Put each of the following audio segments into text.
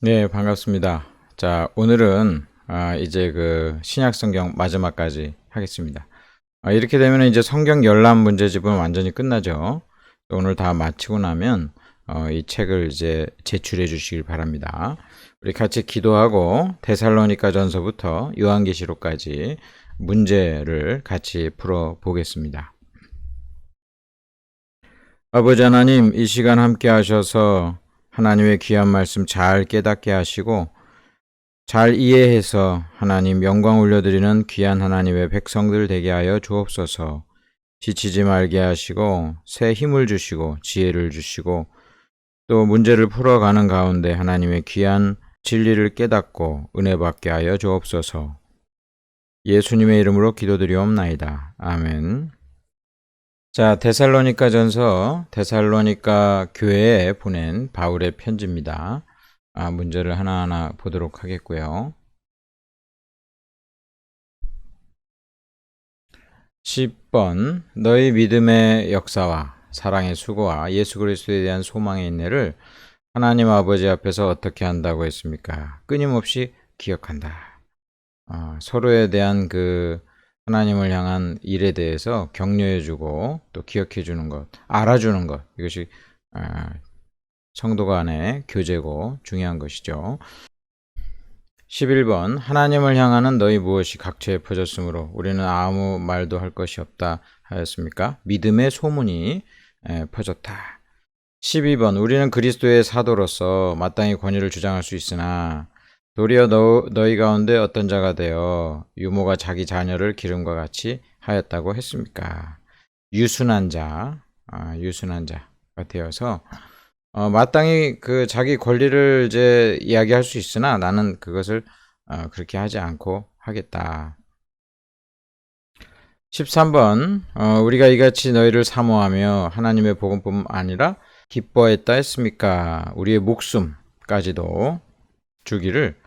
네, 반갑습니다. 자, 오늘은 이제 그 신약 성경 마지막까지 하겠습니다. 이렇게 되면 이제 성경 열람 문제집은 완전히 끝나죠. 오늘 다 마치고 나면 이 책을 이제 제출해 주시길 바랍니다. 우리 같이 기도하고 데살로니가 전서부터 요한계시록까지 문제를 같이 풀어 보겠습니다. 아버지 하나님, 이 시간 함께 하셔서 하나님의 귀한 말씀 잘 깨닫게 하시고 잘 이해해서 하나님 영광 올려드리는 귀한 하나님의 백성들 되게 하여 주옵소서. 지치지 말게 하시고 새 힘을 주시고 지혜를 주시고 또 문제를 풀어가는 가운데 하나님의 귀한 진리를 깨닫고 은혜 받게 하여 주옵소서. 예수님의 이름으로 기도드리옵나이다. 아멘. 자, 데살로니가 전서 데살로니가 교회에 보낸 바울의 편지입니다. 문제를 하나하나 보도록 하겠고요. 10번 너희 믿음의 역사와 사랑의 수고와 예수 그리스도에 대한 소망의 인내를 하나님 아버지 앞에서 어떻게 한다고 했습니까? 끊임없이 기억한다. 서로에 대한 그 하나님을 향한 일에 대해서 격려해주고 또 기억해주는 것, 알아주는 것, 이것이 성도 간의 교제고 중요한 것이죠. 11번 하나님을 향하는 너희 무엇이 각처에 퍼졌으므로 우리는 아무 말도 할 것이 없다 하였습니까? 믿음의 소문이 퍼졌다. 12번 우리는 그리스도의 사도로서 마땅히 권위를 주장할 수 있으나 도리어 너희 가운데 어떤 자가 되어 유모가 자기 자녀를 기름과 같이 하였다고 했습니까? 유순한 자가 되어서 마땅히 그 자기 권리를 이제 이야기할 수 있으나 나는 그것을 그렇게 하지 않고 하겠다. 13번 우리가 이같이 너희를 사모하며 하나님의 복음뿐 아니라 기뻐했다 했습니까? 우리의 목숨까지도 주기를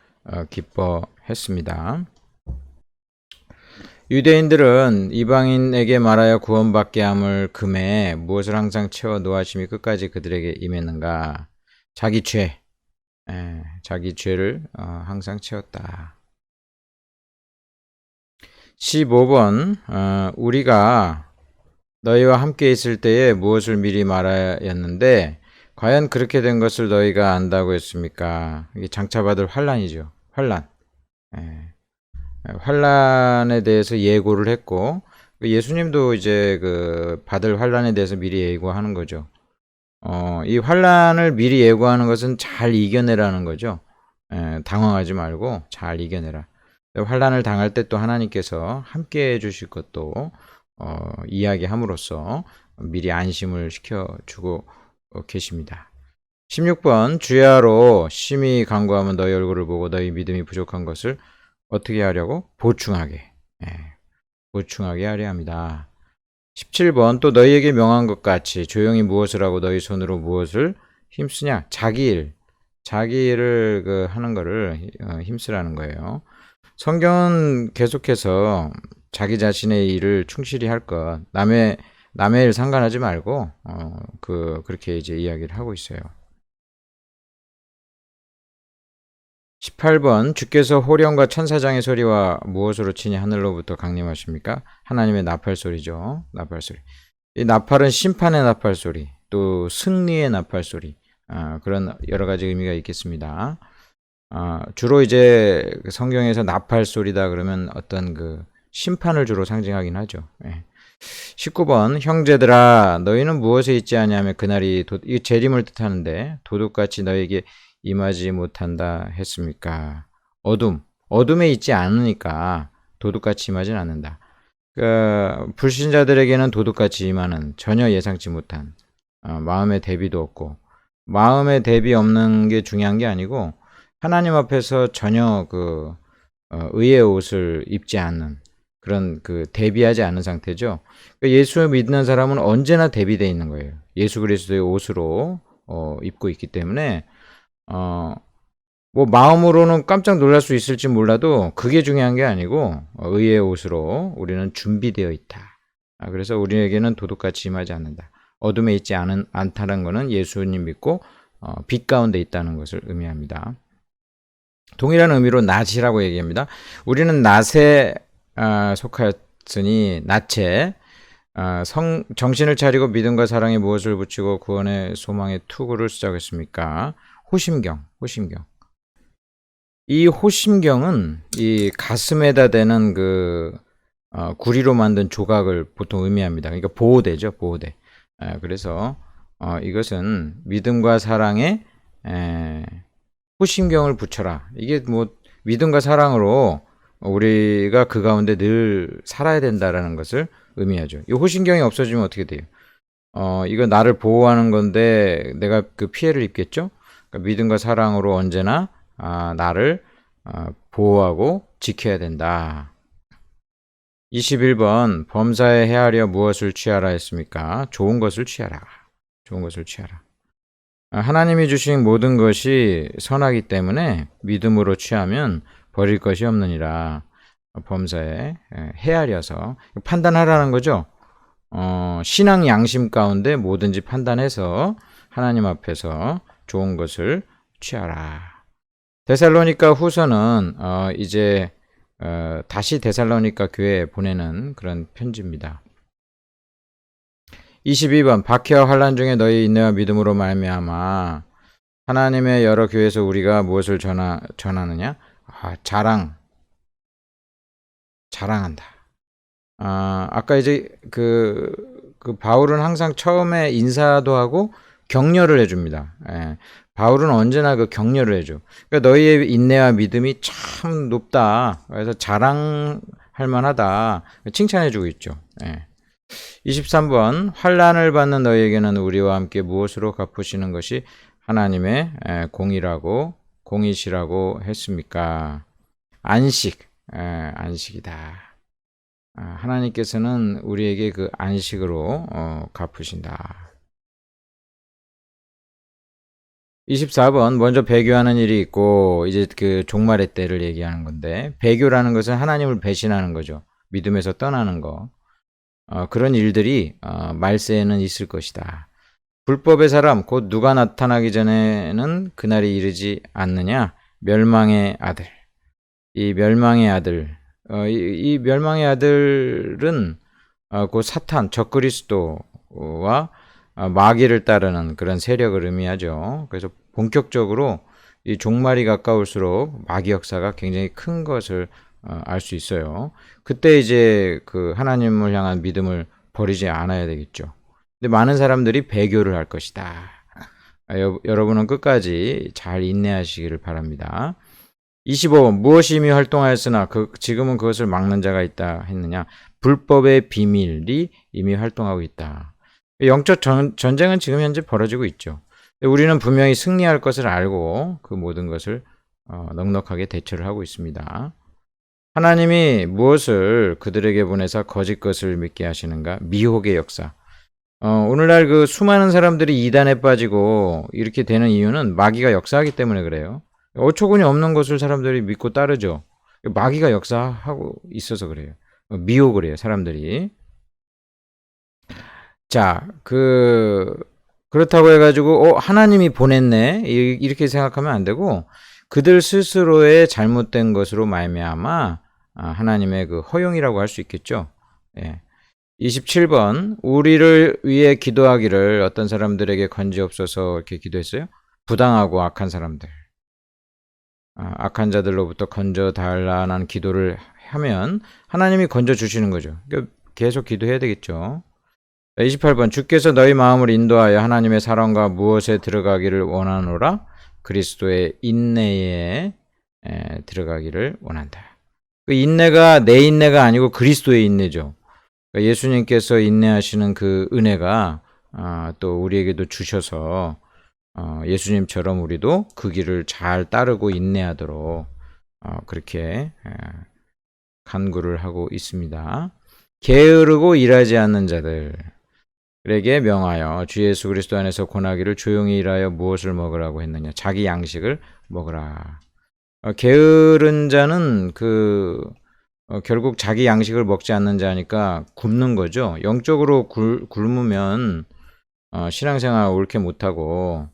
기뻐했습니다. 유대인들은 이방인에게 말하여 구원받게 함을 금해 무엇을 항상 채워 노하심이 끝까지 그들에게 임했는가? 자기 죄를 항상 채웠다. 15번 우리가 너희와 함께 있을 때에 무엇을 미리 말하였는데 과연 그렇게 된 것을 너희가 안다고 했습니까? 이게 장차 받을 환란이죠. 환란. 환란에 대해서 예고를 했고 예수님도 이제 그 받을 환란에 대해서 미리 예고하는 거죠. 이 환란을 미리 예고하는 것은 잘 이겨내라는 거죠. 당황하지 말고 잘 이겨내라. 환란을 당할 때 또 하나님께서 함께 해주실 것도 이야기함으로써 미리 안심을 시켜주고 계십니다. 16번 주야로 심히 간구하면 너희 얼굴을 보고 너희 믿음이 부족한 것을 어떻게 하려고? 보충하게 하려 합니다. 17번 또 너희에게 명한 것 같이 조용히 무엇을 하고 너희 손으로 무엇을 힘쓰냐? 자기 일을 그 하는 거를 힘쓰라는 거예요. 성경은 계속해서 자기 자신의 일을 충실히 할 것, 남의 일 상관하지 말고 그렇게 이제 이야기를 하고 있어요. 18번 주께서 호령과 천사장의 소리와 무엇으로 치니 하늘로부터 강림하십니까? 하나님의 나팔 소리죠. 나팔 소리. 이 나팔은 심판의 나팔 소리, 또 승리의 나팔 소리, 그런 여러 가지 의미가 있겠습니다. 주로 이제 성경에서 나팔 소리다 그러면 어떤 그 심판을 주로 상징하긴 하죠. 19번 형제들아 너희는 무엇에 있지 아니하면 그날이 이 재림을 뜻하는데 도둑같이 너에게 임하지 못한다 했습니까? 어둠에 있지 않으니까 도둑같이 임하진 않는다. 불신자들에게는 도둑같이 임하는 전혀 예상치 못한 마음의 대비도 없고 마음의 대비 없는 게 중요한 게 아니고 하나님 앞에서 전혀 의의 옷을 입지 않는 그런 대비하지 않은 상태죠. 예수 믿는 사람은 언제나 대비되어 있는 거예요. 예수 그리스도의 옷으로 입고 있기 때문에 뭐 마음으로는 깜짝 놀랄 수 있을지 몰라도 그게 중요한 게 아니고 의의 옷으로 우리는 준비되어 있다. 그래서 우리에게는 도둑같이 임하지 않는다. 어둠에 있지 않다는 것은 예수님 믿고 빛 가운데 있다는 것을 의미합니다. 동일한 의미로 낫이라고 얘기합니다. 우리는 낫에 속하였으니 낫에 정신을 차리고 믿음과 사랑에 무엇을 붙이고 구원의 소망의 투구를 시작했습니까? 호심경. 이 호심경은 이 가슴에다 대는 구리로 만든 조각을 보통 의미합니다. 그러니까 보호대죠, 보호대. 그래서 이것은 믿음과 사랑에 호심경을 붙여라. 이게 뭐 믿음과 사랑으로 우리가 그 가운데 늘 살아야 된다라는 것을 의미하죠. 이 호심경이 없어지면 어떻게 돼요? 이거 나를 보호하는 건데 내가 그 피해를 입겠죠? 그러니까 믿음과 사랑으로 언제나 나를 보호하고 지켜야 된다. 21번 범사에 헤아려 무엇을 취하라 했습니까? 좋은 것을 취하라. 하나님이 주신 모든 것이 선하기 때문에 믿음으로 취하면 버릴 것이 없느니라. 범사에 헤아려서 판단하라는 거죠. 신앙 양심 가운데 뭐든지 판단해서 하나님 앞에서 좋은 것을 취하라. 데살로니가 후서는 이제 다시 데살로니가 교회에 보내는 그런 편지입니다. 22번 박해와 환난 중에 너희 인내와 믿음으로 말미암아 하나님의 여러 교회에서 우리가 무엇을 전하느냐? 자랑한다. 아까 이제 그 바울은 항상 처음에 인사도 하고 격려를 해줍니다. 바울은 언제나 그 격려를 해줘. 그러니까 너희의 인내와 믿음이 참 높다. 그래서 자랑할 만하다. 칭찬해주고 있죠. 23번 환난을 받는 너희에게는 우리와 함께 무엇으로 갚으시는 것이 하나님의 공의시라고 했습니까? 안식이다. 하나님께서는 우리에게 그 안식으로 갚으신다. 24번 먼저 배교하는 일이 있고 이제 그 종말의 때를 얘기하는 건데 배교라는 것은 하나님을 배신하는 거죠. 믿음에서 떠나는 거. 그런 일들이 말세에는 있을 것이다. 불법의 사람 곧 누가 나타나기 전에는 그날이 이르지 않느냐? 멸망의 아들. 이 멸망의 아들. 이 멸망의 아들은 곧 사탄, 적그리스도와 마귀를 따르는 그런 세력을 의미하죠. 그래서 본격적으로 이 종말이 가까울수록 마귀 역사가 굉장히 큰 것을 알 수 있어요. 그때 이제 그 하나님을 향한 믿음을 버리지 않아야 되겠죠. 근데 많은 사람들이 배교를 할 것이다. 여러분은 끝까지 잘 인내하시기를 바랍니다. 25번 무엇이 이미 활동하였으나 지금은 그것을 막는 자가 있다 했느냐? 불법의 비밀이 이미 활동하고 있다. 영적 전쟁은 지금 현재 벌어지고 있죠. 우리는 분명히 승리할 것을 알고 그 모든 것을 넉넉하게 대처를 하고 있습니다. 하나님이 무엇을 그들에게 보내서 거짓 것을 믿게 하시는가? 미혹의 역사. 오늘날 그 수많은 사람들이 이단에 빠지고 이렇게 되는 이유는 마귀가 역사하기 때문에 그래요. 어처구니 없는 것을 사람들이 믿고 따르죠. 마귀가 역사하고 있어서 그래요. 미혹을 해요, 사람들이. 자, 그렇다고 해가지고, 하나님이 보냈네? 이렇게 생각하면 안 되고, 그들 스스로의 잘못된 것으로 말미암아 하나님의 그 허용이라고 할 수 있겠죠. 27번, 우리를 위해 기도하기를 어떤 사람들에게 건지옵소서 이렇게 기도했어요. 부당하고 악한 사람들. 악한 자들로부터 건져달라는 기도를 하면 하나님이 건져주시는 거죠. 그러니까 계속 기도해야 되겠죠. 28번 주께서 너희 마음을 인도하여 하나님의 사랑과 무엇에 들어가기를 원하노라? 그리스도의 인내에 들어가기를 원한다. 그 인내가 내 인내가 아니고 그리스도의 인내죠. 그러니까 예수님께서 인내하시는 그 은혜가 또 우리에게도 주셔서 예수님처럼 우리도 그 길을 잘 따르고 인내하도록 그렇게 간구를 하고 있습니다. 게으르고 일하지 않는 자들에게 명하여 주 예수 그리스도 안에서 권하기를 조용히 일하여 무엇을 먹으라고 했느냐? 자기 양식을 먹으라. 게으른 자는 결국 자기 양식을 먹지 않는 자니까 굶는 거죠. 영적으로 굶으면 신앙생활 옳게 못하고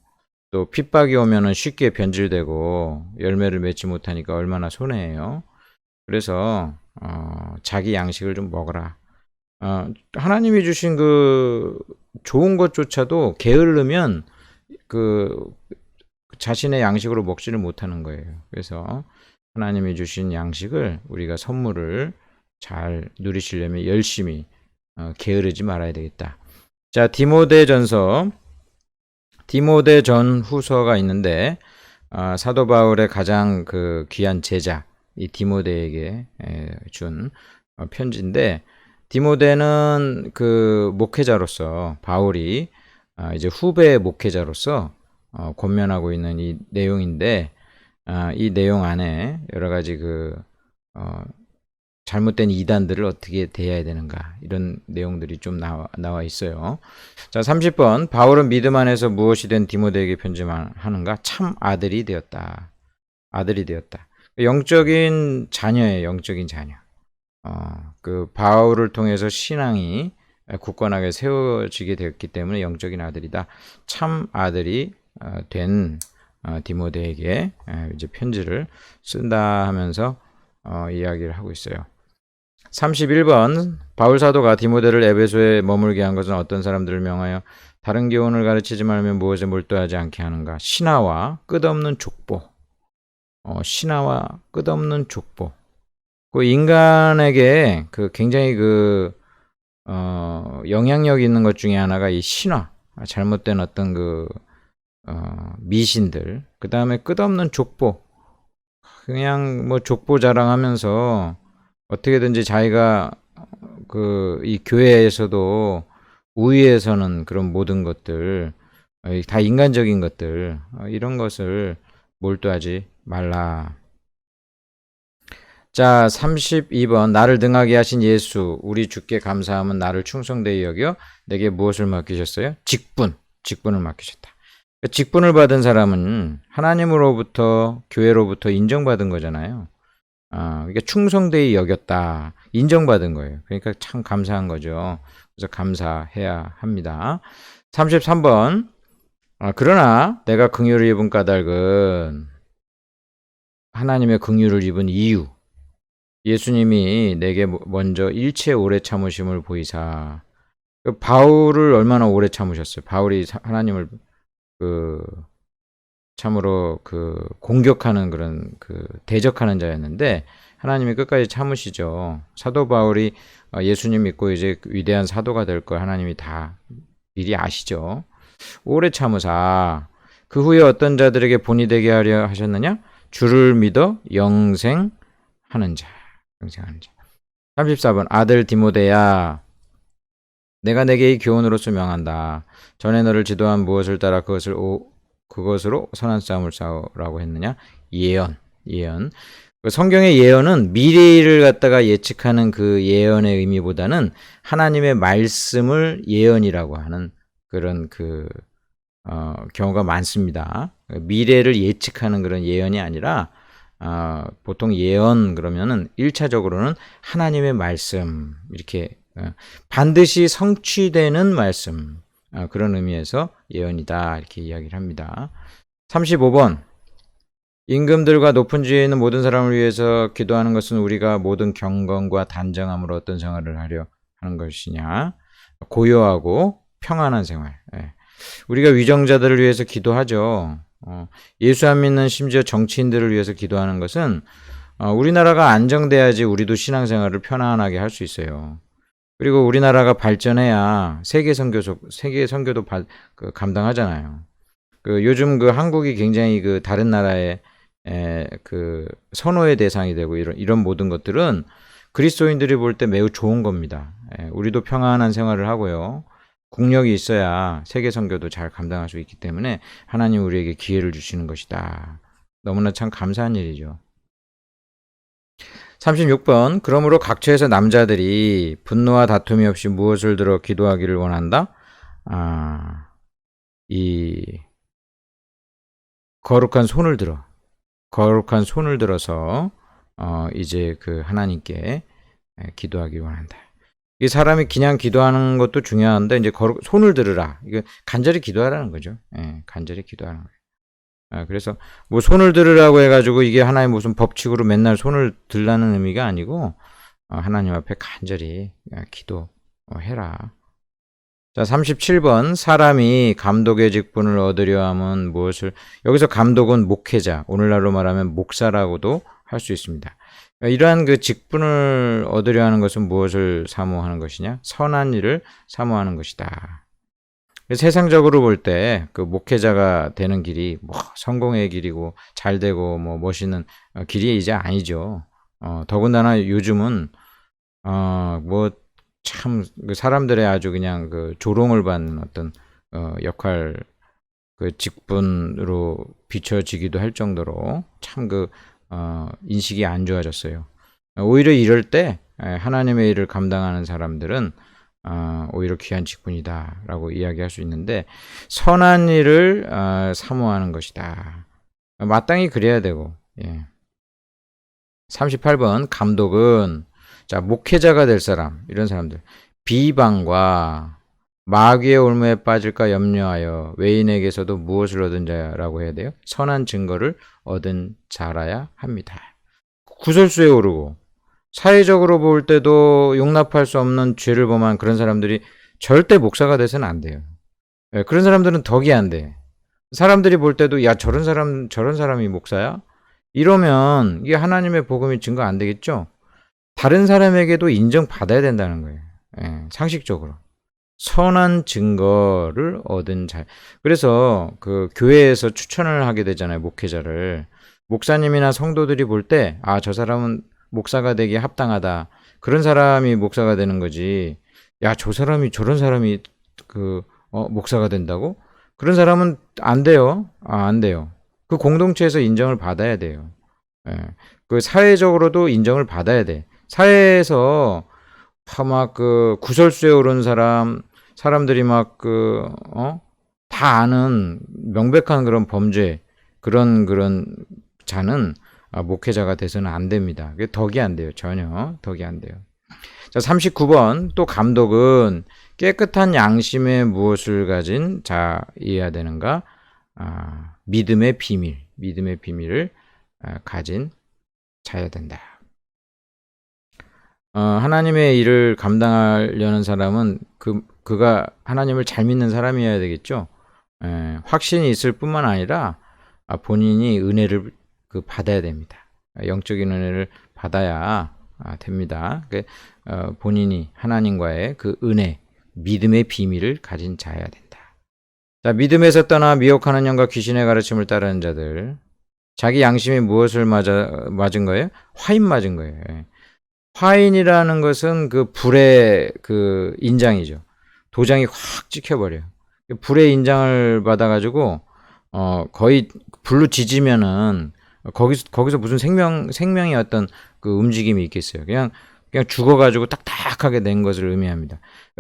또 핍박이 오면은 쉽게 변질되고 열매를 맺지 못하니까 얼마나 손해예요. 그래서 자기 양식을 좀 먹어라. 하나님이 주신 그 좋은 것조차도 게으르면 그 자신의 양식으로 먹지를 못하는 거예요. 그래서 하나님이 주신 양식을 우리가 선물을 잘 누리시려면 열심히 게으르지 말아야 되겠다. 자, 디모데전 후서가 있는데 사도 바울의 가장 그 귀한 제자 이 디모데에게 준 편지인데, 디모데는 그 목회자로서 바울이 이제 후배 목회자로서 권면하고 있는 이 내용인데, 이 내용 안에 여러 가지 그 잘못된 이단들을 어떻게 대해야 되는가, 이런 내용들이 좀 나와 있어요. 자, 30번. 바울은 믿음 안에서 무엇이 된 디모데에게 편지만 하는가? 참 아들이 되었다. 아들이 되었다. 영적인 자녀예요. 영적인 자녀. 그 바울을 통해서 신앙이 굳건하게 세워지게 되었기 때문에 영적인 아들이다. 참 아들이 된 디모데에게 이제 편지를 쓴다 하면서 이야기를 하고 있어요. 31번. 바울 사도가 디모데를 에베소에 머물게 한 것은 어떤 사람들을 명하여 다른 교훈을 가르치지 말며 무엇에 몰두하지 않게 하는가? 신하와 끝없는 족보. 신하와 끝없는 족보. 그 인간에게 그 굉장히 그 영향력 있는 것 중에 하나가 이 신화, 잘못된 어떤 그 미신들, 그 다음에 끝없는 족보. 그냥 뭐 족보 자랑하면서 어떻게든지 자기가 그 이 교회에서도 우위에서는 그런 모든 것들, 다 인간적인 것들, 이런 것을 몰두하지 말라. 자, 32번. 나를 능하게 하신 예수, 우리 주께 감사함은 나를 충성되이 여겨 내게 무엇을 맡기셨어요? 직분을 맡기셨다. 직분을 받은 사람은 하나님으로부터, 교회로부터 인정받은 거잖아요. 그러니까 충성되이 여겼다. 인정받은 거예요. 그러니까 참 감사한 거죠. 그래서 감사해야 합니다. 33번. 그러나 내가 긍휼을 입은 까닭은 하나님의 긍휼을 입은 이유. 예수님이 내게 먼저 일체 오래 참으심을 보이사. 바울을 얼마나 오래 참으셨어요. 바울이 하나님을 참으로 공격하는 그런 대적하는 자였는데 하나님이 끝까지 참으시죠. 사도 바울이 예수님 믿고 이제 위대한 사도가 될 걸 하나님이 다 미리 아시죠. 오래 참으사 그 후에 어떤 자들에게 본이 되게 하려 하셨느냐? 주를 믿어 영생하는 자. 34번. 아들 디모데야, 내가 내게 이 교훈으로서 명한다. 전에 너를 지도한 무엇을 따라 그것으로 선한 싸움을 싸우라고 했느냐? 예언. 성경의 예언은 미래를 갖다가 예측하는 그 예언의 의미보다는 하나님의 말씀을 예언이라고 하는 그런 경우가 많습니다. 미래를 예측하는 그런 예언이 아니라 보통 예언 그러면은 1차적으로는 하나님의 말씀, 이렇게 반드시 성취되는 말씀, 그런 의미에서 예언이다, 이렇게 이야기를 합니다. 35번. 임금들과 높은 지위에 있는 모든 사람을 위해서 기도하는 것은 우리가 모든 경건과 단정함으로 어떤 생활을 하려 하는 것이냐? 고요하고 평안한 생활. 우리가 위정자들을 위해서 기도하죠. 예수 안 믿는 심지어 정치인들을 위해서 기도하는 것은 우리나라가 안정돼야지 우리도 신앙생활을 편안하게 할 수 있어요. 그리고 우리나라가 발전해야 세계 선교도 감당하잖아요. 요즘 한국이 굉장히 다른 나라의 선호의 대상이 되고 이런 모든 것들은 그리스도인들이 볼 때 매우 좋은 겁니다. 우리도 평안한 생활을 하고요. 국력이 있어야 세계 선교도 잘 감당할 수 있기 때문에 하나님 우리에게 기회를 주시는 것이다. 너무나 참 감사한 일이죠. 36번. 그러므로 각처에서 남자들이 분노와 다툼이 없이 무엇을 들어 기도하기를 원한다? 이 거룩한 손을 들어서 이제 하나님께 기도하기 원한다. 이 사람이 그냥 기도하는 것도 중요한데 이제 손을 들으라. 이거 간절히 기도하라는 거죠. 간절히 기도하는 거예요. 그래서 뭐 손을 들으라고 해가지고 이게 하나의 무슨 법칙으로 맨날 손을 들라는 의미가 아니고 하나님 앞에 간절히 기도해라. 자, 37번 사람이 감독의 직분을 얻으려 함은 무엇을, 여기서 감독은 목회자, 오늘날로 말하면 목사라고도 할 수 있습니다. 이러한 그 직분을 얻으려 하는 것은 무엇을 사모하는 것이냐? 선한 일을 사모하는 것이다. 세상적으로 볼 때 그 목회자가 되는 길이 뭐 성공의 길이고 잘 되고 뭐 멋있는 길이 이제 아니죠. 더군다나 요즘은 뭐 참 그 사람들의 아주 그냥 그 조롱을 받는 어떤 역할 그 직분으로 비춰지기도 할 정도로 참 그 인식이 안 좋아졌어요. 오히려 이럴 때 하나님의 일을 감당하는 사람들은 오히려 귀한 직분이다라고 이야기할 수 있는데 선한 일을 사모하는 것이다. 마땅히 그래야 되고. 예. 38번 감독은 자 목회자가 될 사람 이런 사람들 비방과 마귀의 올무에 빠질까 염려하여 외인에게서도 무엇을 얻은 자라고 해야 돼요? 선한 증거를 얻은 자라야 합니다. 구설수에 오르고 사회적으로 볼 때도 용납할 수 없는 죄를 범한 그런 사람들이 절대 목사가 돼서는 안 돼요. 그런 사람들은 덕이 안 돼. 사람들이 볼 때도 야 저런 사람이 목사야? 이러면 이게 하나님의 복음이 증거 안 되겠죠? 다른 사람에게도 인정받아야 된다는 거예요. 상식적으로. 선한 증거를 얻은 자. 그래서 그 교회에서 추천을 하게 되잖아요. 목회자를. 목사님이나 성도들이 볼 때 저 사람은 목사가 되기에 합당하다. 그런 사람이 목사가 되는 거지. 야, 저런 사람이 목사가 된다고? 그런 사람은 안 돼요. 안 돼요. 그 공동체에서 인정을 받아야 돼요. 그 사회적으로도 인정을 받아야 돼. 사회에서 막 구설수에 오른 사람들이 다 아는 명백한 그런 범죄, 그런 자는 목회자가 돼서는 안 됩니다. 그게 덕이 안 돼요. 전혀 덕이 안 돼요. 자, 39번 또 감독은 깨끗한 양심에 무엇을 가진 자이어야 되는가? 믿음의 비밀을 가진 자여야 된다. 하나님의 일을 감당하려는 사람은 그가 하나님을 잘 믿는 사람이어야 되겠죠. 확신이 있을 뿐만 아니라 본인이 은혜를 받아야 됩니다. 영적인 은혜를 받아야 됩니다. 본인이 하나님과의 그 은혜, 믿음의 비밀을 가진 자여야 된다. 자, 믿음에서 떠나 미혹하는 영과 귀신의 가르침을 따르는 자들, 자기 양심이 무엇을 맞은 거예요? 화인 맞은 거예요. 화인이라는 것은 그 불의 그 인장이죠. 도장이 확 찍혀버려요. 불의 인장을 받아가지고 거의 불로 지지면은 거기서 무슨 생명의 어떤 그 움직임이 있겠어요. 그냥 죽어가지고 딱딱하게 된 것을 의미합니다.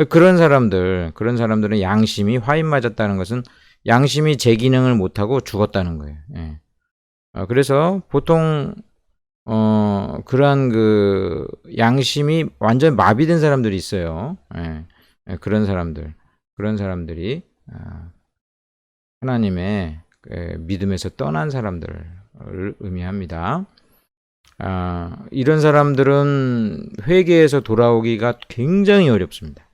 그런 사람들은 양심이 화인 맞았다는 것은 양심이 제 기능을 못하고 죽었다는 거예요. 그래서 보통 그러한 그 양심이 완전 마비된 사람들이 있어요. 그런 사람들이 하나님의 믿음에서 떠난 사람들을 의미합니다. 이런 사람들은 회개에서 돌아오기가 굉장히 어렵습니다.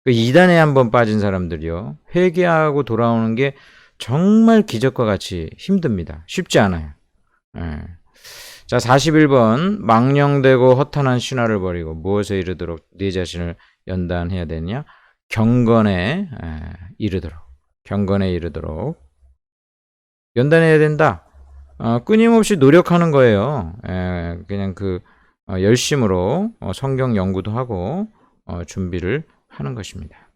이단에 한번 빠진 사람들이요. 회개하고 돌아오는 게 정말 기적과 같이 힘듭니다. 쉽지 않아요. 자, 41번 망령되고 허탄한 신화를 버리고 무엇에 이르도록 네 자신을 연단해야 되느냐? 경건에 이르도록 연단해야 된다. 끊임없이 노력하는 거예요. 그냥 열심으로 성경 연구도 하고 준비를 하는 것입니다.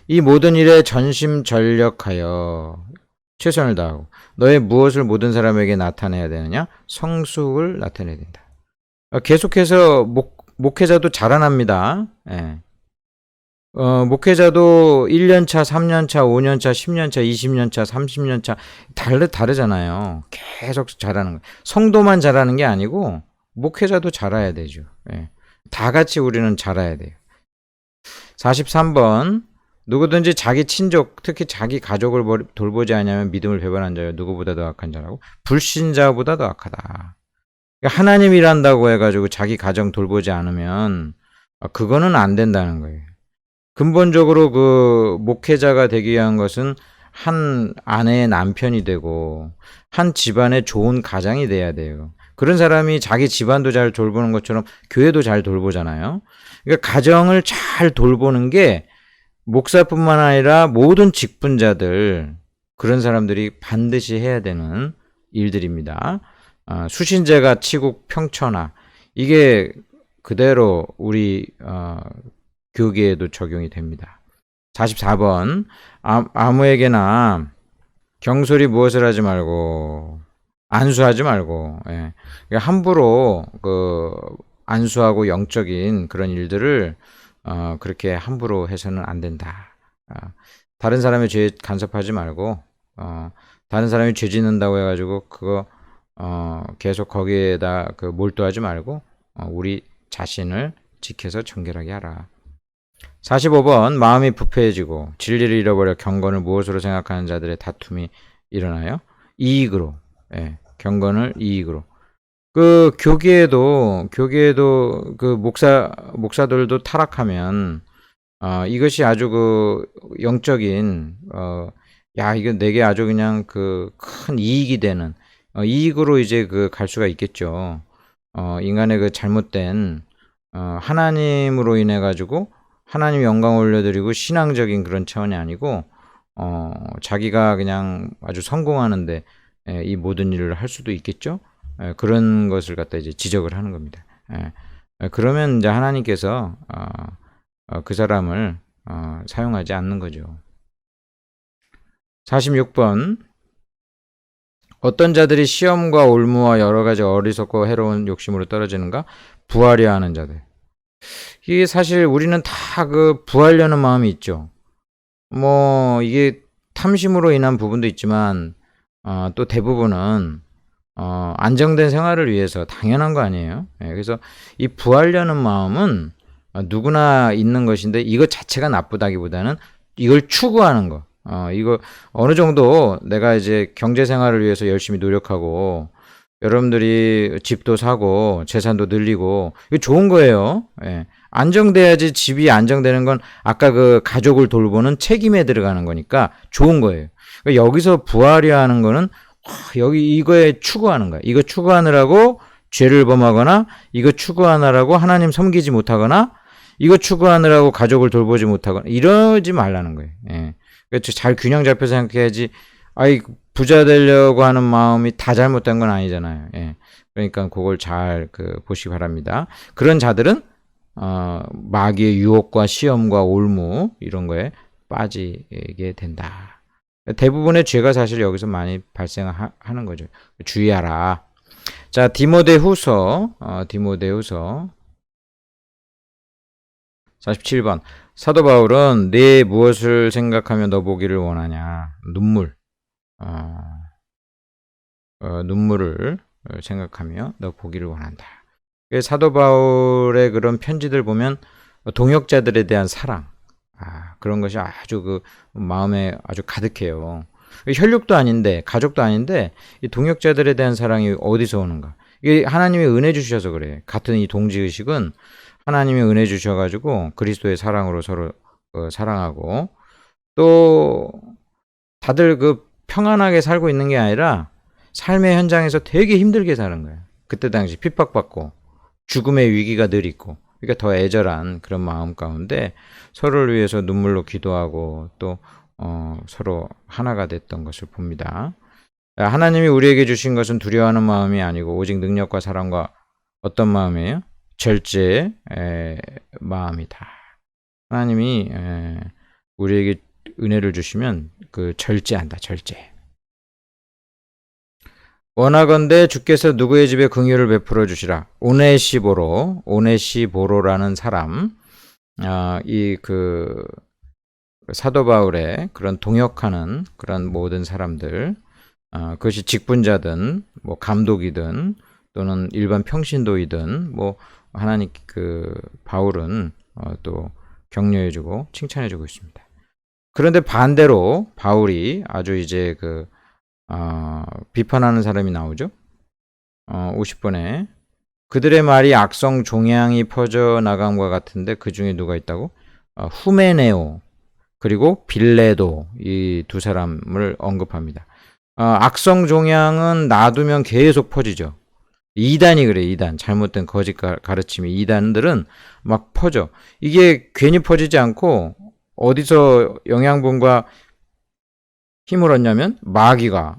이 모든 일에 전심전력하여 최선을 다하고 너의 무엇을 모든 사람에게 나타내야 되느냐? 성숙을 나타내야 된다. 계속해서 목회자도 자라납니다. 목회자도 1년차, 3년차, 5년차, 10년차, 20년차, 30년차 다르잖아요. 계속 자라는 거예요. 성도만 자라는 게 아니고 목회자도 자라야 되죠. 다 같이 우리는 자라야 돼요. 43번 누구든지 자기 친족, 특히 자기 가족을 돌보지 않으면 믿음을 배반한 자요 누구보다 더 악한 자라고. 불신자보다 더 악하다. 그러니까 하나님 일한다고 해가지고 자기 가정 돌보지 않으면 그거는 안 된다는 거예요. 근본적으로 그 목회자가 되기 위한 것은 한 아내의 남편이 되고 한 집안의 좋은 가장이 돼야 돼요. 그런 사람이 자기 집안도 잘 돌보는 것처럼 교회도 잘 돌보잖아요. 그러니까 가정을 잘 돌보는 게 목사뿐만 아니라 모든 직분자들, 그런 사람들이 반드시 해야 되는 일들입니다. 수신제가 치국 평천하, 이게 그대로 우리 교계에도 적용이 됩니다. 44번 아무에게나 경솔히 무엇을 하지 말고 안수하지 말고, 예. 함부로 그 안수하고 영적인 그런 일들을 그렇게 함부로 해서는 안 된다. 다른 사람의 죄에 간섭하지 말고 다른 사람이 죄 짓는다고 해가지고 그거 계속 거기에다 그 몰두하지 말고 우리 자신을 지켜서 정결하게 하라. 45번 마음이 부패해지고 진리를 잃어버려 경건을 무엇으로 생각하는 자들의 다툼이 일어나요? 이익으로. 예, 경건을 이익으로. 그 교계에도 그 목사들도 타락하면 이것이 아주 그 영적인 야, 이거 내게 아주 그냥 그 큰 이익이 되는 이익으로 이제 그 갈 수가 있겠죠. 인간의 그 잘못된 하나님으로 인해 가지고 하나님 영광 올려드리고 신앙적인 그런 차원이 아니고 자기가 그냥 아주 성공하는데 이 모든 일을 할 수도 있겠죠. 그런 것을 갖다 이제 지적을 하는 겁니다. 그러면 이제 하나님께서 그 사람을 사용하지 않는 거죠. 46번 어떤 자들이 시험과 올무와 여러 가지 어리석고 해로운 욕심으로 떨어지는가? 부하려 하는 자들. 이게 사실 우리는 다 그 부하려는 마음이 있죠. 뭐 이게 탐심으로 인한 부분도 있지만 또 대부분은 안정된 생활을 위해서 당연한 거 아니에요. 그래서 이 부하려는 마음은 누구나 있는 것인데 이것 자체가 나쁘다기보다는 이걸 추구하는 거. 이거 어느 정도 내가 이제 경제 생활을 위해서 열심히 노력하고 여러분들이 집도 사고 재산도 늘리고 이거 좋은 거예요. 안정돼야지. 집이 안정되는 건 아까 그 가족을 돌보는 책임에 들어가는 거니까 좋은 거예요. 그러니까 여기서 부하려 하는 거는 여기 이거에 추구하는 거야. 이거 추구하느라고 죄를 범하거나 이거 추구하느라고 하나님 섬기지 못하거나 이거 추구하느라고 가족을 돌보지 못하거나 이러지 말라는 거예요. 그러니까 잘 균형 잡혀서 생각해야지. 부자 되려고 하는 마음이 다 잘못된 건 아니잖아요. 그러니까 그걸 잘 보시기 바랍니다. 그런 자들은 마귀의 유혹과 시험과 올무 이런 거에 빠지게 된다. 대부분의 죄가 사실 여기서 많이 발생하는 거죠. 주의하라. 자, 디모데후서 47번 사도 바울은 네 무엇을 생각하며 너 보기를 원하냐? 눈물을 생각하며 너 보기를 원한다. 사도 바울의 그런 편지들 보면 동역자들에 대한 사랑, 그런 것이 아주 그 마음에 아주 가득해요. 혈육도 아닌데 가족도 아닌데 이 동역자들에 대한 사랑이 어디서 오는가? 이게 하나님이 은혜 주셔서 그래. 같은 이 동지의식은 하나님이 은혜 주셔가지고 그리스도의 사랑으로 서로 사랑하고 또 다들 그 평안하게 살고 있는 게 아니라 삶의 현장에서 되게 힘들게 사는 거예요. 그때 당시 핍박받고 죽음의 위기가 늘 있고 그러니까 더 애절한 그런 마음 가운데 서로를 위해서 눈물로 기도하고 또 서로 하나가 됐던 것을 봅니다. 하나님이 우리에게 주신 것은 두려워하는 마음이 아니고 오직 능력과 사랑과 어떤 마음이에요? 절제의 마음이다. 하나님이 우리에게 은혜를 주시면 그 절제한다. 절제. 원하건대 주께서 누구의 집에 긍휼을 베풀어 주시라. 오네시보로라는 사람, 이 그 사도 바울의 그런 동역하는 그런 모든 사람들, 그것이 직분자든 뭐 감독이든 또는 일반 평신도이든 뭐 하나님 그 바울은 또 격려해주고 칭찬해주고 있습니다. 그런데 반대로 바울이 아주 이제 비판하는 사람이 나오죠. 50번에 그들의 말이 악성 종양이 퍼져 나감과 같은데 그 중에 누가 있다고? 후메네오 그리고 빌레도 이 두 사람을 언급합니다. 악성 종양은 놔두면 계속 퍼지죠. 이단이 그래, 이단. 잘못된 거짓 가르침이 이단들은 막 퍼져. 이게 괜히 퍼지지 않고 어디서 영양분과 힘을 얻냐면 마귀가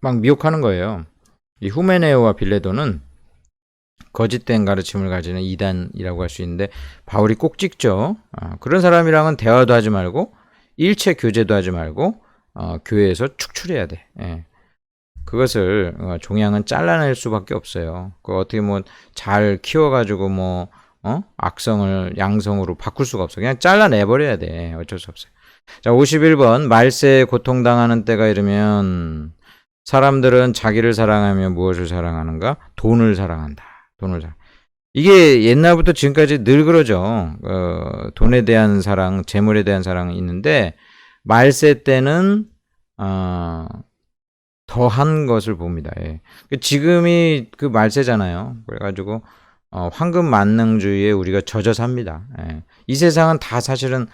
막 미혹하는 거예요. 이 후메네오와 빌레도는 거짓된 가르침을 가지는 이단이라고 할 수 있는데 바울이 꼭 찍죠. 그런 사람이랑은 대화도 하지 말고 일체 교제도 하지 말고 교회에서 축출해야 돼. 예. 그것을 종양은 잘라낼 수밖에 없어요. 그 어떻게 뭐 잘 키워가지고 악성을 양성으로 바꿀 수가 없어. 그냥 잘라내버려야 돼. 어쩔 수 없어요. 자, 51번 말세에 고통당하는 때가 이르면 사람들은 자기를 사랑하며 무엇을 사랑하는가? 돈을 사랑한다. 돈을 사랑. 이게 옛날부터 지금까지 늘 그러죠. 돈에 대한 사랑, 재물에 대한 사랑이 있는데 말세 때는 더한 것을 봅니다. 예. 지금이 그 말세잖아요. 그래가지고 황금 만능주의에 우리가 젖어 삽니다. 예. 이 세상은 다 사실은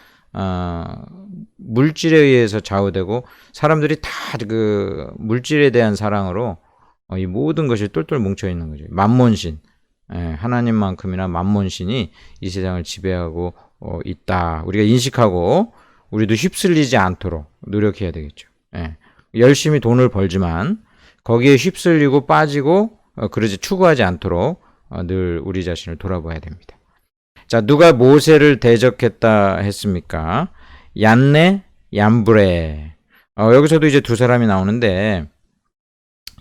물질에 의해서 좌우되고 사람들이 다 그 물질에 대한 사랑으로 이 모든 것이 똘똘 뭉쳐 있는 거죠. 만몬신, 예. 하나님만큼이나 만몬신이 이 세상을 지배하고 있다. 우리가 인식하고 우리도 휩쓸리지 않도록 노력해야 되겠죠. 예. 열심히 돈을 벌지만 거기에 휩쓸리고 빠지고 그러지 추구하지 않도록 늘 우리 자신을 돌아봐야 됩니다. 자, 누가 모세를 대적했다 했습니까? 얀네, 얀브레. 여기서도 이제 두 사람이 나오는데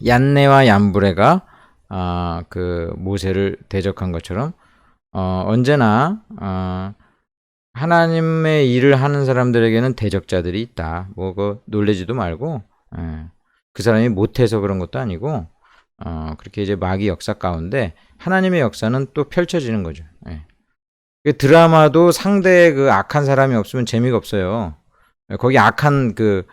얀네와 얀브레가 그 모세를 대적한 것처럼 언제나 하나님의 일을 하는 사람들에게는 대적자들이 있다. 놀래지도 말고 그 사람이 못해서 그런 것도 아니고 그렇게 이제 마귀 역사 가운데 하나님의 역사는 또 펼쳐지는 거죠. 드라마도 상대에 그 악한 사람이 없으면 재미가 없어요. 거기 악한 그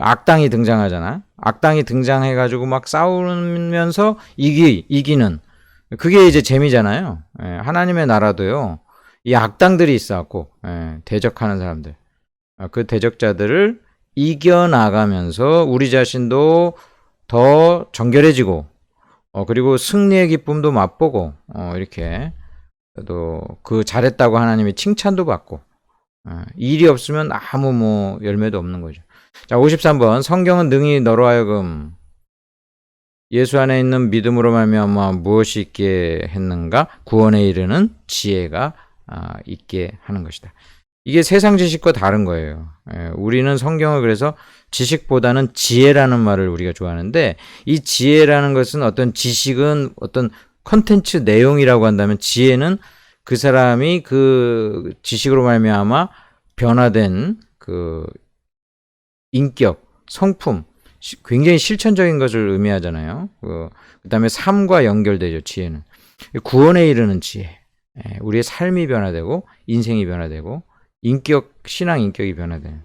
악당이 등장하잖아. 악당이 등장해가지고 막 싸우면서 이기는 그게 이제 재미잖아요. 하나님의 나라도요. 이 악당들이 있어갖고 대적하는 사람들, 그 대적자들을 이겨나가면서 우리 자신도 더 정결해지고 그리고 승리의 기쁨도 맛보고 이렇게 또 그 잘했다고 하나님이 칭찬도 받고 일이 없으면 아무 열매도 없는 거죠. 자, 53번 성경은 능히 너로 하여금 예수 안에 있는 믿음으로 말미암아 무엇이 있게 했는가? 구원에 이르는 지혜가 있게 하는 것이다. 이게 세상 지식과 다른 거예요. 우리는 성경을 그래서 지식보다는 지혜라는 말을 우리가 좋아하는데 이 지혜라는 것은 어떤 지식은 어떤 컨텐츠 내용이라고 한다면 지혜는 그 사람이 그 지식으로 말미암아 변화된 그 인격, 성품, 굉장히 실천적인 것을 의미하잖아요. 그다음에 삶과 연결되죠. 지혜는 구원에 이르는 지혜. 우리의 삶이 변화되고 인생이 변화되고 신앙 인격이 변화되는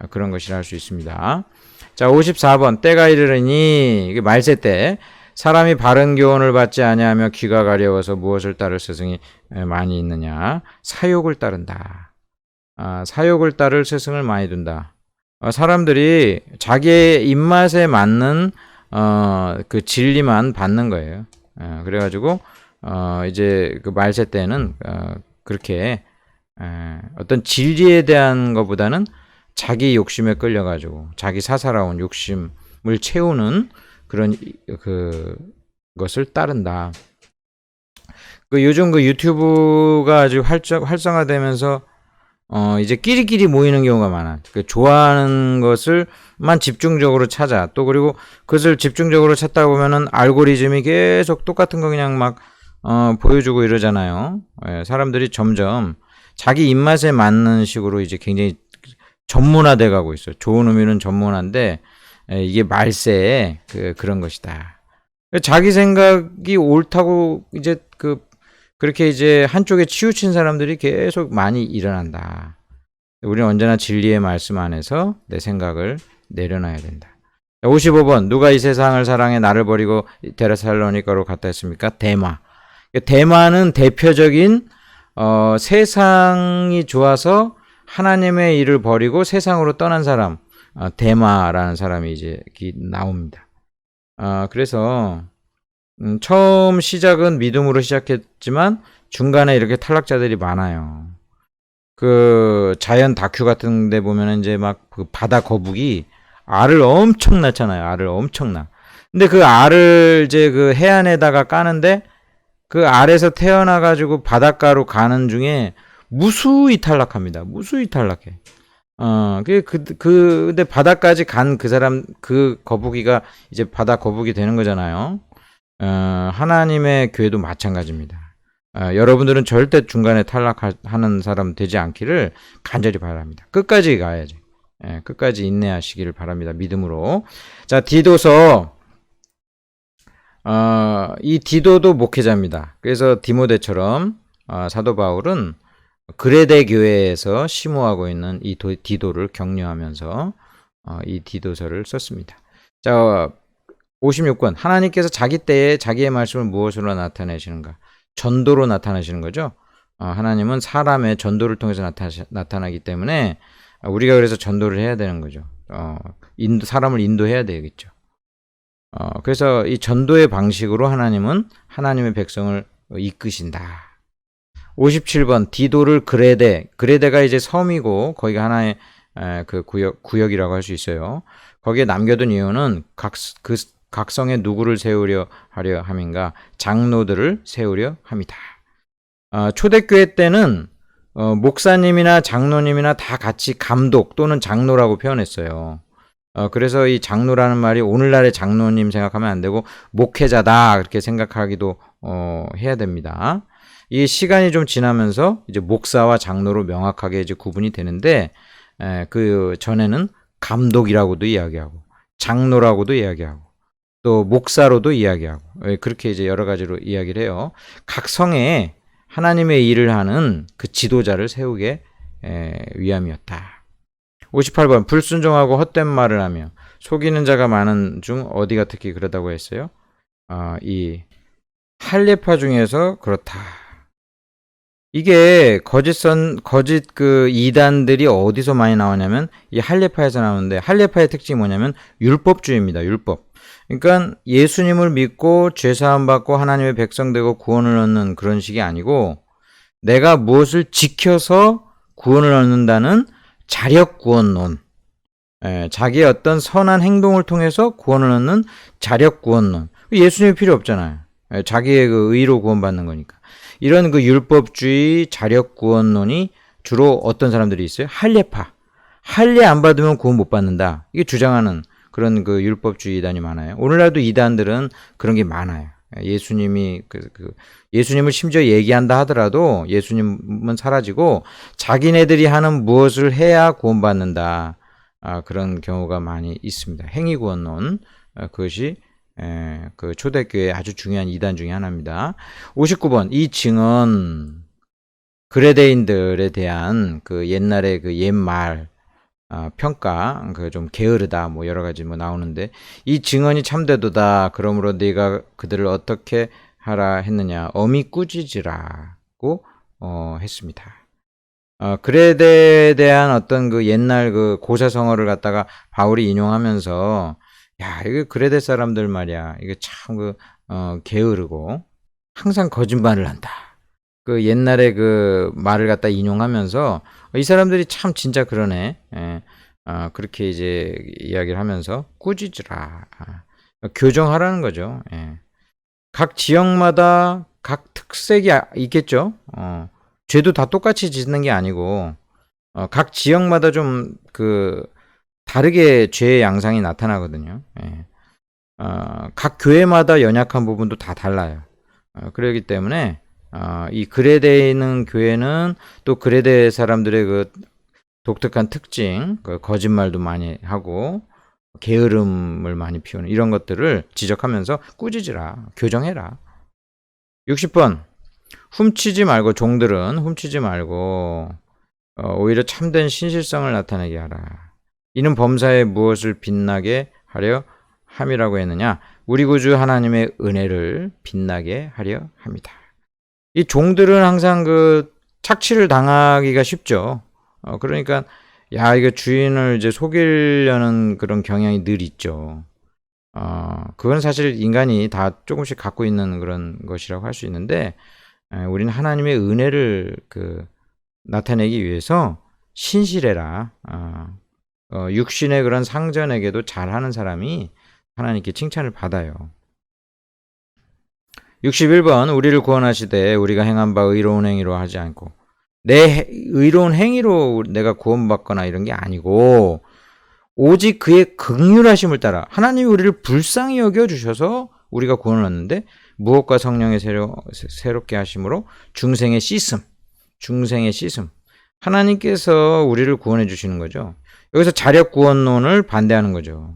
그런 것이라 할 수 있습니다. 자, 54번 때가 이르르니 이게 말세 때 사람이 바른 교훈을 받지 아니하며 귀가 가려워서 무엇을 따를 스승이 많이 있느냐? 사욕을 따른다. 사욕을 따를 스승을 많이 둔다. 사람들이 자기의 입맛에 맞는 그 진리만 받는 거예요. 그래가지고 이제 그 말세 때는 그렇게 어떤 진리에 대한 것보다는 자기 욕심에 끌려가지고 자기 사사로운 욕심을 채우는 그런 것을 따른다. 요즘 유튜브가 아주 활성화되면서 이제 끼리끼리 모이는 경우가 많아. 좋아하는 것을만 집중적으로 찾아. 또 그리고 그것을 집중적으로 찾다 보면은 알고리즘이 계속 똑같은 거 그냥 막 보여주고 이러잖아요. 사람들이 점점 자기 입맛에 맞는 식으로 이제 굉장히 전문화돼 가고 있어요. 좋은 의미는 전문화인데 이게 말세에 그런 것이다. 자기 생각이 옳다고 이제 그렇게 이제 한쪽에 치우친 사람들이 계속 많이 일어난다. 우리는 언제나 진리의 말씀 안에서 내 생각을 내려놔야 된다. 55번 누가 이 세상을 사랑해 나를 버리고 데살로니가로 갔다 했습니까? 데마. 데마는 대표적인 세상이 좋아서 하나님의 일을 버리고 세상으로 떠난 사람, 데마라는 사람이 이제 나옵니다. 그래서 처음 시작은 믿음으로 시작했지만 중간에 이렇게 탈락자들이 많아요. 그 자연 다큐 같은 데 보면 이제 막 그 바다 거북이 알을 엄청 낳잖아요. 알을 엄청 낳아. 근데 그 알을 이제 그 해안에다가 까는데 그 알에서 태어나가지고 바닷가로 가는 중에 무수히 탈락합니다. 무수히 탈락해. 근데 바다까지 간 그 사람, 그 거북이가 이제 바다 거북이 되는 거잖아요. 하나님의 교회도 마찬가지입니다. 여러분들은 절대 중간에 탈락하는 사람 되지 않기를 간절히 바랍니다. 끝까지 가야지. 끝까지 인내하시기를 바랍니다. 믿음으로. 자, 디도서. 이 디도도 목회자입니다. 그래서 디모데처럼 사도 바울은 그레데 교회에서 심호하고 있는 이 디도를 격려하면서 이 디도서를 썼습니다. 자, 56번 하나님께서 자기 때에 자기의 말씀을 무엇으로 나타내시는가? 전도로 나타나시는 거죠. 하나님은 사람의 전도를 통해서 나타나기 때문에 우리가 그래서 전도를 해야 되는 거죠. 사람을 인도해야 되겠죠. 그래서 이 전도의 방식으로 하나님은 하나님의 백성을 이끄신다. 57번 디도를 그레데가 이제 섬이고 거기가 하나의 그 구역이라고 할 수 있어요. 거기에 남겨둔 이유는 각 성에 누구를 세우려 하려 함인가? 장로들을 세우려 함이다. 초대교회 때는 목사님이나 장로님이나 다 같이 감독 또는 장로라고 표현했어요. 그래서 이 장로라는 말이 오늘날의 장로님 생각하면 안 되고 목회자다 그렇게 생각하기도 해야 됩니다. 이 시간이 좀 지나면서 이제 목사와 장로로 명확하게 이제 구분이 되는데 그 전에는 감독이라고도 이야기하고 장로라고도 이야기하고 또 목사로도 이야기하고 그렇게 이제 여러 가지로 이야기를 해요. 각 성에 하나님의 일을 하는 그 지도자를 세우게 위함이었다. 58번 불순종하고 헛된 말을 하며 속이는 자가 많은 중 어디가 특히 그러다고 했어요? 이 할례파 중에서 그렇다. 이게 거짓 그 이단들이 어디서 많이 나오냐면 이 할례파에서 나오는데 할례파의 특징이 뭐냐면 율법주의입니다. 율법. 그러니까 예수님을 믿고 죄사함 받고 하나님의 백성 되고 구원을 얻는 그런 식이 아니고 내가 무엇을 지켜서 구원을 얻는다는 자력 구원론. 자기의 어떤 선한 행동을 통해서 구원을 얻는 자력 구원론. 예수님이 필요 없잖아요. 자기의 그 의로 구원받는 거니까. 이런 그 율법주의 자력 구원론이 주로 어떤 사람들이 있어요? 할례파. 할례 안 받으면 구원 못 받는다. 이게 주장하는 그런 그 율법주의 이단이 많아요. 오늘날도 이단들은 그런 게 많아요. 예수님을 심지어 얘기한다 하더라도 예수님은 사라지고 자기네들이 하는 무엇을 해야 구원받는다. 그런 경우가 많이 있습니다. 행위구원론. 그것이 그 초대교회의 아주 중요한 이단 중에 하나입니다. 59번 이 증언 그레데인들에 대한 그 옛날의 그 옛말 평가 그 좀 게으르다 뭐 여러 가지 뭐 나오는데 이 증언이 참되도다. 그러므로 네가 그들을 어떻게 하라 했느냐 어미 꾸짖으라고 했습니다. 그레데에 대한 어떤 그 옛날 그 고사성어를 갖다가 바울이 인용하면서 야, 이거 그레데 사람들 말이야. 이거 참 게으르고 항상 거짓말을 한다. 그 옛날에 그 말을 갖다 인용하면서 이 사람들이 참 진짜 그러네. 그렇게 이제 이야기를 하면서 꾸짖으라. 교정하라는 거죠. 각 지역마다 각 특색이 있겠죠. 죄도 다 똑같이 짓는 게 아니고 각 지역마다 좀 다르게 죄의 양상이 나타나거든요. 각 교회마다 연약한 부분도 다 달라요. 그렇기 때문에 이 그레데에 있는 교회는 또 그레데 사람들의 그 독특한 특징, 그 거짓말도 많이 하고 게으름을 많이 피우는 이런 것들을 지적하면서 꾸짖으라, 교정해라. 60번 훔치지 말고 종들은 훔치지 말고 오히려 참된 신실성을 나타내게 하라. 이는 범사에 무엇을 빛나게 하려 함이라고 했느냐? 우리 구주 하나님의 은혜를 빛나게 하려 합니다. 이 종들은 항상 그 착취를 당하기가 쉽죠. 그러니까 이거 주인을 이제 속이려는 그런 경향이 늘 있죠. 그건 사실 인간이 다 조금씩 갖고 있는 그런 것이라고 할 수 있는데, 우리는 하나님의 은혜를 나타내기 위해서 신실해라. 육신의 그런 상전에게도 잘하는 사람이 하나님께 칭찬을 받아요. 61번 우리를 구원하시되 우리가 행한 바 의로운 행위로 하지 않고 내 의로운 행위로 내가 구원받거나 이런 게 아니고 오직 그의 긍휼하심을 따라 하나님이 우리를 불쌍히 여겨주셔서 우리가 구원을 얻는데 무엇과 성령의 새롭게 하심으로 중생의 씻음 하나님께서 우리를 구원해 주시는 거죠. 여기서 자력 구원론을 반대하는 거죠.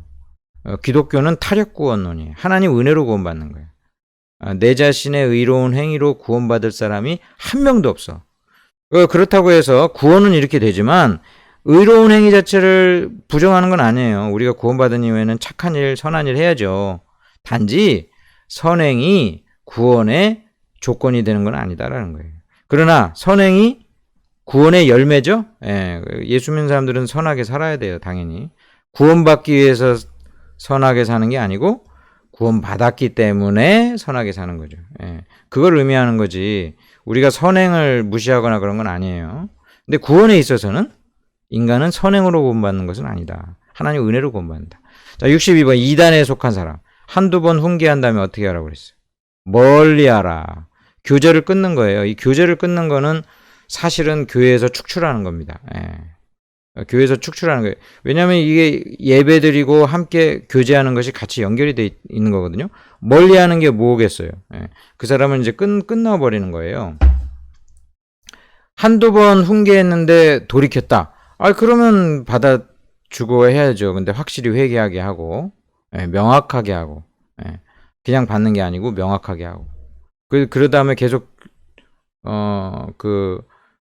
기독교는 타력 구원론이에요. 하나님 은혜로 구원받는 거예요. 내 자신의 의로운 행위로 구원받을 사람이 한 명도 없어. 그렇다고 해서 구원은 이렇게 되지만 의로운 행위 자체를 부정하는 건 아니에요. 우리가 구원받은 이후에는 착한 일, 선한 일 해야죠. 단지 선행이 구원의 조건이 되는 건 아니다라는 거예요. 그러나 선행이 구원의 열매죠. 예수 믿는 사람들은 선하게 살아야 돼요. 당연히. 구원받기 위해서 선하게 사는 게 아니고 구원받았기 때문에 선하게 사는 거죠. 그걸 의미하는 거지 우리가 선행을 무시하거나 그런 건 아니에요. 근데 구원에 있어서는 인간은 선행으로 구원받는 것은 아니다. 하나님 은혜로 구원받는다. 자, 62번 이단에 속한 사람. 한두 번 훈계한 다음에 어떻게 하라고 그랬어요? 멀리하라. 교제를 끊는 거예요. 이 교제를 끊는 거는 사실은 교회에서 축출하는 겁니다. 교회에서 축출하는 거예요. 왜냐하면 이게 예배드리고 함께 교제하는 것이 같이 연결이 돼 있는 거거든요. 멀리하는 게 뭐겠어요? 그 사람은 이제 끊어버리는 거예요. 한두 번 훈계했는데 돌이켰다. 그러면 받아주고 해야죠. 근데 확실히 회개하게 하고, 명확하게 하고, 그냥 받는 게 아니고 명확하게 하고. 그러 다음에 계속,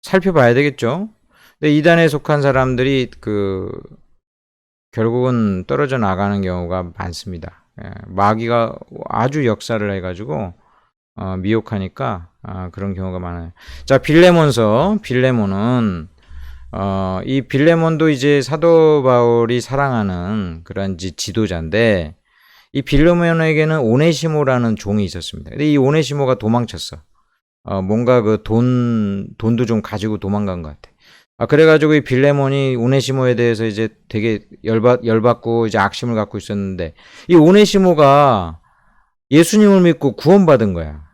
살펴봐야 되겠죠. 근데 이단에 속한 사람들이 결국은 떨어져 나가는 경우가 많습니다. 마귀가 아주 역사를 해가지고, 미혹하니까, 그런 경우가 많아요. 자, 빌레몬은, 이 빌레몬도 이제 사도 바울이 사랑하는 그런 지도자인데, 이 빌레몬에게는 오네시모라는 종이 있었습니다. 근데 이 오네시모가 도망쳤어. 뭔가 돈도 좀 가지고 도망간 것 같아. 그래가지고 이 빌레몬이 오네시모에 대해서 이제 되게 열받고 이제 악심을 갖고 있었는데, 이 오네시모가 예수님을 믿고 구원받은 거야.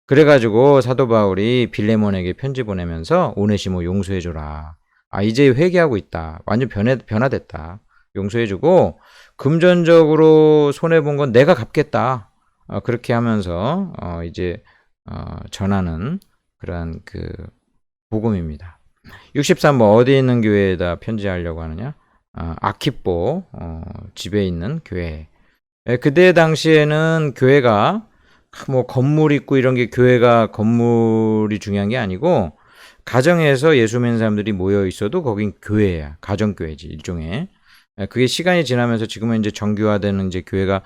그래가지고 사도 바울이 빌레몬에게 편지 보내면서 오네시모 용서해줘라. 이제 회개하고 있다. 완전 변화됐다. 용서해주고 금전적으로 손해본 건 내가 갚겠다. 그렇게 하면서 이제 전하는 그런 복음입니다. 63번 어디 있는 교회에다 편지하려고 하느냐? 아키포 집에 있는 교회. 그때 당시에는 교회가 뭐 건물 있고 이런 게 교회가 건물이 중요한 게 아니고 가정에서 예수 믿는 사람들이 모여 있어도 거긴 교회야. 가정교회지 일종의. 그게 시간이 지나면서 지금은 이제 정규화되는 이제 교회가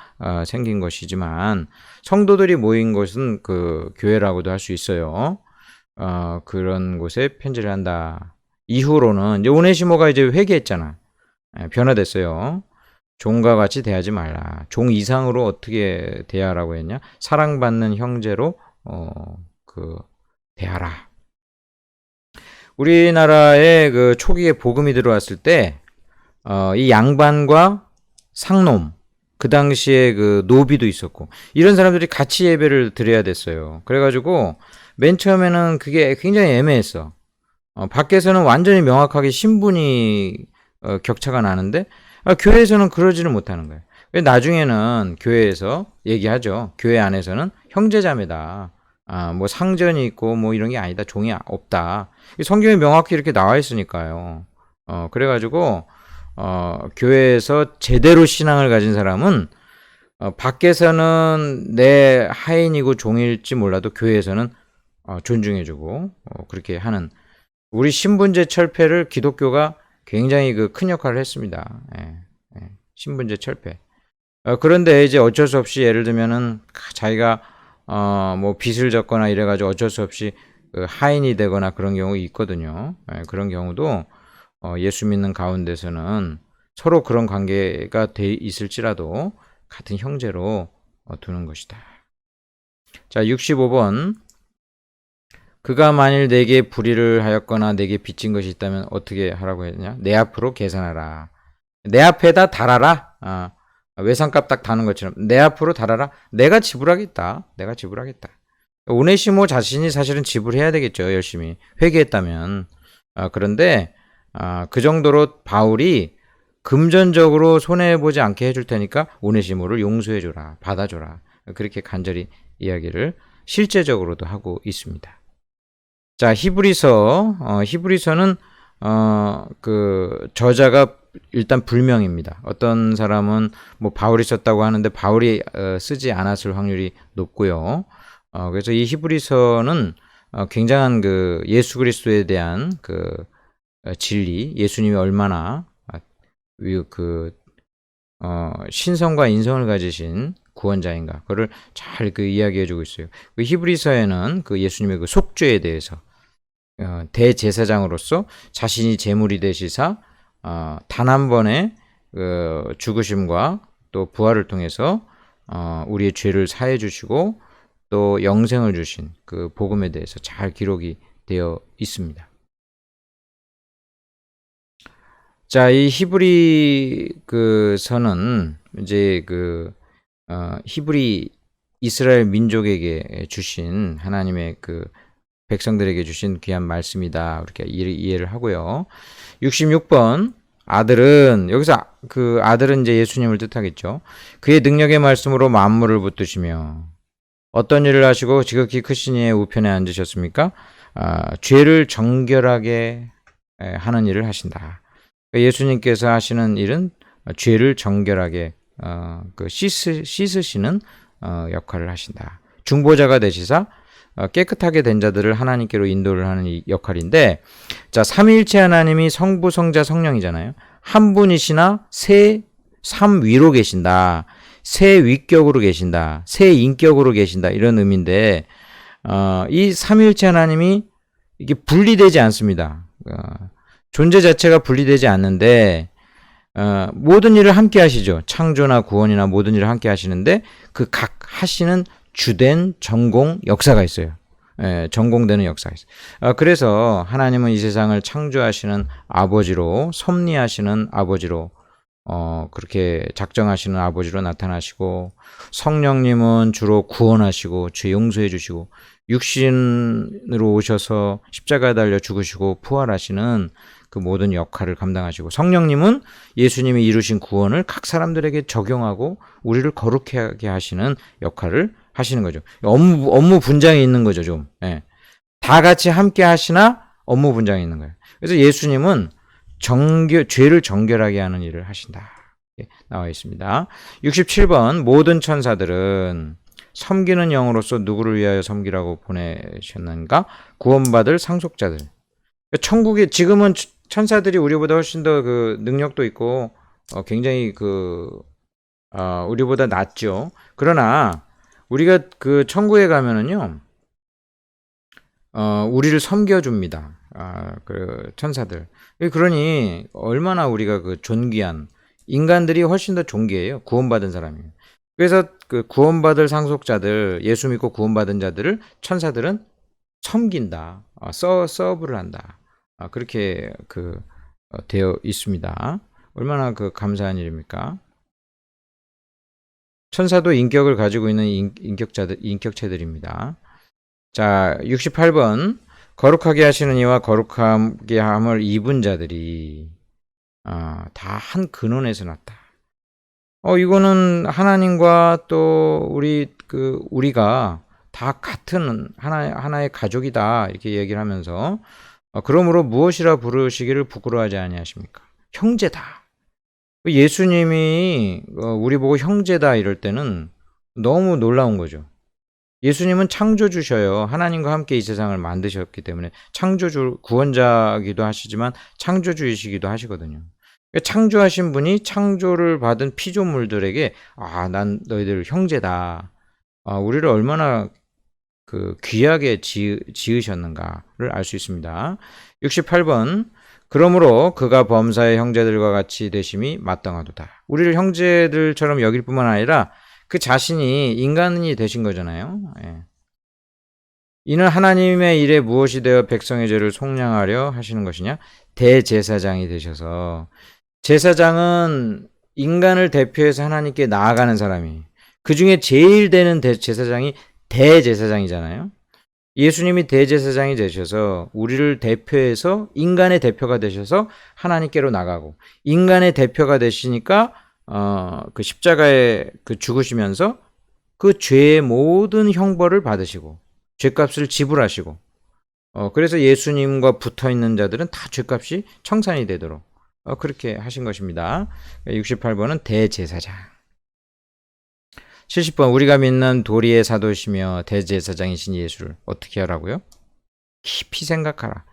생긴 것이지만 성도들이 모인 것은 교회라고도 할 수 있어요. 그런 곳에 편지를 한다. 이후로는 이제 오네시모가 이제 회개했잖아. 변화됐어요. 종과 같이 대하지 말라. 종 이상으로 어떻게 대하라고 했냐? 사랑받는 형제로 대하라. 우리나라에 초기에 복음이 들어왔을 때 이 양반과 상놈, 그 당시에 노비도 있었고 이런 사람들이 같이 예배를 드려야 됐어요. 그래가지고 맨 처음에는 그게 굉장히 애매했어. 밖에서는 완전히 명확하게 신분이 격차가 나는데 교회에서는 그러지를 못하는 거예요. 나중에는 교회에서 얘기하죠. 교회 안에서는 형제자매다. 뭐 상전이 있고 뭐 이런 게 아니다. 종이 없다. 성경에 명확히 이렇게 나와 있으니까요. 그래가지고 교회에서 제대로 신앙을 가진 사람은 밖에서는 내 하인이고 종일지 몰라도 교회에서는 존중해주고 그렇게 하는 우리 신분제 철폐를 기독교가 굉장히 그 큰 역할을 했습니다. 신분제 철폐. 그런데 이제 어쩔 수 없이 예를 들면은 자기가 뭐 빚을 졌거나 이래가지고 어쩔 수 없이 그 하인이 되거나 그런 경우 있거든요. 그런 경우도 예수 믿는 가운데서는 서로 그런 관계가 돼 있을지라도 같은 형제로 두는 것이다. 자, 65번. 그가 만일 내게 불의를 하였거나 내게 빚진 것이 있다면 어떻게 하라고 했냐? 내 앞으로 계산하라. 내 앞에다 달아라. 외상값 딱 다는 것처럼 내 앞으로 달아라. 내가 지불하겠다. 내가 지불하겠다. 오네시모 자신이 사실은 지불해야 되겠죠. 열심히 회개했다면. 그런데 그 정도로 바울이 금전적으로 손해보지 않게 해줄 테니까 오네시모를 용서해줘라. 받아줘라. 그렇게 간절히 이야기를 실제적으로도 하고 있습니다. 자, 히브리서는 그 저자가 일단 불명입니다. 어떤 사람은 뭐 바울이 썼다고 하는데 바울이 쓰지 않았을 확률이 높고요. 그래서 이 히브리서는 굉장한 그 예수 그리스도에 대한 그 진리, 예수님이 얼마나 신성과 인성을 가지신 구원자인가, 그거를 잘 그 이야기해주고 있어요. 그 히브리서에는 그 예수님의 그 속죄에 대해서 대제사장으로서 자신이 제물이 되시사 단 한 번의 그 죽으심과 또 부활을 통해서 우리의 죄를 사해 주시고 또 영생을 주신 그 복음에 대해서 잘 기록이 되어 있습니다. 자, 이 히브리 그 서는 이제 그 히브리 이스라엘 민족에게 주신 하나님의 그 백성들에게 주신 귀한 말씀이다. 이렇게 이해를 하고요. 66번. 아들은, 여기서 그 아들은 이제 예수님을 뜻하겠죠. 그의 능력의 말씀으로 만물을 붙드시며 어떤 일을 하시고 지극히 크신 이의 우편에 앉으셨습니까? 죄를 정결하게 하는 일을 하신다. 예수님께서 하시는 일은 죄를 정결하게 씻으시는 역할을 하신다. 중보자가 되시사 깨끗하게 된 자들을 하나님께로 인도를 하는 이 역할인데, 자, 삼위일체 하나님이 성부, 성자, 성령이잖아요. 한 분이시나 삼 위로 계신다. 세 위격으로 계신다. 세 인격으로 계신다. 이런 의미인데, 이 삼위일체 하나님이 이게 분리되지 않습니다. 존재 자체가 분리되지 않는데, 모든 일을 함께 하시죠. 창조나 구원이나 모든 일을 함께 하시는데, 그 각 하시는 주된 전공 역사가 있어요. 전공되는 역사가 있어요. 그래서 하나님은 이 세상을 창조하시는 아버지로, 섭리하시는 아버지로, 그렇게 작정하시는 아버지로 나타나시고, 성령님은 주로 구원하시고 죄 용서해 주시고, 육신으로 오셔서 십자가에 달려 죽으시고 부활하시는 그 모든 역할을 감당하시고, 성령님은 예수님이 이루신 구원을 각 사람들에게 적용하고 우리를 거룩하게 하시는 역할을 하시는 거죠. 업무 분장이 있는 거죠, 좀. 다 같이 함께 하시나 업무 분장이 있는 거예요. 그래서 예수님은 죄를 정결하게 하는 일을 하신다. 나와 있습니다. 67번. 모든 천사들은 섬기는 영으로서 누구를 위하여 섬기라고 보내셨는가? 구원받을 상속자들. 천국에 지금은 천사들이 우리보다 훨씬 더 그 능력도 있고 굉장히 우리보다 낫죠. 그러나 우리가 그 천국에 가면은요, 우리를 섬겨줍니다. 그 천사들. 그러니 얼마나 우리가 그 존귀한, 인간들이 훨씬 더 존귀해요. 구원받은 사람이. 그래서 그 구원받을 상속자들, 예수 믿고 구원받은 자들을 천사들은 섬긴다. 서브를 한다. 그렇게 되어 있습니다. 얼마나 그 감사한 일입니까? 천사도 인격을 가지고 있는 인격체들입니다. 자, 68번. 거룩하게 하시는 이와 거룩하게 함을 입은 자들이 다 한 근원에서 났다. 이거는 하나님과 또 우리가 다 같은 하나의 가족이다, 이렇게 얘기를 하면서 그러므로 무엇이라 부르시기를 부끄러워하지 아니하십니까? 형제다. 예수님이 우리 보고 형제다 이럴 때는 너무 놀라운 거죠. 예수님은 창조주셔요. 하나님과 함께 이 세상을 만드셨기 때문에 창조주, 구원자기도 하시지만 창조주이시기도 하시거든요. 창조하신 분이 창조를 받은 피조물들에게 난 너희들 형제다. 우리를 얼마나 그 귀하게 지으셨는가를 알 수 있습니다. 68번. 그러므로 그가 범사의 형제들과 같이 되심이 마땅하도다. 우리를 형제들처럼 여길 뿐만 아니라 그 자신이 인간이 되신 거잖아요. 예. 이는 하나님의 일에 무엇이 되어 백성의 죄를 속량하려 하시는 것이냐? 대제사장이 되셔서, 제사장은 인간을 대표해서 하나님께 나아가는 사람이, 그 중에 제일 되는 제사장이 대제사장이잖아요. 예수님이 대제사장이 되셔서 우리를 대표해서 인간의 대표가 되셔서 하나님께로 나가고, 인간의 대표가 되시니까 그 십자가에 그 죽으시면서 그 죄의 모든 형벌을 받으시고 죄값을 지불하시고, 그래서 예수님과 붙어 있는 자들은 다 죄값이 청산이 되도록 그렇게 하신 것입니다. 68번은 대제사장. 70번. 우리가 믿는 도리의 사도시며 대제사장이신 예수를 어떻게 하라고요? 깊이 생각하라.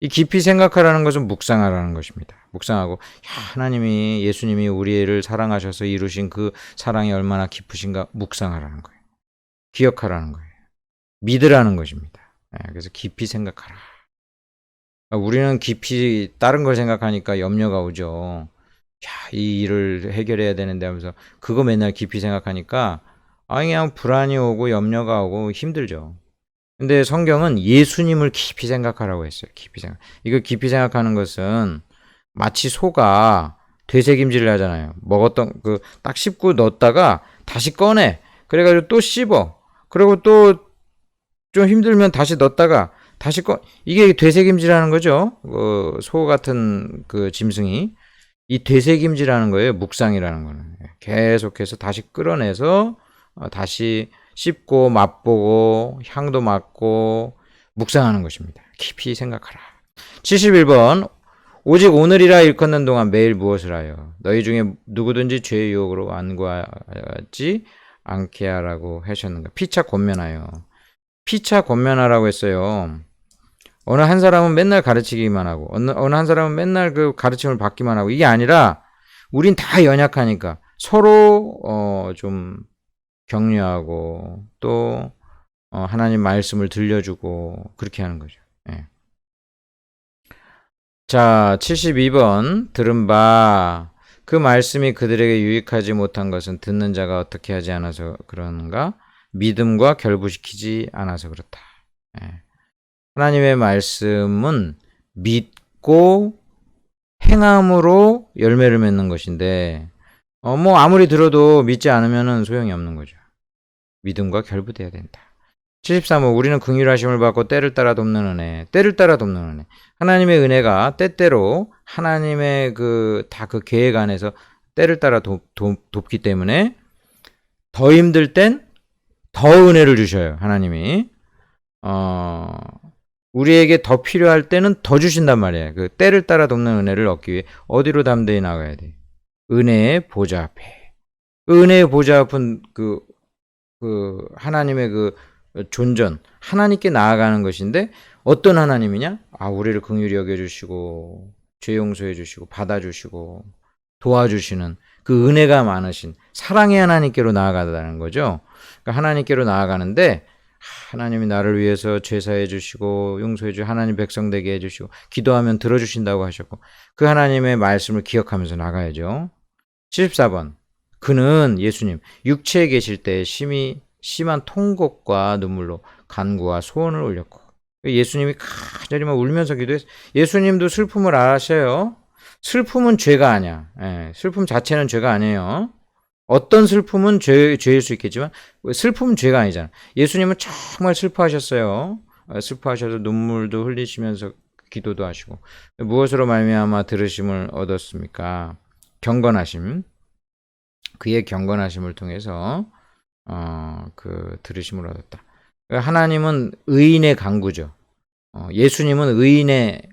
이 깊이 생각하라는 것은 묵상하라는 것입니다. 묵상하고, 하나님이, 예수님이 우리를 사랑하셔서 이루신 그 사랑이 얼마나 깊으신가 묵상하라는 거예요. 기억하라는 거예요. 믿으라는 것입니다. 그래서 깊이 생각하라. 우리는 깊이 다른 걸 생각하니까 염려가 오죠. 이 일을 해결해야 되는데 하면서 그거 맨날 깊이 생각하니까 그냥 불안이 오고 염려가 오고 힘들죠. 근데 성경은 예수님을 깊이 생각하라고 했어요. 깊이 생각. 이거 깊이 생각하는 것은 마치 소가 되새김질을 하잖아요. 먹었던 딱 씹고 넣었다가 다시 꺼내. 그래가지고 또 씹어. 그리고 또 좀 힘들면 다시 넣었다가 다시 이게 되새김질하는 거죠. 소 같은 그 짐승이. 이 되새김질하는 거예요. 묵상이라는 거는. 계속해서 다시 끌어내서 다시 씹고 맛보고 향도 맡고 묵상하는 것입니다. 깊이 생각하라. 71번. 오직 오늘이라 일컫는 동안 매일 무엇을 하여 너희 중에 누구든지 죄의 유혹으로 안구하지 않게 하라고 하셨는가. 피차 권면하여. 피차 권면하라고 했어요. 어느 한 사람은 맨날 가르치기만 하고 어느 한 사람은 맨날 그 가르침을 받기만 하고, 이게 아니라 우린 다 연약하니까 서로 좀 격려하고 또 하나님 말씀을 들려주고 그렇게 하는 거죠. 예. 자, 72번. 들은 바 그 말씀이 그들에게 유익하지 못한 것은 듣는 자가 어떻게 하지 않아서 그러는가? 믿음과 결부시키지 않아서 그렇다. 예. 하나님의 말씀은 믿고 행함으로 열매를 맺는 것인데, 아무리 들어도 믿지 않으면 소용이 없는 거죠. 믿음과 결부돼야 된다. 73호. 우리는 긍휼하심을 받고 때를 따라 돕는 은혜. 때를 따라 돕는 은혜. 하나님의 은혜가 때때로 하나님의 다 그 계획 안에서 때를 따라 돕기 때문에 더 힘들 땐 더 은혜를 주셔요. 하나님이. 우리에게 더 필요할 때는 더 주신단 말이에요. 그 때를 따라 돕는 은혜를 얻기 위해 어디로 담대히 나가야 돼? 은혜의 보좌 앞에. 은혜의 보좌 앞은 하나님의 존전, 하나님께 나아가는 것인데, 어떤 하나님이냐? 우리를 긍휼히 여겨주시고 죄 용서해 주시고 받아주시고 도와주시는 그 은혜가 많으신 사랑의 하나님께로 나아가다는 거죠. 그러니까 하나님께로 나아가는데, 하나님이 나를 위해서 죄사해 주시고 용서해 주시고 하나님 백성 되게 해주시고 기도하면 들어주신다고 하셨고, 그 하나님의 말씀을 기억하면서 나가야죠. 74번. 그는 예수님 육체에 계실 때 심한 통곡과 눈물로 간구와 소원을 올렸고, 예수님이 간절히 막 울면서 기도했어요. 예수님도 슬픔을 아셔요. 슬픔은 죄가 아니야. 슬픔 자체는 죄가 아니에요. 어떤 슬픔은 죄일 수 있겠지만 슬픔은 죄가 아니잖아. 예수님은 정말 슬퍼하셨어요. 슬퍼하셔서 눈물도 흘리시면서 기도도 하시고. 무엇으로 말미암아 들으심을 얻었습니까? 경건하심. 그의 경건하심을 통해서 그 들으심을 얻었다. 하나님은 의인의 간구죠. 예수님은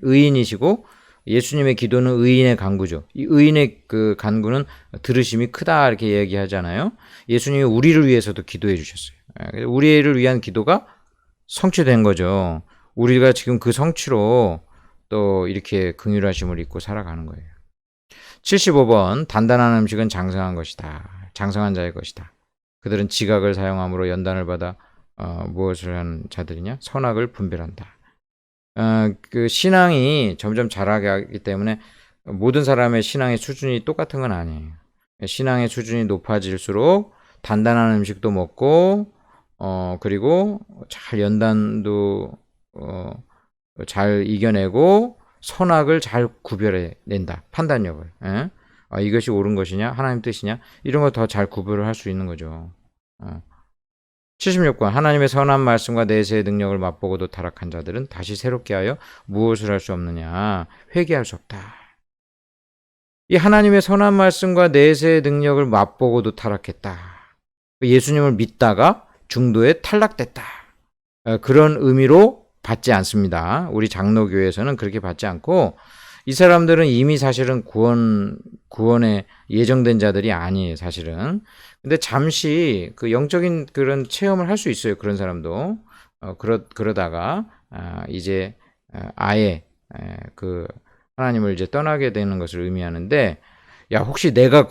의인이시고 예수님의 기도는 의인의 간구죠. 이 의인의 그 간구는 들으심이 크다 이렇게 얘기하잖아요. 예수님이 우리를 위해서도 기도해 주셨어요. 우리를 위한 기도가 성취된 거죠. 우리가 지금 그 성취로 또 이렇게 긍휼하심을 입고 살아가는 거예요. 75번 단단한 음식은 장성한 것이다. 장성한 자의 것이다. 그들은 지각을 사용함으로 연단을 받아 무엇을 하는 자들이냐? 선악을 분별한다. 그 신앙이 점점 자라게 하기 때문에 모든 사람의 신앙의 수준이 똑같은 건 아니에요. 신앙의 수준이 높아질수록 단단한 음식도 먹고 그리고 잘 연단도 잘 이겨내고 선악을 잘 구별해낸다. 판단력을. 이것이 옳은 것이냐 하나님 뜻이냐 이런 거 더 잘 구별을 할 수 있는 거죠. 76번 하나님의 선한 말씀과 내세의 능력을 맛보고도 타락한 자들은 다시 새롭게 하여 무엇을 할 수 없느냐 회개할 수 없다. 이 하나님의 선한 말씀과 내세의 능력을 맛보고도 타락했다. 예수님을 믿다가 중도에 탈락됐다. 그런 의미로 받지 않습니다. 우리 장로교회에서는 그렇게 받지 않고 이 사람들은 이미 사실은 구원에 예정된 자들이 아니에요, 사실은. 근데 잠시 그 영적인 그런 체험을 할 수 있어요, 그런 사람도. 그러다가 이제 아예 그 하나님을 이제 떠나게 되는 것을 의미하는데, 야, 혹시 내가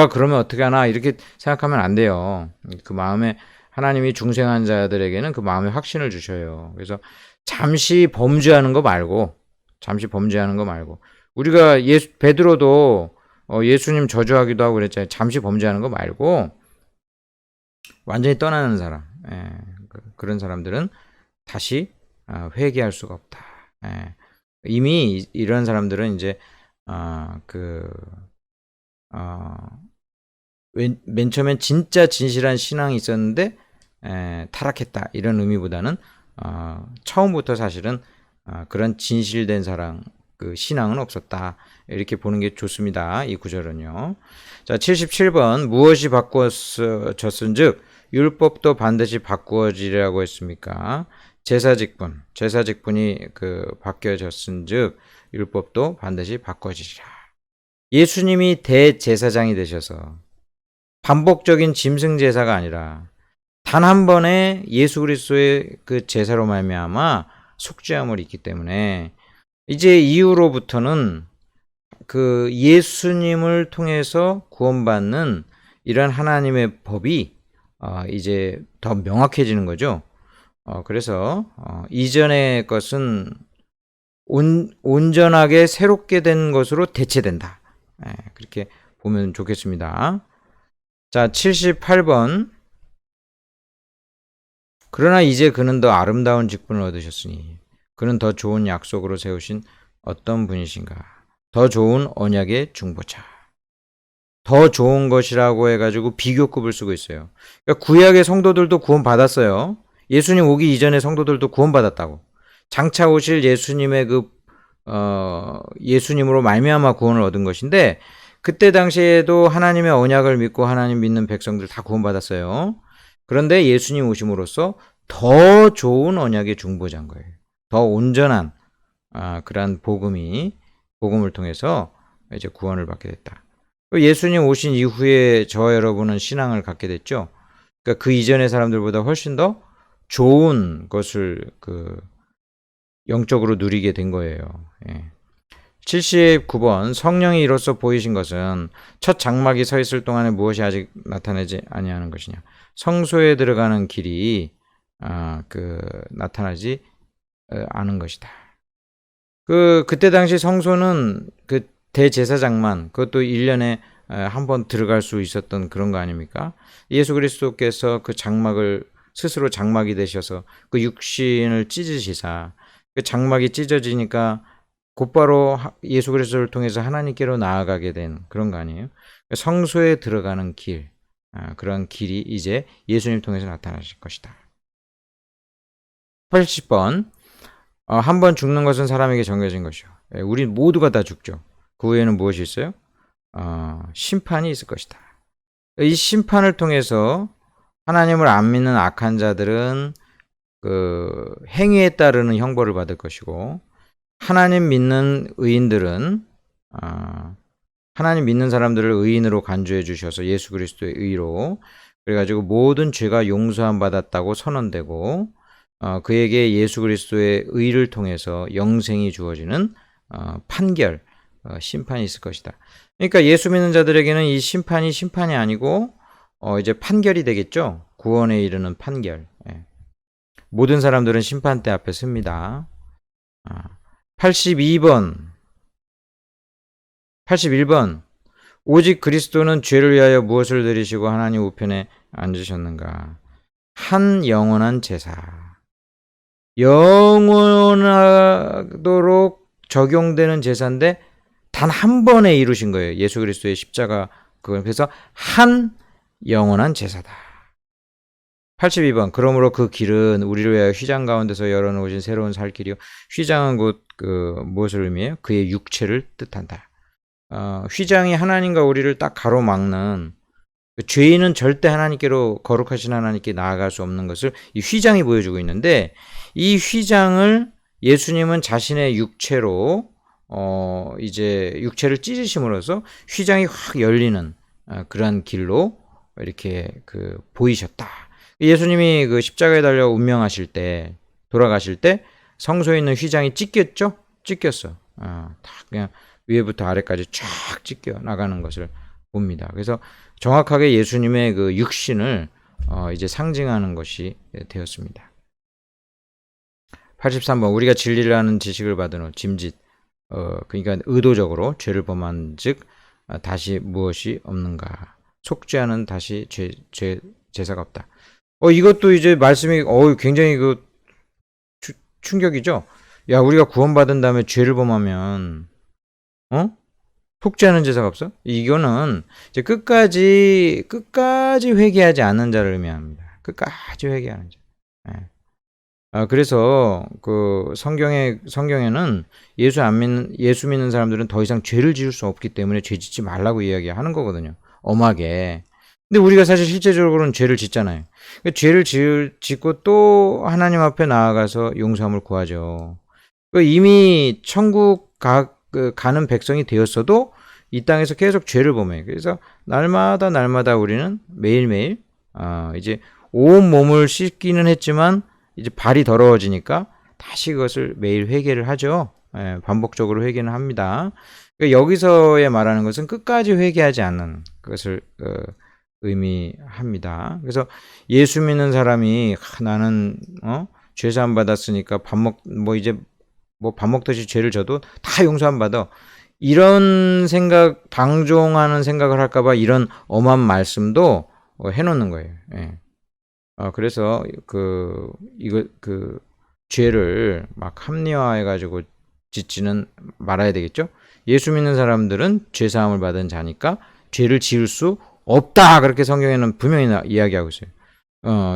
그러면 어떻게 하나 이렇게 생각하면 안 돼요. 그 마음에 하나님이 중생한 자들에게는 그 마음에 확신을 주셔요. 그래서 잠시 범죄하는 거 말고 우리가 베드로도 예수님 저주하기도 하고 그랬잖아요. 잠시 범죄하는 거 말고 완전히 떠나는 사람, 그런 사람들은 다시 회개할 수가 없다. 이미 이런 사람들은 이제 맨 처음엔 진짜 진실한 신앙이 있었는데 타락했다 이런 의미보다는 처음부터 사실은 그런 진실된 사랑 그 신앙은 없었다 이렇게 보는 게 좋습니다. 이 구절은요. 자 77번 무엇이 바꾸어졌은즉 율법도 반드시 바꾸어지리라고 했습니까? 제사직분이 그 바뀌어졌은즉 율법도 반드시 바꿔지리라. 예수님이 대제사장이 되셔서 반복적인 짐승 제사가 아니라 단 한 번에 예수 그리스도의 그 제사로 말미암아 속죄함을 있기 때문에 이제 이후로부터는 그 예수님을 통해서 구원받는 이런 하나님의 법이 이제 더 명확해지는 거죠. 그래서 이전의 것은 온전하게 새롭게 된 것으로 대체된다. 그렇게 보면 좋겠습니다. 자, 78번. 그러나 이제 그는 더 아름다운 직분을 얻으셨으니 그는 더 좋은 약속으로 세우신 어떤 분이신가? 더 좋은 언약의 중보자. 더 좋은 것이라고 해가지고 비교급을 쓰고 있어요. 그러니까 구약의 성도들도 구원받았어요. 예수님 오기 이전에 성도들도 구원받았다고. 장차 오실 예수님의 예수님으로 말미암아 구원을 얻은 것인데 그때 당시에도 하나님의 언약을 믿고 하나님 믿는 백성들 다 구원받았어요. 그런데 예수님 오심으로써 더 좋은 언약의 중보자인 거예요. 더 온전한 그러한 복음을 통해서 이제 구원을 받게 됐다. 예수님 오신 이후에 저와 여러분은 신앙을 갖게 됐죠. 그러니까 그 이전의 사람들보다 훨씬 더 좋은 것을 영적으로 누리게 된 거예요. 79번 성령이 이로써 보이신 것은 첫 장막이 서 있을 동안에 무엇이 아직 나타나지 아니하는 것이냐. 성소에 들어가는 길이 나타나지 않은 것이다. 그때 당시 성소는 그 대제사장만 그것도 1년에 한 번 들어갈 수 있었던 그런 거 아닙니까? 예수 그리스도께서 그 장막을 스스로 장막이 되셔서 그 육신을 찢으시사 그 장막이 찢어지니까 곧바로 예수 그리스도를 통해서 하나님께로 나아가게 된 그런 거 아니에요? 성소에 들어가는 길, 그런 길이 이제 예수님 통해서 나타나실 것이다. 80번 한 번 죽는 것은 사람에게 정해진 것이요. 우리 모두가 다 죽죠. 그 후에는 무엇이 있어요? 심판이 있을 것이다. 이 심판을 통해서 하나님을 안 믿는 악한 자들은 그 행위에 따르는 형벌을 받을 것이고 하나님 믿는 의인들은 하나님 믿는 사람들을 의인으로 간주해 주셔서 예수 그리스도의 의로 그래가지고 모든 죄가 용서함 받았다고 선언되고 그에게 예수 그리스도의 의를 통해서 영생이 주어지는 판결, 심판이 있을 것이다. 그러니까 예수 믿는 자들에게는 이 심판이 아니고 이제 판결이 되겠죠. 구원에 이르는 판결. 예. 모든 사람들은 심판대 앞에 섭니다. 82번, 81번. 오직 그리스도는 죄를 위하여 무엇을 드리시고 하나님 우편에 앉으셨는가? 한 영원한 제사. 영원하도록 적용되는 제사인데 단 한 번에 이루신 거예요. 예수 그리스도의 십자가. 그래서 한 영원한 제사다. 82번. 그러므로 그 길은 우리를 위하여 휘장 가운데서 열어놓으신 새로운 살 길이요. 휘장은 곧 무엇을 의미해요? 그의 육체를 뜻한다. 휘장이 하나님과 우리를 딱 가로막는, 죄인은 절대 하나님께로, 거룩하신 하나님께 나아갈 수 없는 것을 이 휘장이 보여주고 있는데, 이 휘장을 예수님은 자신의 육체로 이제 육체를 찢으심으로써 휘장이 확 열리는 그러한 길로 이렇게 보이셨다. 예수님이 그 십자가에 달려 운명하실 때, 돌아가실 때 성소에 있는 휘장이 찢겼죠? 찢겼어. 다 그냥 위에부터 아래까지 쫙 찢겨 나가는 것을 봅니다. 그래서 정확하게 예수님의 그 육신을 이제 상징하는 것이 되었습니다. 83번. 우리가 진리를 아는 지식을 받은 후 짐짓, 그러니까 의도적으로 죄를 범한 즉 다시 무엇이 없는가? 속죄하는 다시 제사가 없다. 이것도 이제 말씀이 굉장히 충격이죠. 야, 우리가 구원받은 다음에 죄를 범하면 속죄하는 제사가 없어? 이거는 이제 끝까지 회개하지 않는 자를 의미합니다. 끝까지 회개하는 자. 네. 그래서 성경에는 예수 믿는 사람들은 더 이상 죄를 지을 수 없기 때문에 죄 짓지 말라고 이야기하는 거거든요. 엄하게. 근데 우리가 사실 실제적으로는 죄를 짓잖아요. 그러니까 죄를 짓고 또 하나님 앞에 나아가서 용서함을 구하죠. 이미 천국 가는 백성이 되었어도 이 땅에서 계속 죄를 범해요. 그래서 날마다 우리는 매일매일 이제 온 몸을 씻기는 했지만 이제 발이 더러워지니까 다시 그것을 매일 회개를 하죠. 반복적으로 회개는 합니다. 그러니까 여기서의 말하는 것은 끝까지 회개하지 않는 것을 의미합니다. 그래서 예수 믿는 사람이 나는 죄사함 받았으니까 밥 먹듯이 죄를 져도 다 용서함 받아. 이런 생각, 방종하는 생각을 할까봐 이런 엄한 말씀도 해놓는 거예요. 예. 그래서 죄를 막 합리화해가지고 짓지는 말아야 되겠죠. 예수 믿는 사람들은 죄사함을 받은 자니까 죄를 지을 수 없다. 그렇게 성경에는 분명히 이야기하고 있어요.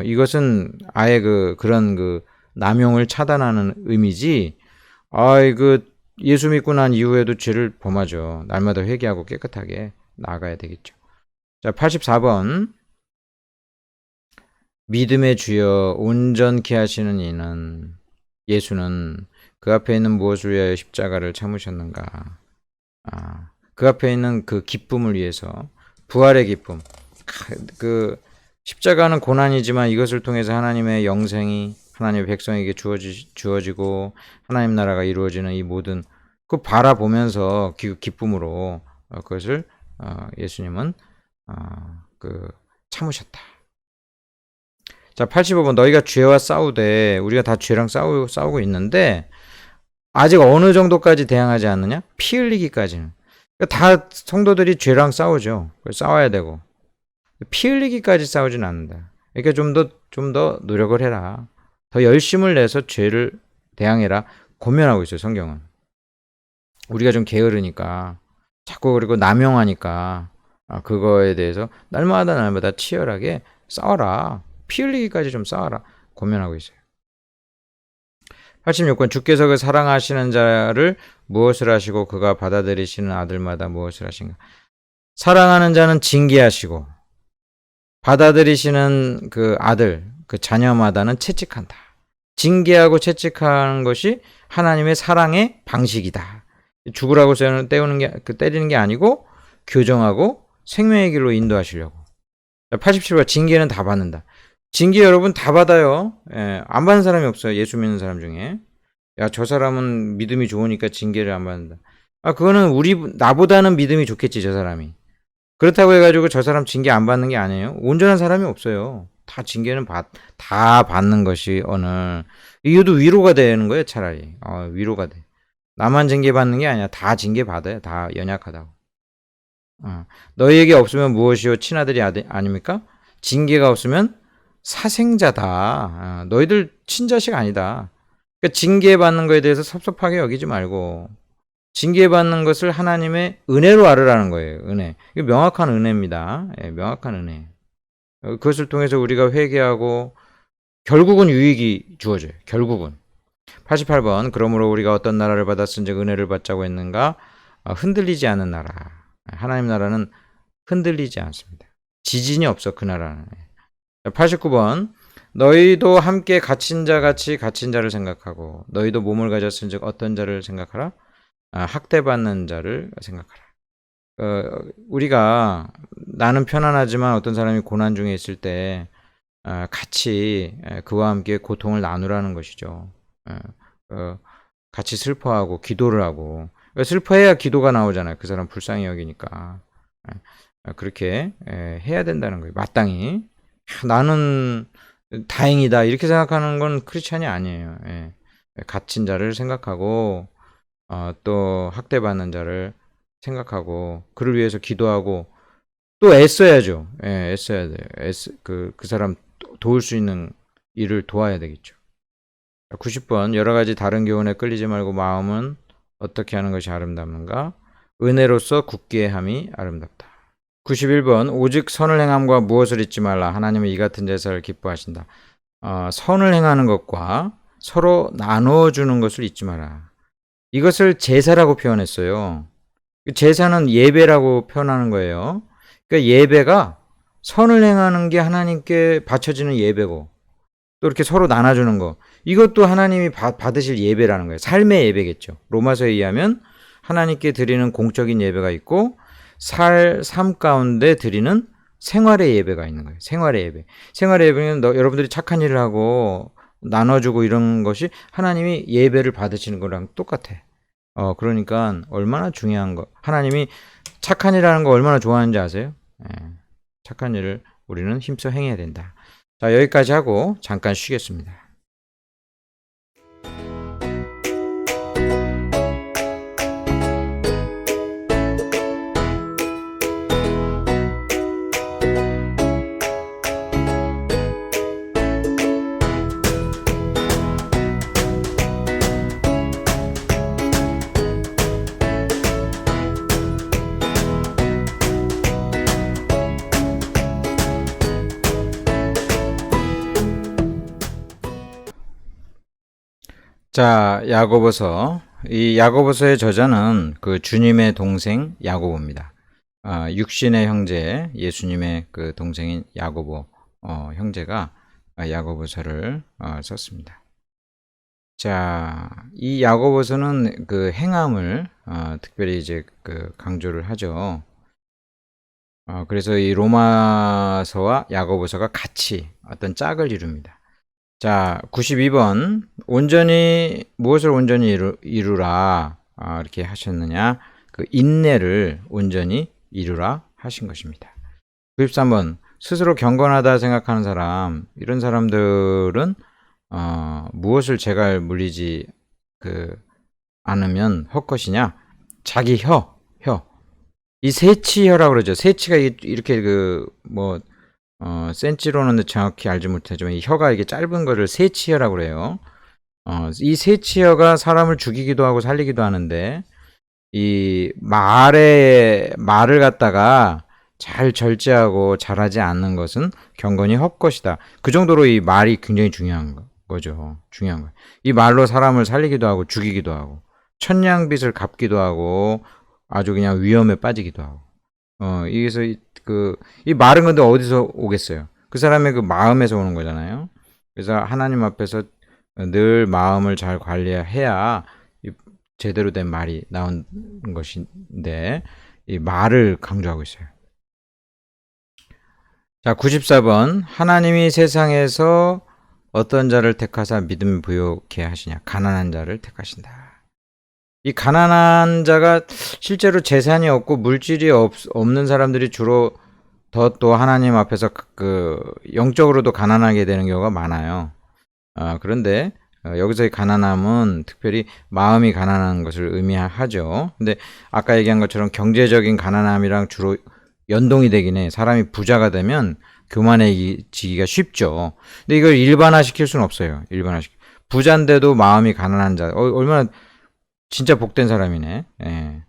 이것은 아예 그런 남용을 차단하는 의미지. 예수 믿고 난 이후에도 죄를 범하죠. 날마다 회개하고 깨끗하게 나아가야 되겠죠. 자, 84번. 믿음의 주여 온전케 하시는 이는 예수는 그 앞에 있는 무엇을 위하여 십자가를 참으셨는가? 그 앞에 있는 그 기쁨을 위해서, 부활의 기쁨. 십자가는 고난이지만 이것을 통해서 하나님의 영생이 하나님의 백성에게 주어지고 하나님 나라가 이루어지는 이 모든 바라보면서 기쁨으로 그것을 예수님은 참으셨다. 자, 85번. 너희가 죄와 싸우되, 우리가 다 죄랑 싸우고 있는데 아직 어느 정도까지 대항하지 않느냐? 피 흘리기까지는. 그러니까 다 성도들이 죄랑 싸우죠. 싸워야 되고. 피 흘리기까지 싸우진 않는다. 그러니까 좀 더 노력을 해라. 더 열심을 내서 죄를 대항해라. 권면하고 있어요, 성경은. 우리가 좀 게으르니까, 자꾸 그리고 남용하니까, 그거에 대해서 날마다 치열하게 싸워라. 피 흘리기까지 좀 싸워라. 권면하고 있어요. 86번. 주께서 그 사랑하시는 자를 무엇을 하시고 그가 받아들이시는 아들마다 무엇을 하신가? 사랑하는 자는 징계하시고 받아들이시는 그 아들, 그 자녀마다는 채찍한다. 징계하고 채찍하는 것이 하나님의 사랑의 방식이다. 죽으라고 때리는 게 아니고 교정하고 생명의 길로 인도하시려고. 87번 징계는 다 받는다. 징계 여러분 다 받아요. 예, 안 받는 사람이 없어요. 예수 믿는 사람 중에. 야, 저 사람은 믿음이 좋으니까 징계를 안 받는다. 아, 그거는 나보다는 믿음이 좋겠지, 저 사람이. 그렇다고 해가지고 저 사람 징계 안 받는 게 아니에요. 온전한 사람이 없어요. 다 징계는 다 받는 것이 이것도 위로가 되는 거예요, 차라리. 위로가 돼. 나만 징계 받는 게 아니야. 다 징계 받아요. 다 연약하다고. 너희에게 없으면 무엇이요? 친아들이 아닙니까? 징계가 없으면 사생자다. 너희들 친자식 아니다. 그러니까 징계받는 거에 대해서 섭섭하게 여기지 말고 징계받는 것을 하나님의 은혜로 알으라는 거예요. 은혜. 이게 명확한 은혜입니다. 예, 명확한 은혜. 그것을 통해서 우리가 회개하고 결국은 유익이 주어져요. 결국은. 88번 그러므로 우리가 어떤 나라를 받았은즉 은혜를 받자고 했는가? 흔들리지 않은 나라. 하나님 나라는 흔들리지 않습니다. 지진이 없어 그 나라는. 89번 너희도 함께 갇힌 자 같이 갇힌 자를 생각하고 너희도 몸을 가졌은즉 어떤 자를 생각하라? 학대받는 자를 생각하라. 우리가 나는 편안하지만 어떤 사람이 고난 중에 있을 때 같이 그와 함께 고통을 나누라는 것이죠. 같이 슬퍼하고 기도를 하고 슬퍼해야 기도가 나오잖아요. 그 사람 불쌍히 여기니까 그렇게 해야 된다는 거예요. 마땅히 나는 다행이다 이렇게 생각하는 건 크리스찬이 아니에요. 갇힌 자를 생각하고 또 학대받는 자를 생각하고 그를 위해서 기도하고 또 애써야죠. 애써야 돼요. 그 사람 도울 수 있는 일을 도와야 되겠죠. 90번 여러 가지 다른 교훈에 끌리지 말고 마음은 어떻게 하는 것이 아름답는가? 은혜로서 굳게 함이 아름답다. 91번 오직 선을 행함과 무엇을 잊지 말라. 하나님은 이 같은 제사를 기뻐하신다. 선을 행하는 것과 서로 나눠주는 것을 잊지 마라. 이것을 제사라고 표현했어요. 제사는 예배라고 표현하는 거예요. 그러니까 예배가 선을 행하는 게 하나님께 바쳐지는 예배고 또 이렇게 서로 나눠주는 거 이것도 하나님이 받으실 예배라는 거예요. 삶의 예배겠죠. 로마서에 의하면 하나님께 드리는 공적인 예배가 있고 삶 가운데 드리는 생활의 예배가 있는 거예요. 생활의 예배. 생활의 예배는 여러분들이 착한 일을 하고 나눠주고 이런 것이 하나님이 예배를 받으시는 거랑 똑같아. 그러니까 얼마나 중요한 거. 하나님이 착한 일하는 거 얼마나 좋아하는지 아세요? 착한 일을 우리는 힘써 행해야 된다. 자, 여기까지 하고 잠깐 쉬겠습니다. 자, 야고보서. 이 야고보서의 저자는 그 주님의 동생 야고보입니다. 육신의 형제, 예수님의 그 동생인 야고보 형제가 야고보서를 썼습니다. 자, 이 야고보서는 그 행함을 특별히 이제 그 강조를 하죠. 그래서 이 로마서와 야고보서가 같이 어떤 짝을 이룹니다. 자, 92번 무엇을 온전히 이루라 이렇게 하셨느냐? 그 인내를 온전히 이루라 하신 것입니다. 93번 스스로 경건하다 생각하는 사람, 이런 사람들은 무엇을 제갈 물리지 않으면 헛것이냐? 자기 혀. 이 세치혀라고 그러죠. 세치가 이렇게 센치로는 정확히 알지 못하지만 이 혀가 이게 짧은 거를 세치혀라고 그래요. 이 세치혀가 사람을 죽이기도 하고 살리기도 하는데 이 말을 갖다가 잘 절제하고 잘하지 않는 것은 경건이 헛것이다. 그 정도로 이 말이 굉장히 중요한 거죠. 중요한 거예요. 이 말로 사람을 살리기도 하고 죽이기도 하고 천냥빚을 갚기도 하고 아주 그냥 위험에 빠지기도 하고 그래서 이 말은 근데 어디서 오겠어요? 그 사람의 그 마음에서 오는 거잖아요. 그래서 하나님 앞에서 늘 마음을 잘 관리해야 제대로 된 말이 나온 것인데 이 말을 강조하고 있어요. 자, 94번. 하나님이 세상에서 어떤 자를 택하사 믿음 부요케 하시냐. 가난한 자를 택하신다. 이 가난한 자가 실제로 재산이 없고 물질이 없는 사람들이 주로 더 또 하나님 앞에서 그 영적으로도 가난하게 되는 경우가 많아요. 그런데 여기서의 가난함은 특별히 마음이 가난한 것을 의미하죠. 근데 아까 얘기한 것처럼 경제적인 가난함이랑 주로 연동이 되긴 해. 사람이 부자가 되면 교만해지기가 쉽죠. 근데 이걸 일반화시킬 수는 없어요. 부자인데도 마음이 가난한 자. 얼마나 진짜 복된 사람이네. 예.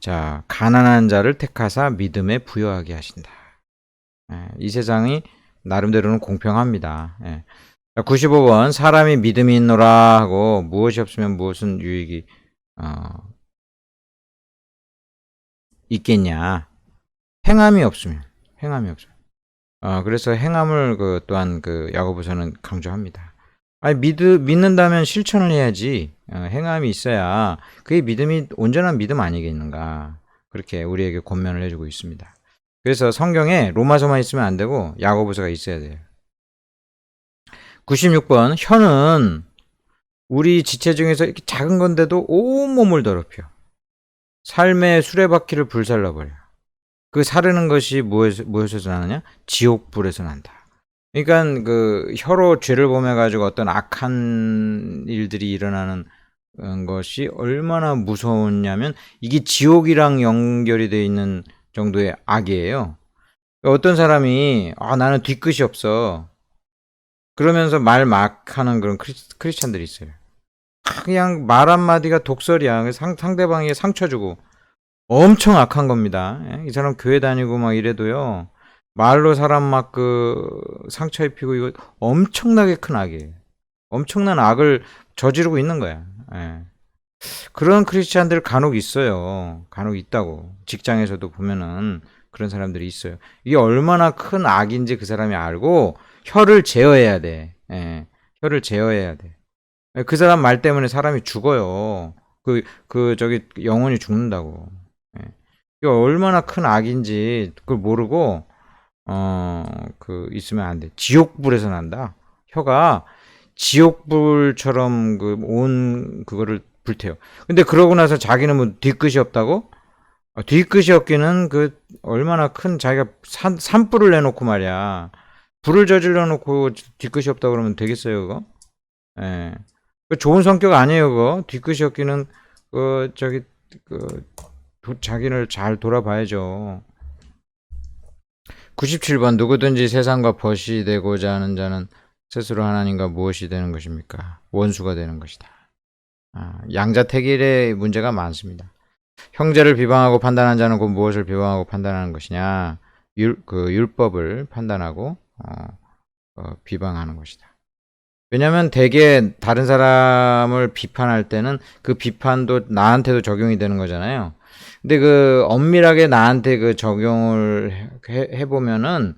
자, 가난한 자를 택하사 믿음에 부여하게 하신다. 예. 이 세상이 나름대로는 공평합니다. 예. 95번. 사람이 믿음이 있노라 하고 무엇이 없으면 무엇은 유익이 있겠냐. 행함이 없으면. 그래서 행함을 또한 야고보서는 강조합니다. 아니, 믿는다면 실천을 해야지. 행함이 있어야 그게 믿음이 온전한 믿음 아니겠는가. 그렇게 우리에게 권면을 해주고 있습니다. 그래서 성경에 로마서만 있으면 안 되고 야고보서가 있어야 돼요. 96번. 혀는 우리 지체 중에서 이렇게 작은 건데도 온몸을 더럽혀 삶의 수레바퀴를 불살라버려. 그 사르는 것이 무엇에서 나느냐? 지옥불에서 난다. 그러니까 그 혀로 죄를 범해가지고 어떤 악한 일들이 일어나는 것이 얼마나 무서웠냐면 이게 지옥이랑 연결이 되어 있는 정도의 악이에요. 어떤 사람이 나는 뒤끝이 없어. 그러면서 말 막 하는 그런 크리스찬들이 있어요. 그냥 말 한마디가 독설이야. 상대방에게 상처 주고. 엄청 악한 겁니다. 이 사람 교회 다니고 막 이래도요. 말로 사람 막 상처 입히고 이거 엄청나게 큰 악이에요. 엄청난 악을 저지르고 있는 거야. 예. 그런 크리스찬들 간혹 있어요. 간혹 있다고. 직장에서도 보면은 그런 사람들이 있어요. 이게 얼마나 큰 악인지 그 사람이 알고 혀를 제어해야 돼. 예. 혀를 제어해야 돼. 그 사람 말 때문에 사람이 죽어요. 영혼이 죽는다고. 예. 이게 얼마나 큰 악인지 그걸 모르고 있으면 안 돼. 지옥불에서 난다. 혀가 지옥불처럼 온 그거를 불태워. 근데 그러고 나서 자기는 뭐 뒤끝이 없다고? 뒤끝이 없기는 얼마나 큰 자기가 산불을 내놓고 말이야. 불을 저질러 놓고 뒤끝이 없다고 그러면 되겠어요, 그거? 예. 좋은 성격 아니에요, 그거. 뒤끝이 없기는, 자기를 잘 돌아봐야죠. 97번. 누구든지 세상과 벗이 되고자 하는 자는 스스로 하나님과 무엇이 되는 것입니까? 원수가 되는 것이다. 양자택일의 문제가 많습니다. 형제를 비방하고 판단한 자는 곧 무엇을 비방하고 판단하는 것이냐? 율법을 판단하고 비방하는 것이다. 왜냐하면 대개 다른 사람을 비판할 때는 그 비판도 나한테도 적용이 되는 거잖아요. 근데 엄밀하게 나한테 적용을 해보면은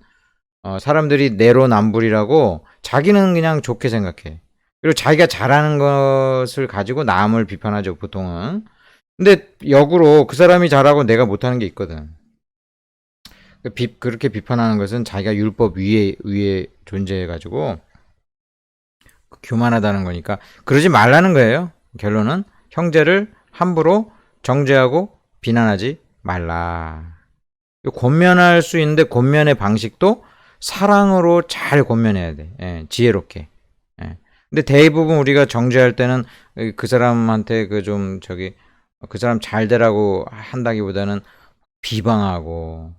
사람들이 내로남불이라고 자기는 그냥 좋게 생각해. 그리고 자기가 잘하는 것을 가지고 남을 비판하죠, 보통은. 근데 역으로 그 사람이 잘하고 내가 못하는 게 있거든. 그렇게 비판하는 것은 자기가 율법 위에 존재해가지고 교만하다는 거니까 그러지 말라는 거예요. 결론은 형제를 함부로 정죄하고 비난하지 말라. 권면할 수 있는데 권면의 방식도 사랑으로 잘 권면해야 돼. 예, 지혜롭게. 예. 근데 대부분 우리가 정죄할 때는 그 사람한테 그 사람 잘 되라고 한다기보다는 비방하고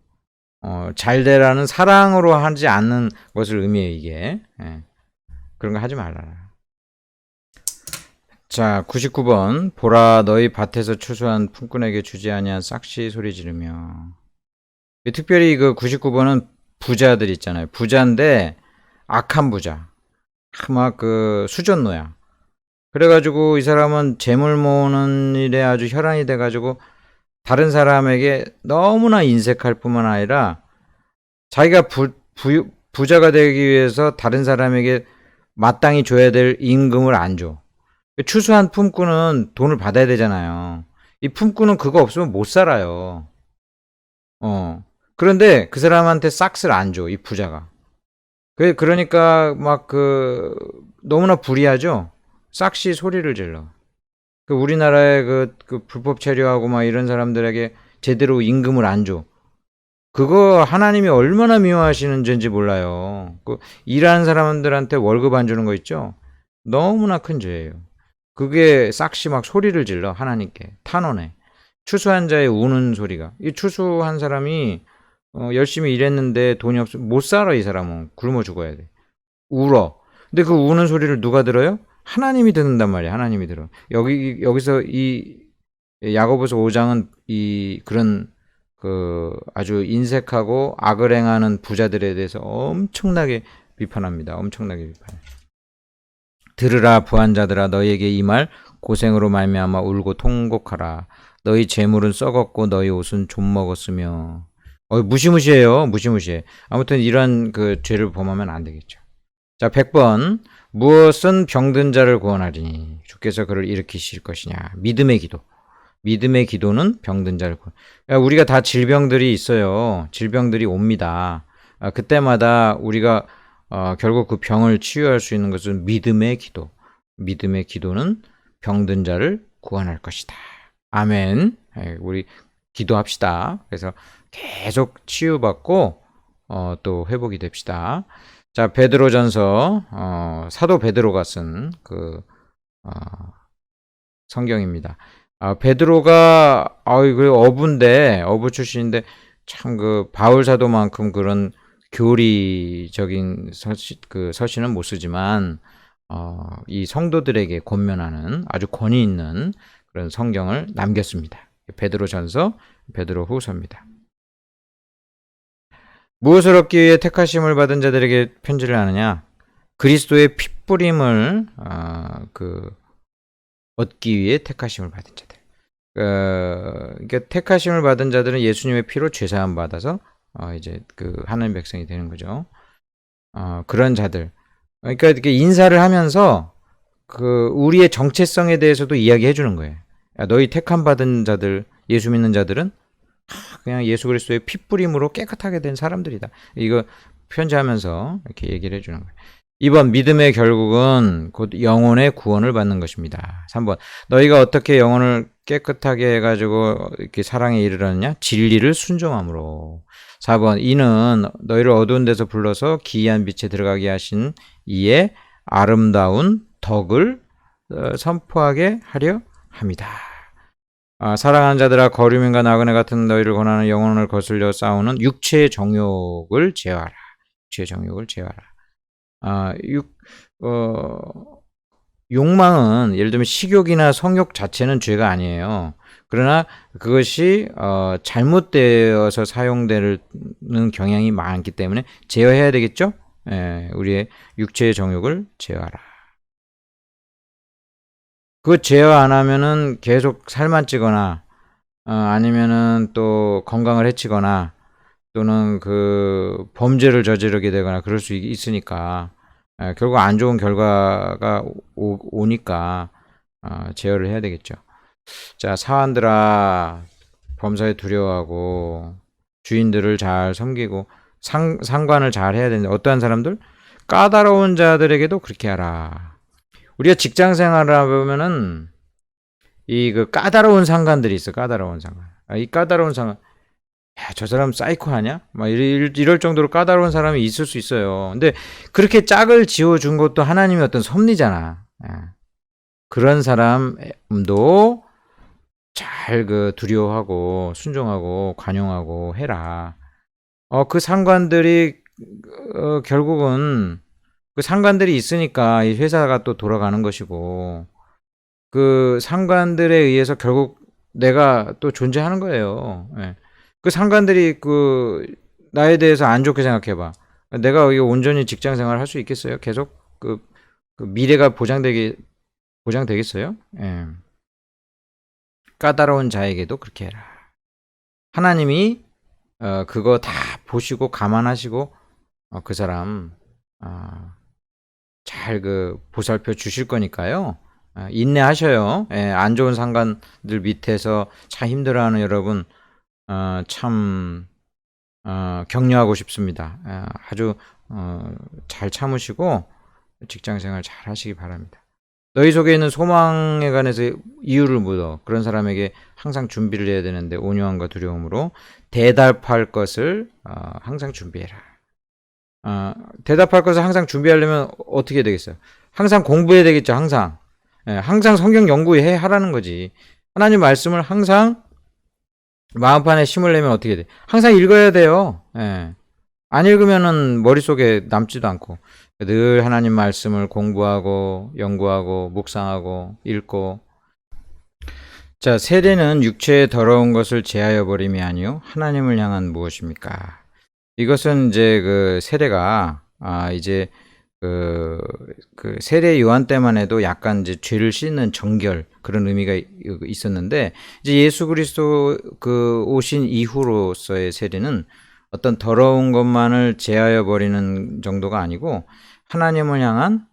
잘 되라는 사랑으로 하지 않는 것을 의미해 이게. 예. 그런 거 하지 말라. 자, 99번. 보라, 너희 밭에서 추수한 품꾼에게 주지 아니한 싹시 소리 지르며. 특별히 99번은 부자들 있잖아요. 부자인데 악한 부자. 막 수전노야. 그래가지고 이 사람은 재물 모으는 일에 아주 혈안이 돼가지고 다른 사람에게 너무나 인색할 뿐만 아니라 자기가 부자가 되기 위해서 다른 사람에게 마땅히 줘야 될 임금을 안 줘. 추수한 품꾼은 돈을 받아야 되잖아요. 이 품꾼은 그거 없으면 못 살아요. 그런데 그 사람한테 싹스를 안 줘, 이 부자가. 그러니까 막 너무나 불이하죠? 싹시 소리를 질러. 우리나라의 불법 체류하고 막 이런 사람들에게 제대로 임금을 안 줘. 그거 하나님이 얼마나 미워하시는지 몰라요. 일하는 사람들한테 월급 안 주는 거 있죠? 너무나 큰 죄예요. 그게 싹시 막 소리를 질러, 하나님께. 탄원해. 추수한 자의 우는 소리가. 이 추수한 사람이 열심히 일했는데 돈이 없어. 못 살아, 이 사람은. 굶어 죽어야 돼. 울어. 근데 그 우는 소리를 누가 들어요? 하나님이 듣는단 말이야. 하나님이 들어. 여기서 이 야고보서 5장은 그런 아주 인색하고 악을 행하는 부자들에 대해서 엄청나게 비판합니다. 엄청나게 비판해. 들으라 부한자들아, 너희에게 이 말 고생으로 말미암아 울고 통곡하라. 너희 재물은 썩었고 너희 옷은 좀 먹었으며. 무시무시해요. 무시무시해. 아무튼 이런 죄를 범하면 안 되겠죠. 자, 100번. 무엇은 병든 자를 구원하리니 주께서 그를 일으키실 것이냐. 믿음의 기도. 믿음의 기도는 병든 자를 구원. 우리가 다 질병들이 있어요. 질병들이 옵니다. 그때마다 우리가 결국 그 병을 치유할 수 있는 것은 믿음의 기도. 믿음의 기도는 병든 자를 구원할 것이다. 아멘. 우리 기도합시다. 그래서 계속 치유받고 또 회복이 됩시다. 자, 베드로전서 사도 베드로가 쓴 성경입니다. 베드로가 어부인데 어부 출신인데 참 바울 사도만큼 그런 교리적인 서신은 못 쓰지만 이 성도들에게 권면하는 아주 권위 있는 그런 성경을 남겼습니다. 베드로전서, 베드로후서입니다. 무엇을 얻기 위해 택하심을 받은 자들에게 편지를 하느냐? 그리스도의 핏부림을 얻기 위해 택하심을 받은 자들. 그러니까 택하심을 받은 자들은 예수님의 피로 죄사함 받아서 이제 하나님 백성이 되는 거죠. 그런 자들. 그러니까 이렇게 인사를 하면서 우리의 정체성에 대해서도 이야기해 주는 거예요. 야, 너희 택함 받은 자들, 예수 믿는 자들은 그냥 예수 그리스도의 핏부림으로 깨끗하게 된 사람들이다. 이거 편지하면서 이렇게 얘기를 해주는 거예요. 2번, 믿음의 결국은 곧 영혼의 구원을 받는 것입니다. 3번, 너희가 어떻게 영혼을 깨끗하게 해가지고 이렇게 사랑에 이르렀느냐? 진리를 순종함으로. 4번, 이는 너희를 어두운 데서 불러서 기이한 빛에 들어가게 하신 이의 아름다운 덕을 선포하게 하려 합니다. 사랑하는 자들아, 거류민과 나그네 같은 너희를 권하는 영혼을 거슬려 싸우는 육체의 정욕을 제어하라. 육체의 정욕을 제어하라. 욕망은 예를 들면 식욕이나 성욕 자체는 죄가 아니에요. 그러나 그것이 잘못되어서 사용되는 경향이 많기 때문에 제어해야 되겠죠? 우리의 육체의 정욕을 제어하라. 그거 제어 안 하면은 계속 살만 찌거나 아니면은 또 건강을 해치거나 또는 범죄를 저지르게 되거나 그럴 수 있으니까 결국 안 좋은 결과가 오니까 제어를 해야 되겠죠. 자, 사환들아, 범사에 두려워하고 주인들을 잘 섬기고 상관을 잘 해야 되는데 어떠한 사람들? 까다로운 자들에게도 그렇게 하라. 우리가 직장 생활을 하면은 까다로운 상관들이 있어. 까다로운 상관. 이 까다로운 상관. 야, 저 사람 사이코 하냐? 막 이럴 정도로 까다로운 사람이 있을 수 있어요. 근데 그렇게 짝을 지어준 것도 하나님의 어떤 섭리잖아. 그런 사람도 잘 두려워하고 순종하고 관용하고 해라. 그 상관들이 결국은 그 상관들이 있으니까 이 회사가 또 돌아가는 것이고 그 상관들에 의해서 결국 내가 또 존재하는 거예요. 그 상관들이 나에 대해서 안 좋게 생각해봐. 내가 온전히 직장 생활을 할 수 있겠어요? 계속 미래가 보장되겠어요? 까다로운 자에게도 그렇게 해라. 하나님이 그거 다 보시고 감안하시고 그 사람 잘 보살펴 주실 거니까요. 인내하셔요. 안 좋은 상관들 밑에서 참 힘들어하는 여러분, 참 격려하고 싶습니다. 아주 잘 참으시고 직장생활 잘 하시기 바랍니다. 너희 속에 있는 소망에 관해서 이유를 묻어 그런 사람에게 항상 준비를 해야 되는데 온유함과 두려움으로 대답할 것을 항상 준비해라. 대답할 것을 항상 준비하려면 어떻게 되겠어요? 항상 공부해야 되겠죠. 항상. 항상 성경 연구해 하라는 거지. 하나님 말씀을 항상 마음판에 심을 내면 어떻게 돼? 항상 읽어야 돼요. 안 읽으면은 머릿속에 남지도 않고 늘 하나님 말씀을 공부하고 연구하고 묵상하고 읽고. 자, 세례는 육체의 더러운 것을 제하여 버림이 아니요 하나님을 향한 무엇입니까? 이것은 이제 그 세례가 이제 그 세례 요한 때만 해도 약간 이제 죄를 씻는 정결 그런 의미가 있었는데 이제 예수 그리스도 그 오신 이후로서의 세례는 어떤 더러운 것만을 제하여 버리는 정도가 아니고 하나님을 향한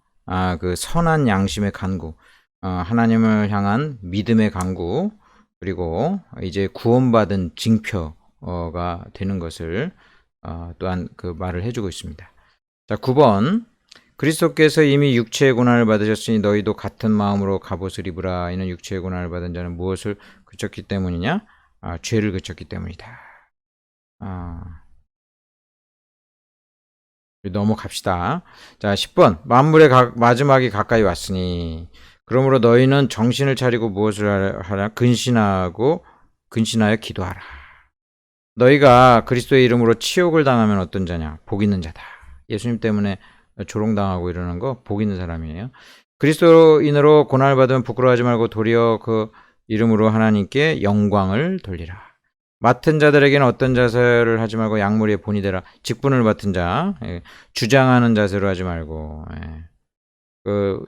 그 선한 양심의 간구, 하나님을 향한 믿음의 간구, 그리고 이제 구원받은 징표가 되는 것을 또한 그 말을 해주고 있습니다. 자, 9번. 그리스도께서 이미 육체의 고난을 받으셨으니 너희도 같은 마음으로 갑옷을 입으라. 이는 육체의 고난을 받은 자는 무엇을 그쳤기 때문이냐? 죄를 그쳤기 때문이다. 넘어갑시다. 자, 10번. 만물의 마지막이 가까이 왔으니 그러므로 너희는 정신을 차리고 무엇을 하라? 근신하여 기도하라. 너희가 그리스도의 이름으로 치욕을 당하면 어떤 자냐? 복 있는 자다. 예수님 때문에 조롱당하고 이러는 거 복 있는 사람이에요. 그리스도인으로 고난을 받으면 부끄러워하지 말고 도리어 그 이름으로 하나님께 영광을 돌리라. 맡은 자들에게는 어떤 자세를 하지 말고 약물의 본이 되라. 직분을 맡은 자, 주장하는 자세로 하지 말고.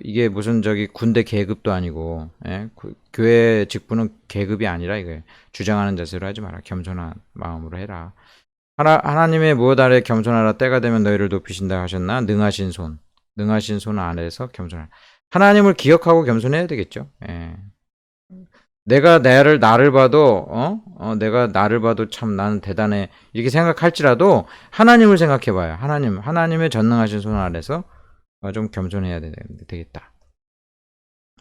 이게 무슨 군대 계급도 아니고, 교회 직분은 계급이 아니라 이게 주장하는 자세로 하지 마라. 겸손한 마음으로 해라. 하나님의 무엇 아래 겸손하라. 때가 되면 너희를 높이신다 하셨나? 능하신 손 아래에서 겸손하라. 하나님을 기억하고 겸손해야 되겠죠. 내가 나를 봐도 내가 나를 봐도 참 나는 대단해 이렇게 생각할지라도 하나님을 생각해봐요. 하나님의 전능하신 손 아래서 좀 겸손해야 되겠다.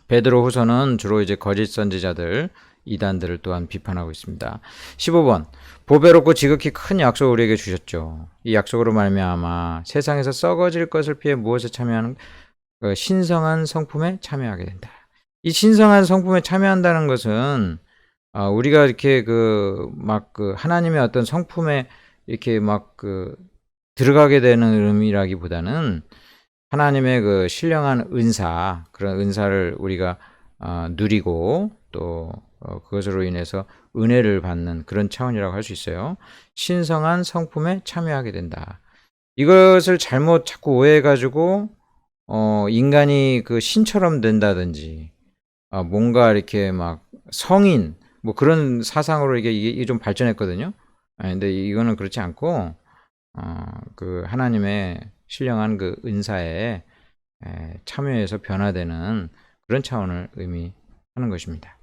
베드로 후서는 주로 이제 거짓 선지자들 이단들을 또한 비판하고 있습니다. 15번. 보배롭고 지극히 큰 약속을 우리에게 주셨죠. 이 약속으로 말미암아 세상에서 썩어질 것을 피해 무엇에 참여하는 신성한 성품에 참여하게 된다. 이 신성한 성품에 참여한다는 것은 우리가 이렇게 하나님의 어떤 성품에 이렇게 들어가게 되는 의미라기보다는 하나님의 그 신령한 은사, 그런 은사를 우리가 누리고 또 그것으로 인해서 은혜를 받는 그런 차원이라고 할 수 있어요. 신성한 성품에 참여하게 된다. 이것을 잘못 자꾸 오해해가지고 인간이 그 신처럼 된다든지 뭔가 이렇게 성인 뭐 그런 사상으로 이게 좀 발전했거든요. 근데 이거는 그렇지 않고 그 하나님의 신령한 그 은사에 참여해서 변화되는 그런 차원을 의미하는 것입니다.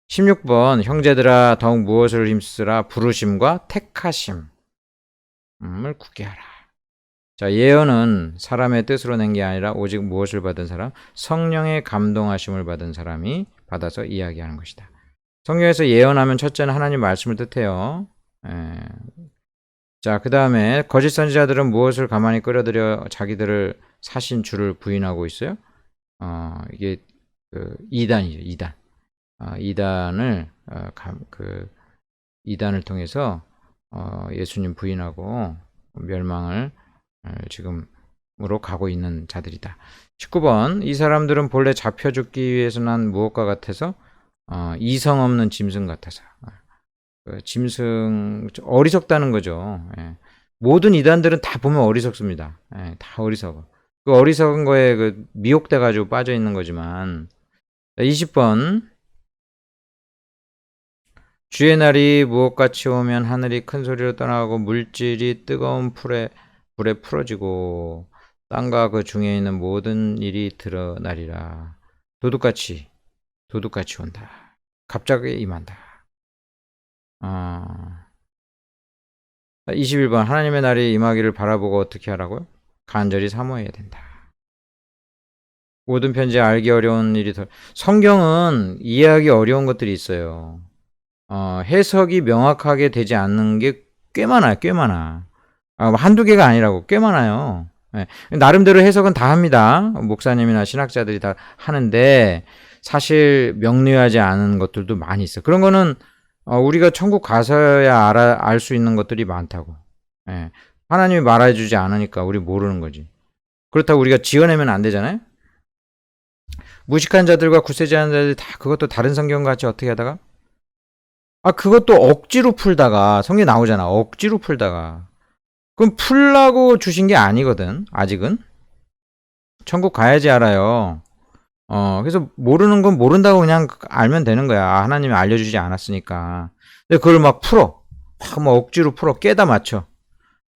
16번. 형제들아 더욱 무엇을 힘쓰라? 부르심과 택하심을 굳게 하라. 자, 예언은 사람의 뜻으로 낸 게 아니라 오직 무엇을 받은 사람? 성령의 감동하심을 받은 사람이 받아서 이야기하는 것이다. 성경에서 예언하면 첫째는 하나님 말씀을 뜻해요. 자, 그 다음에 거짓 선지자들은 무엇을 가만히 끌어들여 자기들을 사신 주를 부인하고 있어요? 이게 이단이죠. 이단. 이단을 통해서 예수님 부인하고 멸망을 지금으로 가고 있는 자들이다. 19번. 이 사람들은 본래 잡혀 죽기 위해서 난 무엇과 같아서 이성 없는 짐승 같아서. 짐승 어리석다는 거죠. 모든 이단들은 다 보면 어리석습니다. 다 어리석어. 그 어리석은 거에 미혹돼 가지고 빠져 있는 거지만. 20번. 주의 날이 무엇같이 오면 하늘이 큰 소리로 떠나고 물질이 뜨거운 불에 풀어지고 땅과 그 중에 있는 모든 일이 드러나리라. 도둑같이 온다. 갑자기 임한다. 21번 하나님의 날이 임하기를 바라보고 어떻게 하라고요? 간절히 사모해야 된다. 모든 편지에 알기 어려운 일이 더 성경은 이해하기 어려운 것들이 있어요. 해석이 명확하게 되지 않는 게 꽤 많아요. 꽤 많아. 한두 개가 아니라고 꽤 많아요. 예. 나름대로 해석은 다 합니다. 목사님이나 신학자들이 다 하는데 사실 명료하지 않은 것들도 많이 있어. 그런 거는 우리가 천국 가서야 알 수 있는 것들이 많다고. 예. 하나님이 말해주지 않으니까 우리 모르는 거지. 그렇다고 우리가 지어내면 안 되잖아요. 무식한 자들과 구세주한 자들이 다 그것도 다른 성경 같이 어떻게 하다가 그것도 억지로 풀다가 성경에 나오잖아. 억지로 풀다가 그럼 풀라고 주신 게 아니거든. 아직은 천국 가야지 알아요. 그래서 모르는 건 모른다고 그냥 알면 되는 거야. 하나님이 알려주지 않았으니까. 근데 그걸 막 풀어. 막 억지로 풀어. 깨다 맞춰.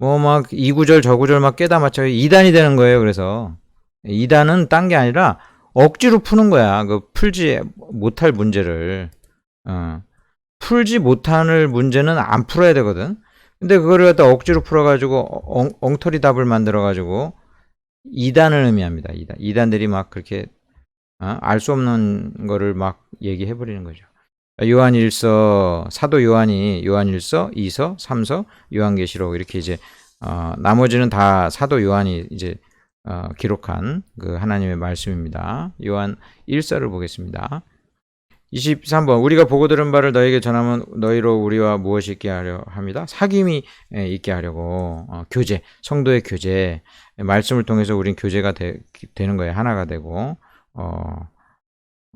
막 이 구절 저 구절 막 깨다 맞춰. 2단이 되는 거예요. 그래서 2단은 딴 게 아니라 억지로 푸는 거야. 그 풀지 못할 문제를. 풀지 못할 문제는 안 풀어야 되거든. 근데 그거를 갖다 억지로 풀어가지고 엉터리 답을 만들어가지고 2단을 의미합니다. 2단. 2단들이 막 그렇게 알 수 없는 거를 막 얘기해버리는 거죠. 요한일서, 사도 요한이 요한일서, 2서, 3서, 요한계시록 이렇게 이제 나머지는 다 사도 요한이 이제 기록한 그 하나님의 말씀입니다. 요한 1서를 보겠습니다. 23번 우리가 보고 들은 바를 너에게 전하면 너희로 우리와 무엇이 있게 하려 합니다. 사귐이 있게 하려고 교제, 성도의 교제, 말씀을 통해서 우린 교제가 되는 거예요. 하나가 되고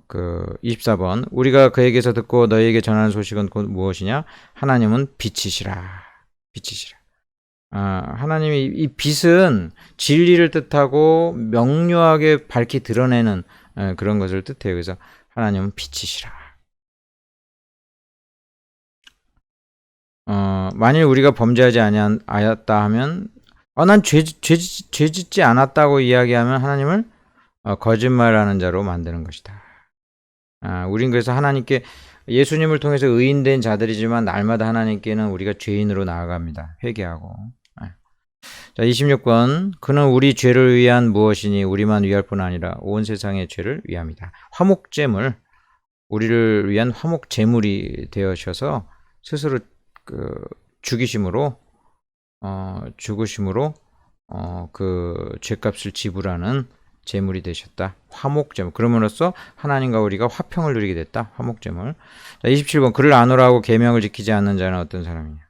24번 우리가 그에게서 듣고 너희에게 전하는 소식은 곧 무엇이냐? 하나님은 빛이시라. 빛이시라. 하나님이 이 빛은 진리를 뜻하고 명료하게 밝히 드러내는 그런 것을 뜻해요. 그래서 하나님은 빛이시라. 만일 우리가 범죄하지 아니하였다 하면 난 죄 짓지 않았다고 이야기하면 하나님을 거짓말하는 자로 만드는 것이다. 우린 그래서 하나님께 예수님을 통해서 의인된 자들이지만 날마다 하나님께는 우리가 죄인으로 나아갑니다. 회개하고. 자, 26번 그는 우리 죄를 위한 무엇이니 우리만 위할 뿐 아니라 온 세상의 죄를 위합니다. 화목제물 우리를 위한 화목제물이 되어셔서 스스로 죽으심으로 그 죄값을 지불하는 제물이 되셨다. 화목제물. 그럼으로써 하나님과 우리가 화평을 누리게 됐다. 화목제물. 자, 27번 그를 안오라고 계명을 지키지 않는 자는 어떤 사람이냐?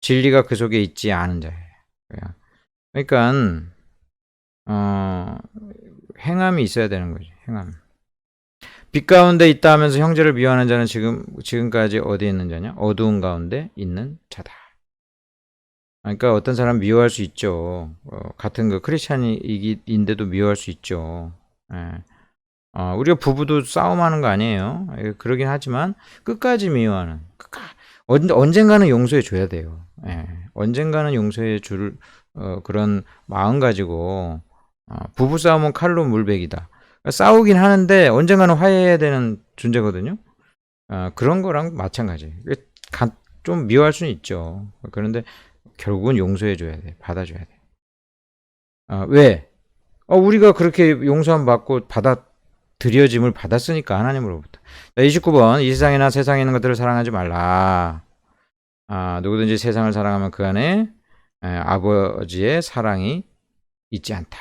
진리가 그 속에 있지 않은 자예요. 그러니까 행함이 있어야 되는 거지. 행함. 빛 가운데 있다 하면서 형제를 미워하는 자는 지금까지 어디에 있는 자냐? 어두운 가운데 있는 자다. 그러니까 어떤 사람 미워할 수 있죠. 같은 그 크리스찬인데도 미워할 수 있죠. 예. 우리가 부부도 싸움하는 거 아니에요. 그러긴 하지만 끝까지 미워하는. 언젠가는 용서해 줘야 돼요. 예. 언젠가는 용서해 줄 그런 마음 가지고 부부 싸움은 칼로 물베기다. 싸우긴 하는데 언젠가는 화해해야 되는 존재거든요. 그런 거랑 마찬가지. 좀 미워할 수는 있죠. 그런데 결국은 용서해줘야 돼. 받아줘야 돼. 왜? 우리가 그렇게 용서함 받고 드려짐을 받았으니까 하나님으로부터. 29번 이 세상이나 세상에 있는 것들을 사랑하지 말라. 누구든지 세상을 사랑하면 그 안에 아버지의 사랑이 있지 않다.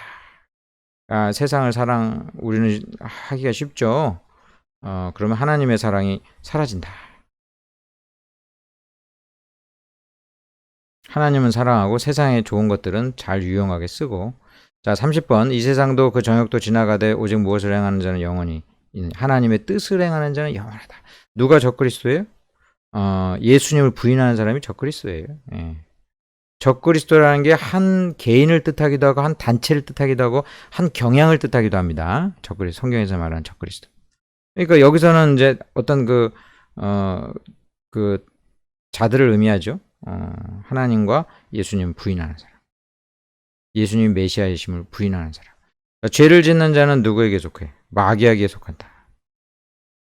세상을 우리는 하기가 쉽죠. 그러면 하나님의 사랑이 사라진다. 하나님은 사랑하고 세상의 좋은 것들은 잘 유용하게 쓰고. 자, 30번 이 세상도 그 정욕도 지나가되 오직 무엇을 행하는 자는 영원히 하나님의 뜻을 행하는 자는 영원하다. 누가 적그리스도예요? 예수님을 부인하는 사람이 적그리스도예요. 예. 적그리스도라는 게 한 개인을 뜻하기도 하고 한 단체를 뜻하기도 하고 한 경향을 뜻하기도 합니다. 적그리스도, 성경에서 말하는 적그리스도. 그러니까 여기서는 이제 어떤 그 자들을 의미하죠. 하나님과 예수님 부인하는 사람. 예수님 메시아이심을 부인하는 사람. 죄를 짓는 자는 누구에게 속해? 마귀에게 속한다.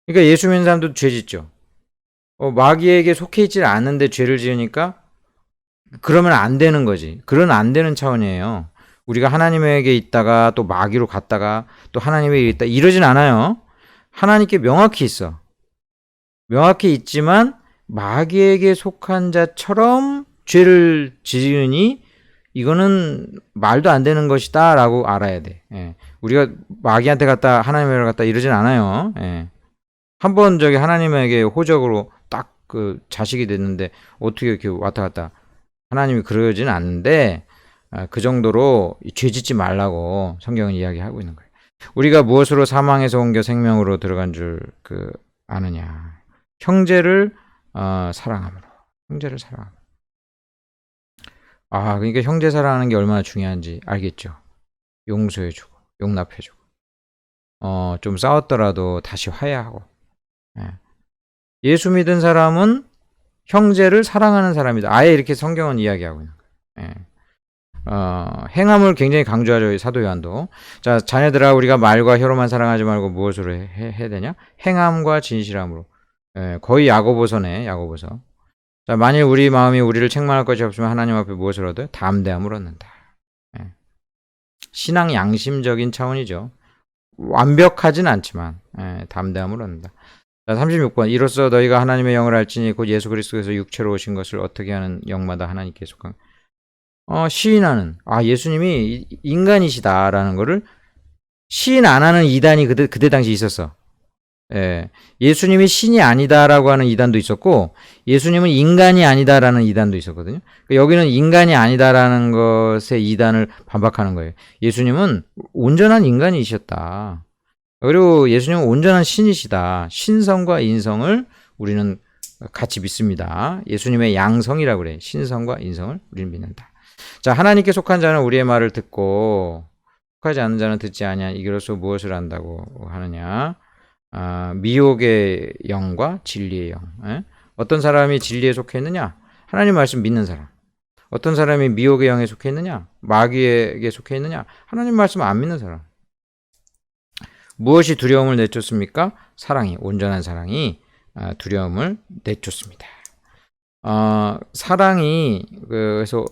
그러니까 예수 믿는 사람도 죄 짓죠. 마귀에게 속해 있지 않는데 죄를 지으니까 그러면 안 되는 거지. 그런 안 되는 차원이에요. 우리가 하나님에게 있다가 또 마귀로 갔다가 또 하나님에게 있다 이러진 않아요. 하나님께 명확히 있어. 명확히 있지만 마귀에게 속한 자처럼 죄를 지으니 이거는 말도 안 되는 것이다 라고 알아야 돼. 예. 우리가 마귀한테 갔다 하나님에게 갔다 이러진 않아요. 예. 한번 저기 하나님에게 호적으로 딱 그 자식이 됐는데 어떻게 이렇게 왔다 갔다 하나님이 그러진 않는데 그 정도로 죄 짓지 말라고 성경은 이야기하고 있는 거예요. 우리가 무엇으로 사망에서 옮겨 생명으로 들어간 줄 아느냐. 형제를 사랑함으로. 형제를 사랑함으로. 그러니까 형제 사랑하는 게 얼마나 중요한지 알겠죠. 용서해주고 용납해주고 좀 싸웠더라도 다시 화해하고. 예수 믿은 사람은 형제를 사랑하는 사람이다. 아예 이렇게 성경은 이야기하고 있는 거예요. 행함을 굉장히 강조하죠. 사도 요한도. 자, 자녀들아 우리가 말과 혀로만 사랑하지 말고 무엇으로 해야 되냐? 행함과 진실함으로. 거의 야고보서네. 야고보서. 자, 만일 우리 마음이 우리를 책망할 것이 없으면 하나님 앞에 무엇을 얻어요? 담대함을 얻는다. 신앙 양심적인 차원이죠. 완벽하진 않지만 담대함을 얻는다. 자, 36번. 이로써 너희가 하나님의 영을 알지니 곧 예수 그리스도에서 육체로 오신 것을 어떻게 하는 영마다 하나님께 속한 시인하는 예수님이 인간이시다라는 거를 시인 안 하는 이단이 그때 당시 있었어. 예수님이 신이 아니다라고 하는 이단도 있었고 예수님은 인간이 아니다라는 이단도 있었거든요. 그러니까 여기는 인간이 아니다라는 것에 이단을 반박하는 거예요. 예수님은 온전한 인간이셨다. 그리고 예수님은 온전한 신이시다. 신성과 인성을 우리는 같이 믿습니다. 예수님의 양성이라고 그래. 신성과 인성을 우리는 믿는다. 자, 하나님께 속한 자는 우리의 말을 듣고 속하지 않는 자는 듣지 아니하. 이로써 무엇을 한다고 하느냐? 미혹의 영과 진리의 영. 어떤 사람이 진리에 속해 있느냐? 하나님 말씀 믿는 사람. 어떤 사람이 미혹의 영에 속해 있느냐? 마귀에게 속해 있느냐? 하나님 말씀 안 믿는 사람. 무엇이 두려움을 내쫓습니까? 사랑이, 온전한 사랑이 두려움을 내쫓습니다. 사랑이 그래서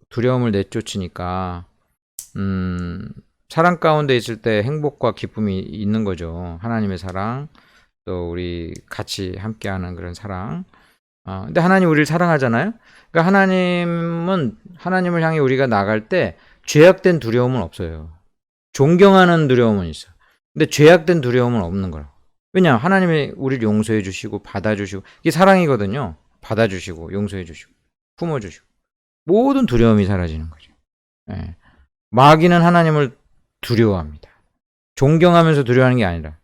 두려움을 내쫓으니까 사랑 가운데 있을 때 행복과 기쁨이 있는 거죠. 하나님의 사랑, 또 우리 같이 함께하는 그런 사랑. 근데 하나님 우리를 사랑하잖아요. 그러니까 하나님을 향해 우리가 나갈 때 죄악된 두려움은 없어요. 존경하는 두려움은 있어. 근데 죄악된 두려움은 없는 거라. 왜냐? 하나님이 우리를 용서해 주시고 받아주시고 이게 사랑이거든요. 받아주시고 용서해 주시고 품어주시고 모든 두려움이 사라지는 거죠. 마귀는 하나님을 두려워합니다. 존경하면서 두려워하는 게 아니라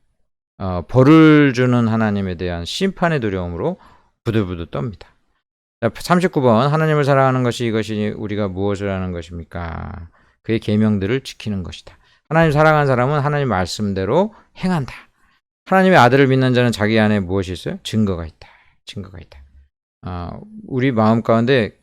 벌을 주는 하나님에 대한 심판의 두려움으로 부들부들 떱니다. 39번 하나님을 사랑하는 것이 이것이 우리가 무엇을 하는 것입니까? 그의 계명들을 지키는 것이다. 하나님 사랑하는 사람은 하나님 말씀대로 행한다. 하나님의 아들을 믿는 자는 자기 안에 무엇이 있어요? 증거가 있다. 증거가 있다. 우리 마음 가운데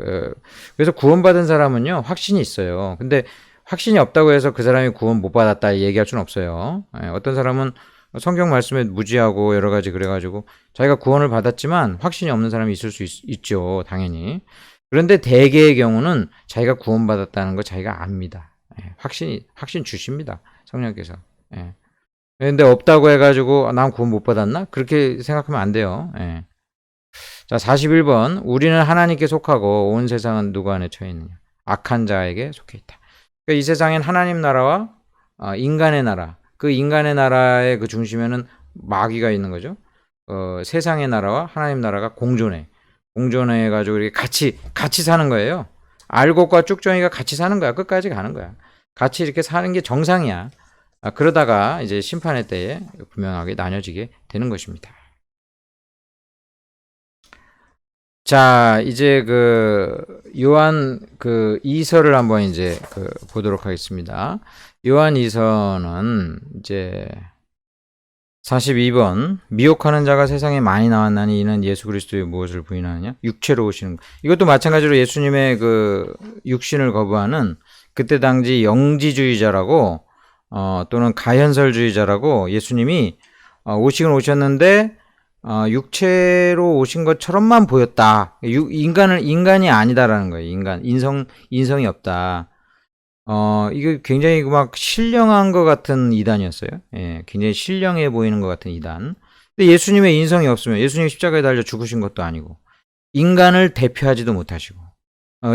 그래서 구원받은 사람은요 확신이 있어요. 근데 확신이 없다고 해서 그 사람이 구원 못 받았다 얘기할 수는 없어요. 어떤 사람은 성경 말씀에 무지하고 여러 가지 그래가지고 자기가 구원을 받았지만 확신이 없는 사람이 있을 수 있죠. 당연히. 그런데 대개의 경우는 자기가 구원받았다는 거 자기가 압니다. 확신 주십니다. 성령께서. 그런데 없다고 해가지고 난 구원 못 받았나? 그렇게 생각하면 안 돼요. 자, 41번. 우리는 하나님께 속하고 온 세상은 누구 안에 처해 있느냐? 악한 자에게 속해 있다. 그러니까 이 세상엔 하나님 나라와 인간의 나라. 그 인간의 나라의 그 중심에는 마귀가 있는 거죠. 세상의 나라와 하나님 나라가 공존해가지고 이렇게 같이 사는 거예요. 알곡과 쭉정이가 같이 사는 거야. 끝까지 가는 거야. 같이 이렇게 사는 게 정상이야. 그러다가 이제 심판의 때에 분명하게 나뉘어지게 되는 것입니다. 자, 이제 요한 2서를 한번 이제 보도록 하겠습니다. 요한 2서는 이제 42번 미혹하는 자가 세상에 많이 나왔나니 이는 예수 그리스도의 무엇을 부인하느냐? 육체로 오시는 것. 이것도 마찬가지로 예수님의 육신을 거부하는 그때 당시 영지주의자라고 또는 가현설주의자라고 예수님이 오시긴 오셨는데 육체로 오신 것처럼만 보였다. 인간이 아니다라는 거예요. 인성이 없다. 이게 굉장히 막 신령한 것 같은 이단이었어요. 예, 굉장히 신령해 보이는 것 같은 이단. 근데 예수님의 인성이 없으면 예수님이 십자가에 달려 죽으신 것도 아니고 인간을 대표하지도 못하시고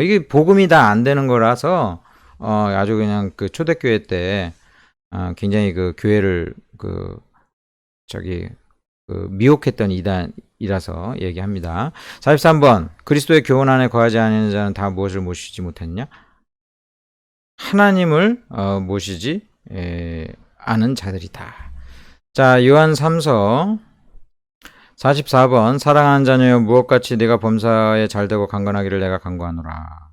이게 복음이 다 안 되는 거라서 아주 그냥 그 초대교회 때 굉장히 그 교회를 미혹했던 이단이라서 얘기합니다. 43번 그리스도의 교훈 안에 거하지 않는 자는 다 무엇을 모시지 못했냐? 하나님을 모시지 않은 자들이다. 자, 요한 3서 44번 사랑하는 자녀여 무엇같이 네가 범사에 잘되고 강건하기를 내가 간구하노라.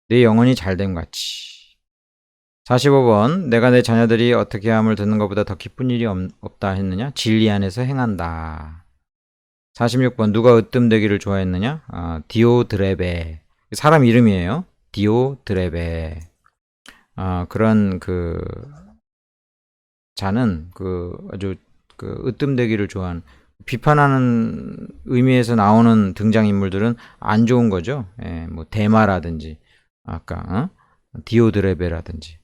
네 영혼이 잘됨 같이. 45번 내가 내 자녀들이 어떻게 함을 듣는 것보다 더 기쁜 일이 없다 했느냐? 진리 안에서 행한다. 46번 누가 으뜸되기를 좋아했느냐? 디오드레베. 사람 이름이에요. 디오드레베. 그런 자는 아주 으뜸되기를 좋아하는, 비판하는 의미에서 나오는 등장인물들은 안 좋은 거죠. 예, 뭐 데마라든지 아까 디오드레베라든지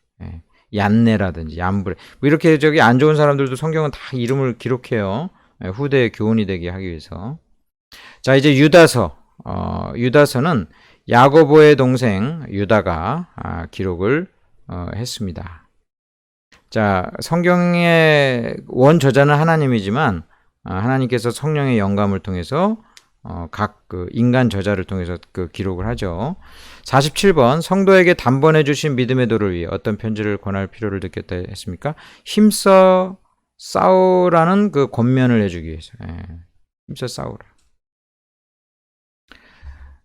얀네라든지 얀브레 뭐 이렇게 안 좋은 사람들도 성경은 다 이름을 기록해요. 후대의 교훈이 되게 하기 위해서. 자, 이제 유다서는 야고보의 동생 유다가 기록을 했습니다. 자, 성경의 원저자는 하나님이지만 하나님께서 성령의 영감을 통해서 각 인간 저자를 통해서 기록을 하죠. 47번 성도에게 단번에 주신 믿음의 도를 위해 어떤 편지를 권할 필요를 느꼈다 했습니까? 힘써 싸우라는 권면을 해주기 위해서. 힘써 싸우라.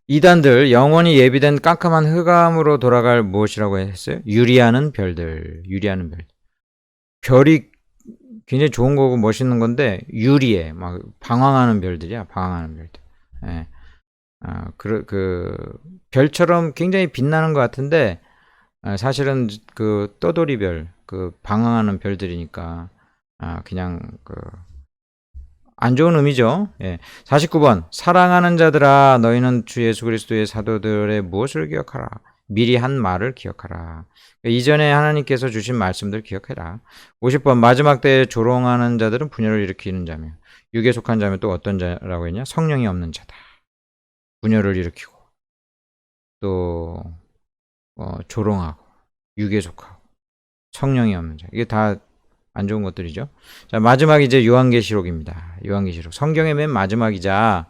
이단들 영원히 예비된 깜깜한 흑암으로 돌아갈 무엇이라고 했어요? 유리하는 별들. 별이 굉장히 좋은 거고 멋있는 건데 유리해. 막 방황하는 별들이야. 방황하는 별들. 예. 별처럼 굉장히 빛나는 것 같은데 사실은 떠돌이별, 방황하는 별들이니까 그냥 안 좋은 의미죠. 예. 49번 사랑하는 자들아 너희는 주 예수 그리스도의 사도들의 무엇을 기억하라. 미리 한 말을 기억하라. 이전에 하나님께서 주신 말씀들 기억해라. 50번 마지막 때에 조롱하는 자들은 분열을 일으키는 자며 육에 속한 자면 또 어떤 자라고 했냐? 성령이 없는 자다. 분열을 일으키고 또 조롱하고 육에 속하고 성령이 없는 자. 이게 다 안 좋은 것들이죠. 자, 마지막 이제 요한계시록입니다. 요한계시록. 성경의 맨 마지막이자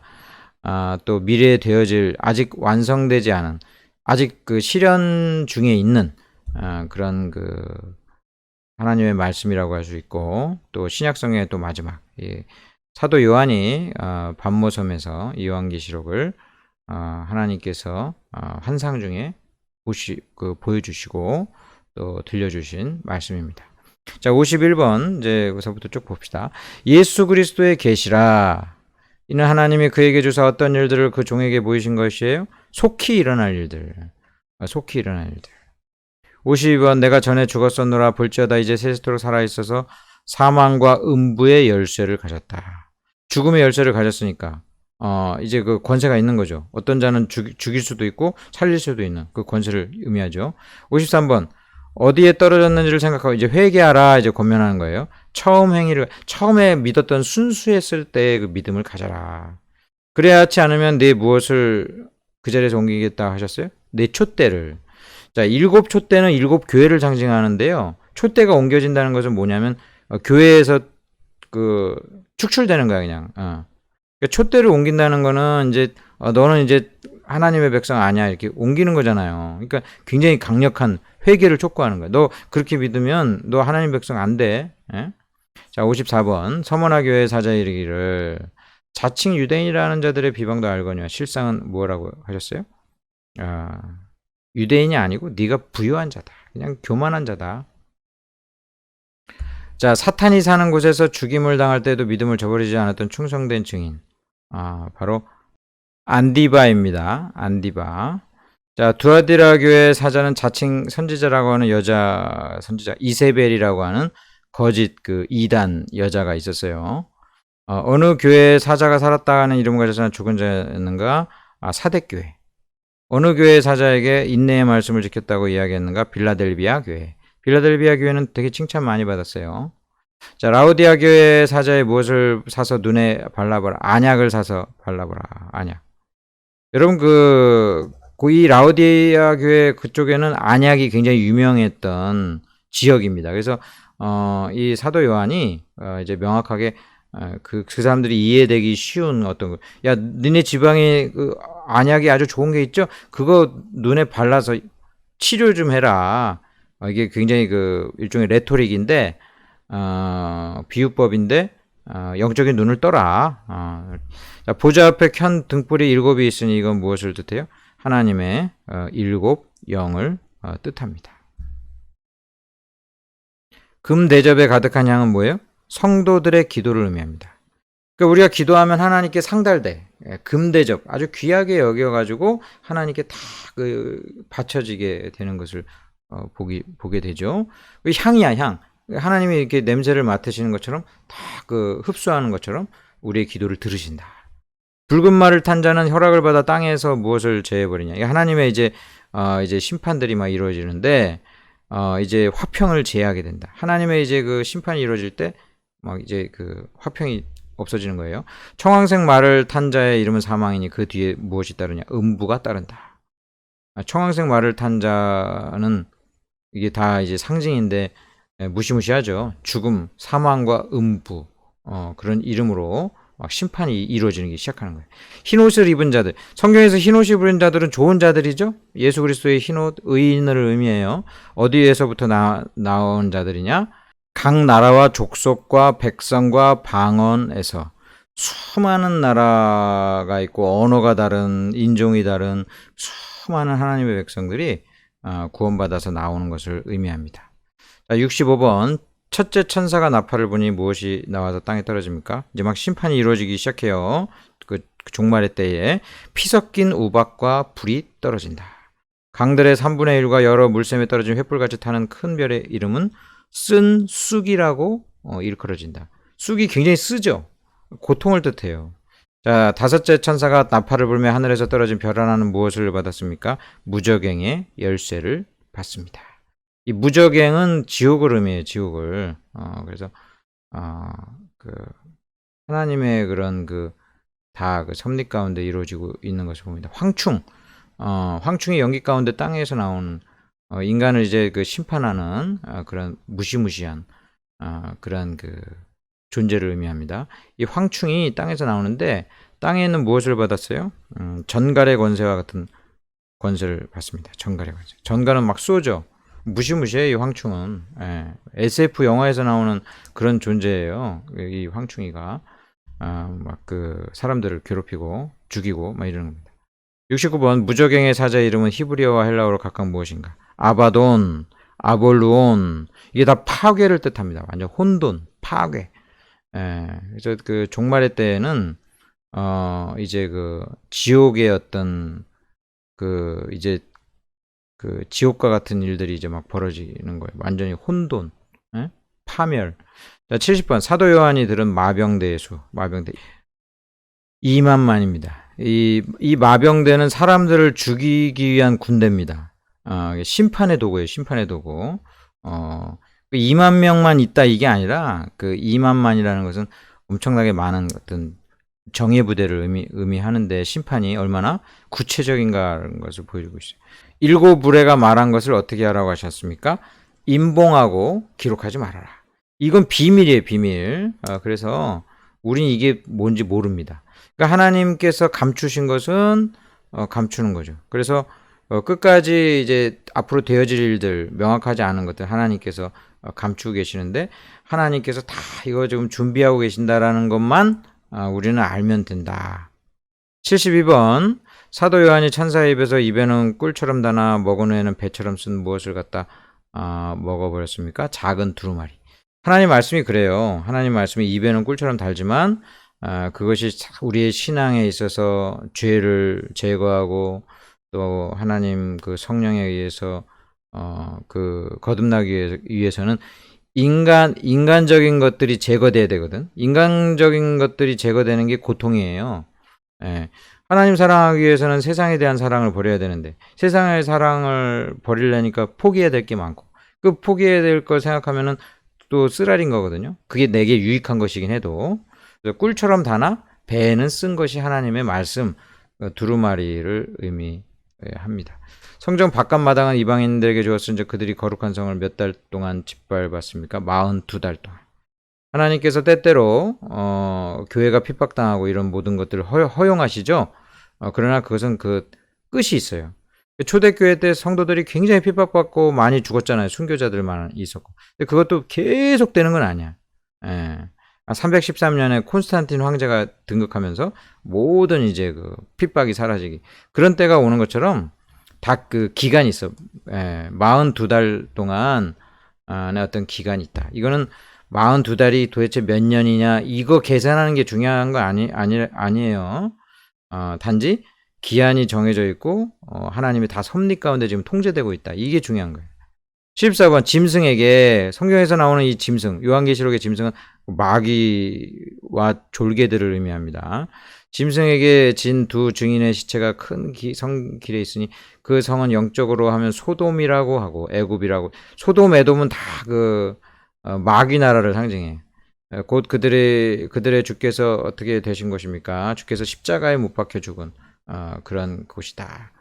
또 미래에 되어질 아직 완성되지 않은 아직 실현 중에 있는 그런 하나님의 말씀이라고 할 수 있고 또 신약성경의 또 마지막 사도 요한이 반모섬에서 이 요한계시록을 하나님께서 환상 중에 보여주시고 또 들려주신 말씀입니다. 자, 51번 이제 여기서부터 쭉 봅시다. 예수 그리스도의 계시라. 이는 하나님이 그에게 주사 어떤 일들을 그 종에게 보이신 것이에요? 속히 일어날 일들. 52번 내가 전에 죽었었노라 볼지어다 이제 세세토록 살아있어서 사망과 음부의 열쇠를 가졌다. 죽음의 열쇠를 가졌으니까 이제 권세가 있는 거죠. 어떤 자는 죽일 수도 있고 살릴 수도 있는 그 권세를 의미하죠. 53번 어디에 떨어졌는지를 생각하고 이제 회개하라 이제 권면하는 거예요. 처음에 믿었던 순수했을 때의 믿음을 가져라. 그래야지 않으면 내 무엇을 그 자리에서 옮기겠다 하셨어요? 내 촛대를. 자, 7 촛대는 7 교회를 상징하는데요. 촛대가 옮겨진다는 것은 뭐냐면 교회에서 축출되는 거야 그냥. 그러니까 촛대를 옮긴다는 거는 이제 너는 이제 하나님의 백성 아니야 이렇게 옮기는 거잖아요. 그러니까 굉장히 강력한 회개를 촉구하는 거야. 너 그렇게 믿으면 너 하나님 백성 안 돼. 예? 자, 54번 서머나 교회 사자에 이르기를 자칭 유대인이라는 자들의 비방도 알거니와 실상은 뭐라고 하셨어요? 유대인이 아니고 네가 부유한 자다. 그냥 교만한 자다. 자, 사탄이 사는 곳에서 죽임을 당할 때도 믿음을 저버리지 않았던 충성된 증인. 바로 안디바입니다. 안디바. 자, 두아디라 교회 사자는 자칭 선지자라고 하는 여자 선지자 이세벨이라고 하는 거짓 이단 여자가 있었어요. 어느 교회에 사자가 살았다는 이름을 가졌으나 죽은 자였는가? 사대교회. 어느 교회 사자에게 인내의 말씀을 지켰다고 이야기했는가? 빌라델비아 교회. 빌라델비아 교회는 되게 칭찬 많이 받았어요. 자, 라오디아 교회 사자의 무엇을 사서 눈에 발라보라. 안약을 사서 발라보라. 안약. 여러분 이 라오디아 교회 그쪽에는 안약이 굉장히 유명했던 지역입니다. 그래서 이 사도 요한이 이제 명확하게 그 사람들이 이해되기 쉬운 어떤 야, 너네 지방에 그 안약이 아주 좋은 게 있죠? 그거 눈에 발라서 치료 좀 해라. 이게 굉장히 그 일종의 레토릭인데 비유법인데 영적인 눈을 떠라. 자, 보좌 앞에 켠 등불이 7이 있으니 이건 무엇을 뜻해요? 하나님의 7 영을 뜻합니다. 금 대접에 가득한 향은 뭐예요? 성도들의 기도를 의미합니다. 그러니까 우리가 기도하면 하나님께 상달돼. 금 대접 아주 귀하게 여겨가지고 하나님께 다 바쳐지게 되는 것을 보게 되죠. 향이야, 향. 하나님이 이렇게 냄새를 맡으시는 것처럼 다 흡수하는 것처럼 우리의 기도를 들으신다. 붉은 말을 탄 자는 혈악을 받아 땅에서 무엇을 제해버리냐. 하나님의 이제 심판들이 막 이루어지는데 이제 화평을 제하게 된다. 하나님의 이제 그 심판이 이루어질 때 막 이제 그 화평이 없어지는 거예요. 청황색 말을 탄 자의 이름은 사망이니 그 뒤에 무엇이 따르냐? 음부가 따른다. 청황색 말을 탄 자는 이게 다 이제 상징인데 무시무시하죠. 죽음, 사망과 음부 그런 이름으로 막 심판이 이루어지는 게 시작하는 거예요. 흰옷을 입은 자들, 성경에서 흰옷을 입은 자들은 좋은 자들이죠. 예수 그리스도의 흰옷, 의인을 의미해요. 어디에서부터 나온 자들이냐? 각 나라와 족속과 백성과 방언에서 수많은 나라가 있고 언어가 다른, 인종이 다른 수많은 하나님의 백성들이 구원받아서 나오는 것을 의미합니다. 자, 65번 첫째 천사가 나팔을 부니 무엇이 나와서 땅에 떨어집니까? 이제 막 심판이 이루어지기 시작해요. 그 종말의 때에 피 섞인 우박과 불이 떨어진다. 강들의 3분의 1과 여러 물샘에 떨어진 횃불같이 타는 큰 별의 이름은 쓴 쑥이라고 일컬어진다. 쑥이 굉장히 쓰죠. 고통을 뜻해요. 자, 다섯째 천사가 나팔을 불며 하늘에서 떨어진 별 하나는 무엇을 받았습니까? 무저갱의 열쇠를 받습니다. 이 무저갱은 지옥을 의미해요. 지옥을. 그래서 하나님의 그런 다 섭리 가운데 이루어지고 있는 것을 봅니다. 황충이 연기 가운데 땅에서 나오는 인간을 이제 심판하는 그런 무시무시한 그런 존재를 의미합니다. 이 황충이 땅에서 나오는데 땅에는 무엇을 받았어요? 전갈의 권세와 같은 권세를 받습니다. 전갈의 권세. 전갈은 막 쏘죠. 무시무시해 이 황충은. SF 영화에서 나오는 그런 존재예요. 이 황충이가 막 사람들을 괴롭히고 죽이고 막 이러는 겁니다. 69번 무저갱의 사자의 이름은 히브리어와 헬라어로 각각 무엇인가? 아바돈, 아볼루온. 이게 다 파괴를 뜻합니다. 완전 혼돈, 파괴. 그래서 종말의 때에는 이제 지옥의 어떤 이제 지옥과 같은 일들이 이제 막 벌어지는 거예요. 완전히 혼돈, 파멸. 자, 70번 사도 요한이 들은 마병대의 수. 마병대 2만만입니다. 이 마병대는 사람들을 죽이기 위한 군대입니다. 심판의 도구예요. 심판의 도구. 2만 명만 있다 이게 아니라 2만만이라는 것은 엄청나게 많은 어떤 정예 부대를 의미하는데 심판이 얼마나 구체적인가라는 것을 보여주고 있어요. 7 무례가 말한 것을 어떻게 하라고 하셨습니까? 임봉하고 기록하지 말아라. 이건 비밀이에요, 비밀. 그래서 우린 이게 뭔지 모릅니다. 그러니까 하나님께서 감추신 것은 감추는 거죠. 그래서 끝까지 이제 앞으로 되어질 일들, 명확하지 않은 것들 하나님께서 감추고 계시는데 하나님께서 다 이거 지금 준비하고 계신다라는 것만 우리는 알면 된다. 72번 사도 요한이 천사의 입에는 꿀처럼 다나 먹은 후에는 배처럼 쓴 무엇을 갖다 먹어버렸습니까? 작은 두루마리. 하나님 말씀이 그래요. 하나님 말씀이 입에는 꿀처럼 달지만 그것이 우리의 신앙에 있어서 죄를 제거하고 또 하나님 성령에 의해서 거듭나기 위해서는 인간적인 것들이 제거돼야 되거든. 인간적인 것들이 제거되는 게 고통이에요. 예. 하나님 사랑하기 위해서는 세상에 대한 사랑을 버려야 되는데, 세상의 사랑을 버리려니까 포기해야 될 게 많고, 그 포기해야 될 걸 생각하면은 또 쓰라린 거거든요. 그게 내게 유익한 것이긴 해도. 그래서 꿀처럼 다나 배에는 쓴 것이 하나님의 말씀, 두루마리를 의미합니다. 성전 바깥마당은 이방인들에게 주었은즉 그들이 거룩한 성을 몇 달 동안 짓밟았습니까? 42달 동안. 하나님께서 때때로 교회가 핍박당하고 이런 모든 것들을 허용하시죠. 그러나 그것은 그 끝이 있어요. 초대교회 때 성도들이 굉장히 핍박받고 많이 죽었잖아요. 순교자들만 있었고. 근데 그것도 계속 되는 건 아니야. 예. 313년에 콘스탄틴 황제가 등극하면서 모든 이제 그 핍박이 사라지기. 그런 때가 오는 것처럼 다 그 기간이 있어. 42달 동안 안에 어떤 기간이 있다. 이거는 42달이 도대체 몇 년이냐 이거 계산하는 게 중요한 거 아니에요. 단지 기한이 정해져 있고 하나님이 다 섭리 가운데 지금 통제되고 있다. 이게 중요한 거예요. 14번 짐승에게 성경에서 나오는 이 짐승 요한계시록의 짐승은 마귀와 졸개들을 의미합니다. 짐승에게 진 두 증인의 시체가 큰 성길에 있으니 그 성은 영적으로 하면 소돔이라고 하고 애굽이라고. 소돔 에돔은 다 그 마귀 나라를 상징해. 곧 그들의 주께서 어떻게 되신 것입니까? 주께서 십자가에 못 박혀 죽은 그런 곳이다.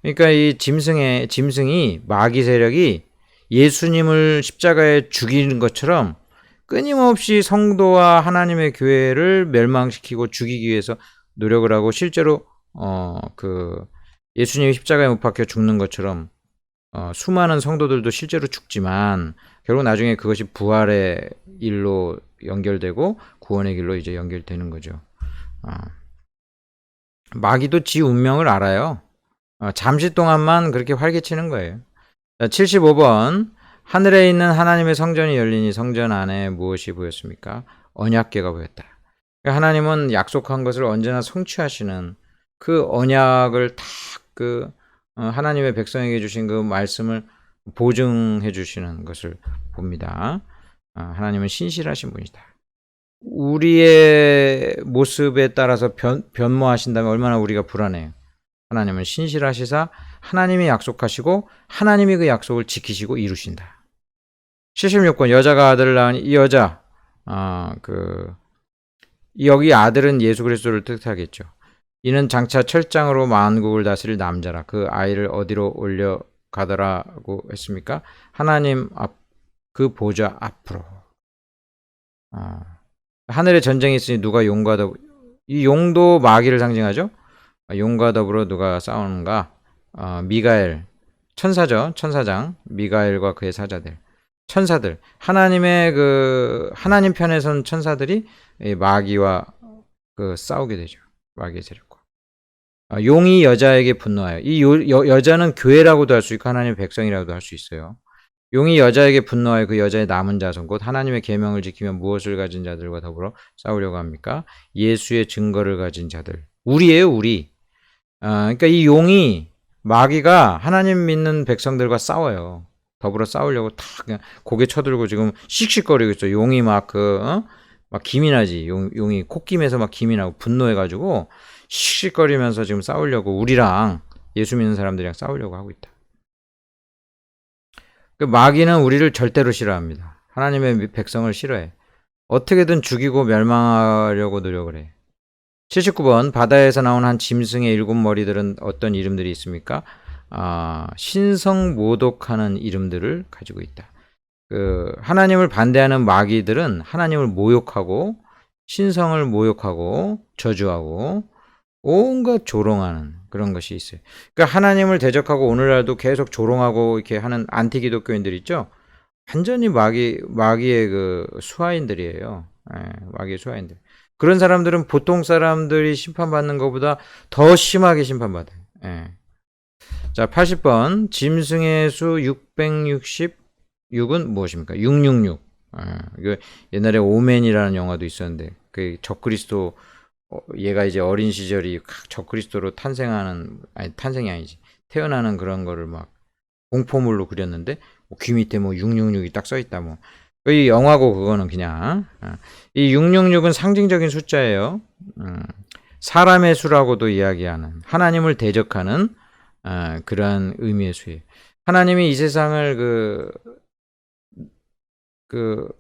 그러니까 이 짐승이 마귀 세력이 예수님을 십자가에 죽이는 것처럼 끊임없이 성도와 하나님의 교회를 멸망시키고 죽이기 위해서 노력을 하고 실제로 그 예수님이 십자가에 못 박혀 죽는 것처럼 수많은 성도들도 실제로 죽지만 결국 나중에 그것이 부활의 일로 연결되고 구원의 길로 이제 연결되는 거죠. 마귀도 지 운명을 알아요. 잠시 동안만 그렇게 활개치는 거예요. 75번 하늘에 있는 하나님의 성전이 열리니 성전 안에 무엇이 보였습니까? 언약궤가 보였다. 하나님은 약속한 것을 언제나 성취하시는 그 언약을 다 그 하나님의 백성에게 주신 그 말씀을 보증해 주시는 것을 봅니다. 하나님은 신실하신 분이다. 우리의 모습에 따라서 변모하신다면 얼마나 우리가 불안해요. 하나님은 신실하시사 하나님이 약속하시고 하나님이 그 약속을 지키시고 이루신다. 76번 여자가 아들을 낳으니 이 여자 여기 아들은 예수 그리스도를 뜻하겠죠. 이는 장차 철장으로 만국을 다스릴 남자라. 그 아이를 어디로 올려가더라고 했습니까? 하나님 앞 그 보좌 앞으로. 하늘에 전쟁이 있으니 누가 용과 더불어. 이 용도 마귀를 상징하죠. 용과 더불어 누가 싸우는가? 미가엘 천사죠. 천사장 미가엘과 그의 사자들. 천사들 하나님의 하나님 편에 선 천사들이 마귀와 싸우게 되죠. 마귀의 세력과. 용이 여자에게 분노하여. 이 여자는 교회라고도 할 수 있고 하나님의 백성이라고도 할 수 있어요. 용이 여자에게 분노하여 그 여자의 남은 자손 곧 하나님의 계명을 지키며 무엇을 가진 자들과 더불어 싸우려고 합니까? 예수의 증거를 가진 자들. 우리예요, 우리. 그러니까 이 용이 마귀가 하나님 믿는 백성들과 싸워요. 더불어 싸우려고 다 그냥 고개 쳐들고 지금 씩씩거리고 있어. 용이 막 기민하지. 용이 콧김에서 막 기민하고 분노해가지고 씩씩거리면서 지금 싸우려고 우리랑 예수 믿는 사람들이랑 싸우려고 하고 있다. 그 마귀는 우리를 절대로 싫어합니다. 하나님의 백성을 싫어해. 어떻게든 죽이고 멸망하려고 노력을 해. 79번 바다에서 나온 한 짐승의 7머리들은 어떤 이름들이 있습니까? 신성모독하는 이름들을 가지고 있다. 하나님을 반대하는 마귀들은 하나님을 모욕하고 신성을 모욕하고 저주하고 온갖 조롱하는 그런 것이 있어요. 그러니까 하나님을 대적하고 오늘날도 계속 조롱하고 이렇게 하는 안티 기독교인들 있죠. 완전히 마귀의 수하인들이에요. 마귀의 수하인들. 그런 사람들은 보통 사람들이 심판받는 것보다 더 심하게 심판받아요. 자, 80번 짐승의 수 666은 무엇입니까? 666. 옛날에 오맨이라는 영화도 있었는데 그 적그리스도 얘가 이제 어린 시절이 적그리스도로 탄생이 아니지. 태어나는 그런 거를 막 공포물로 그렸는데 귀 밑에 666이 딱 써 있다 이 영화고 그거는 그냥. 이 666은 상징적인 숫자예요. 사람의 수라고도 이야기하는 하나님을 대적하는 그런 의미의 수예요. 하나님이 이 세상을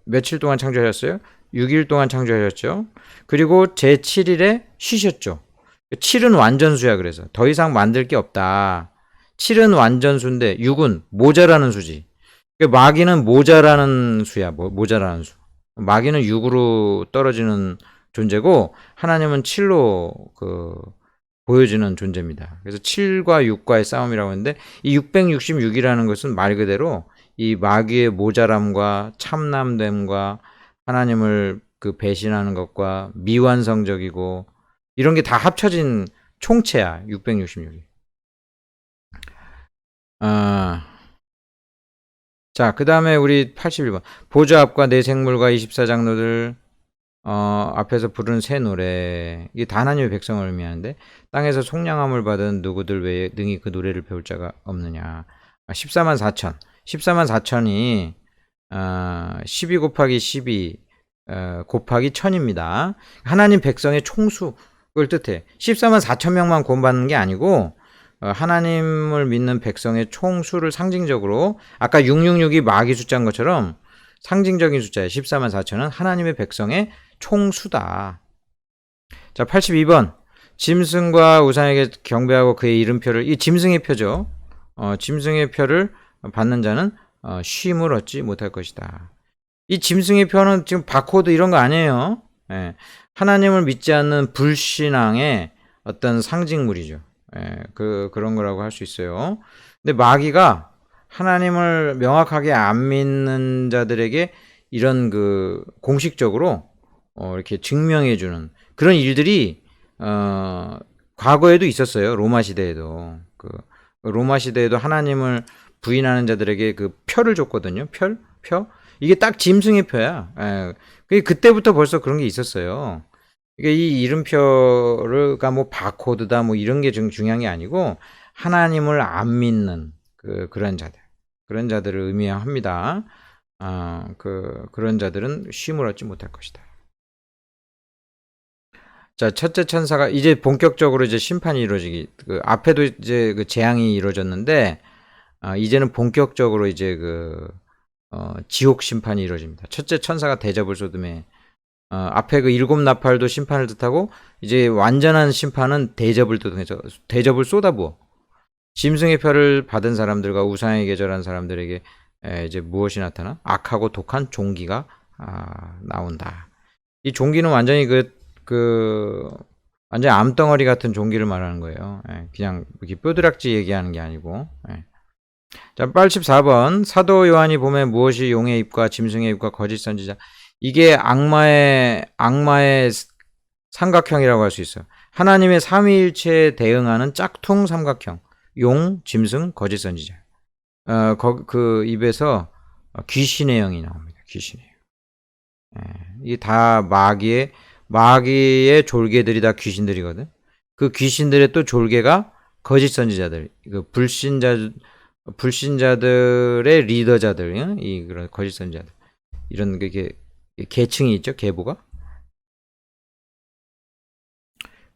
며칠 동안 창조하셨어요? 6일 동안 창조하셨죠. 그리고 제7일에 쉬셨죠. 7은 완전수야. 그래서 더 이상 만들 게 없다. 7은 완전수인데 6은 모자라는 수지. 마귀는 모자라는 수야. 모자라는 수. 마귀는 6으로 떨어지는 존재고 하나님은 7로 보여지는 존재입니다. 그래서 7과 6과의 싸움이라고 하는데 이 666이라는 것은 말 그대로 이 마귀의 모자람과 참남됨과 하나님을 배신하는 것과 미완성적이고 이런 게 다 합쳐진 총체야. 666이. 자, 그 다음에 우리 81번. 보좌 앞과 내 생물과 24장로들 앞에서 부르는 새 노래. 이게 다 하나님의 백성을 의미하는데 땅에서 속량함을 받은 누구들 외에 능히 그 노래를 배울 자가 없느냐. 14만 4천. 14만 4천이 12 곱하기 12 곱하기 1000입니다. 하나님 백성의 총수를 뜻해. 14만 4천 명만 구원받는 게 아니고 하나님을 믿는 백성의 총수를 상징적으로 아까 666이 마귀 숫자인 것처럼 상징적인 숫자예요. 14만 4천은 하나님의 백성의 총수다. 자, 82번. 짐승과 우상에게 경배하고 그의 이름표를, 이 짐승의 표죠. 짐승의 표를 받는 자는 쉼을 얻지 못할 것이다. 이 짐승의 표는 지금 바코드 이런 거 아니에요. 예, 하나님을 믿지 않는 불신앙의 어떤 상징물이죠. 예, 그런 거라고 할 수 있어요. 근데 마귀가 하나님을 명확하게 안 믿는 자들에게 이런 공식적으로 이렇게 증명해주는 그런 일들이 과거에도 있었어요. 로마 시대에도 로마 시대에도 하나님을 부인하는 자들에게 표를 줬거든요. 표. 이게 딱 짐승의 표야. 그때부터 벌써 그런 게 있었어요. 이게 이 이름표가 뭐 바코드다 뭐 이런 게 중요한 게 아니고 하나님을 안 믿는 그런 자들을 의미합니다. 그런 자들은 쉼을 얻지 못할 것이다. 자, 첫째 천사가 이제 본격적으로 이제 심판이 이루어지기, 앞에도 이제 재앙이 이루어졌는데, 이제는 본격적으로 이제 지옥 심판이 이루어집니다. 첫째 천사가 대접을 쏟음에, 앞에 일곱 나팔도 심판을 뜻하고, 이제 완전한 심판은 대접을 뜻해서, 대접을 쏟아부어. 짐승의 표를 받은 사람들과 우상에 계절한 사람들에게 이제 무엇이 나타나? 악하고 독한 종기가 나온다. 이 종기는 완전히 완전 암덩어리 같은 종기를 말하는 거예요. 그냥 이렇게 뼈드락지 얘기하는 게 아니고. 자, 84번. 사도 요한이 보면 무엇이 용의 입과 짐승의 입과 거짓 선지자. 이게 악마의 삼각형이라고 할 수 있어요. 하나님의 삼위일체에 대응하는 짝퉁 삼각형. 용, 짐승, 거짓 선지자. 그 입에서 귀신의 영이 나옵니다. 귀신의 영. 이게 다 마귀의 졸개들이 다 귀신들이거든. 그 귀신들의 또 졸개가 거짓 선지자들, 불신자들의 리더자들, 그런 거짓 선지자들, 이런 계층이 있죠, 계보가.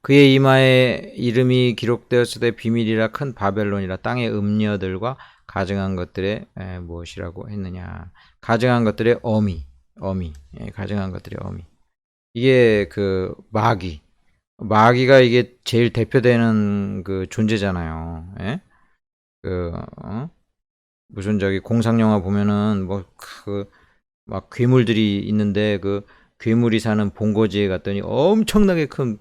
그의 이마에 이름이 기록되었을 때 비밀이라 큰 바벨론이라 땅의 음녀들과 가증한 것들의 무엇이라고 했느냐. 가증한 것들의 가증한 것들의 어미. 이게 마귀가 이게 제일 대표되는 존재잖아요. 예? 무슨 공상 영화 보면은 막 괴물들이 있는데 괴물이 사는 본거지에 갔더니 엄청나게 큰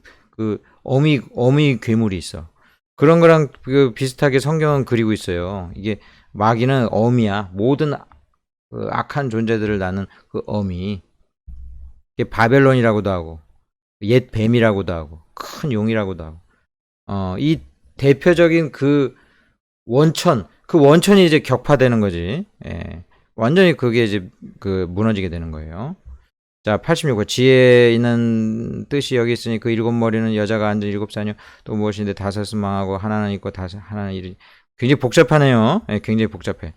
어미 괴물이 있어. 그런 거랑 비슷하게 성경은 그리고 있어요. 이게 마귀는 어미야. 모든 악한 존재들을 낳는 어미. 이게 바벨론이라고도 하고 옛 뱀이라고도 하고 큰 용이라고도 하고 이 대표적인 원천이 이제 격파되는 거지. 예. 완전히 그게 이제 무너지게 되는 거예요. 자, 86번. 지혜 있는 뜻이 여기 있으니 그 일곱 머리는 여자가 앉은 일곱 사녀 또 무엇인데 다섯은 망하고 하나는 있고 하나는 이르. 굉장히 복잡하네요. 예, 굉장히 복잡해.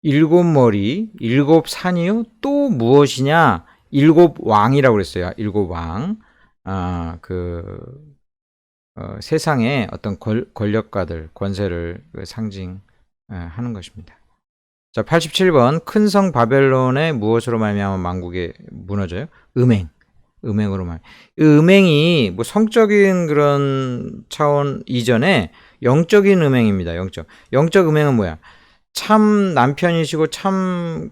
일곱 머리, 일곱 산이요? 또 무엇이냐? 일곱 왕이라고 그랬어요. 일곱 왕. 세상의 어떤 권력가들, 권세를 상징하는 것입니다. 자, 87번. 큰 성 바벨론의 무엇으로 말미암아 만국이 무너져요? 음행으로 말. 음행이 뭐 성적인 그런 차원 이전에 영적인 음행입니다. 영적 음행은 뭐야? 참 남편이시고 참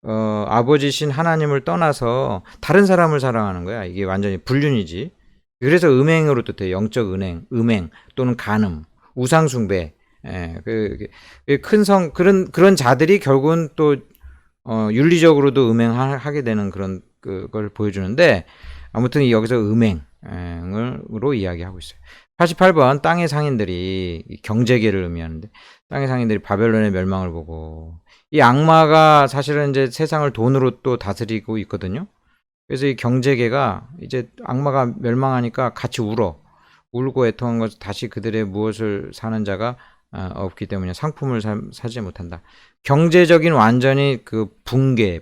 아버지신 하나님을 떠나서 다른 사람을 사랑하는 거야. 이게 완전히 불륜이지. 그래서 음행으로 뜻해. 영적 음행 또는 간음, 우상숭배. 그런 자들이 결국은 또 윤리적으로도 음행하게 되는 그런 그걸 보여주는데, 아무튼 여기서 음행으로 이야기하고 있어요. 88번. 땅의 상인들이 경제계를 의미하는데, 땅의 상인들이 바벨론의 멸망을 보고, 이 악마가 사실은 이제 세상을 돈으로 또 다스리고 있거든요. 그래서 이 경제계가 이제 악마가 멸망하니까 같이 울고 애통한 것을 다시 그들의 무엇을 사는 자가 없기 때문에 상품을 사지 못한다. 경제적인 완전히 그 붕괴.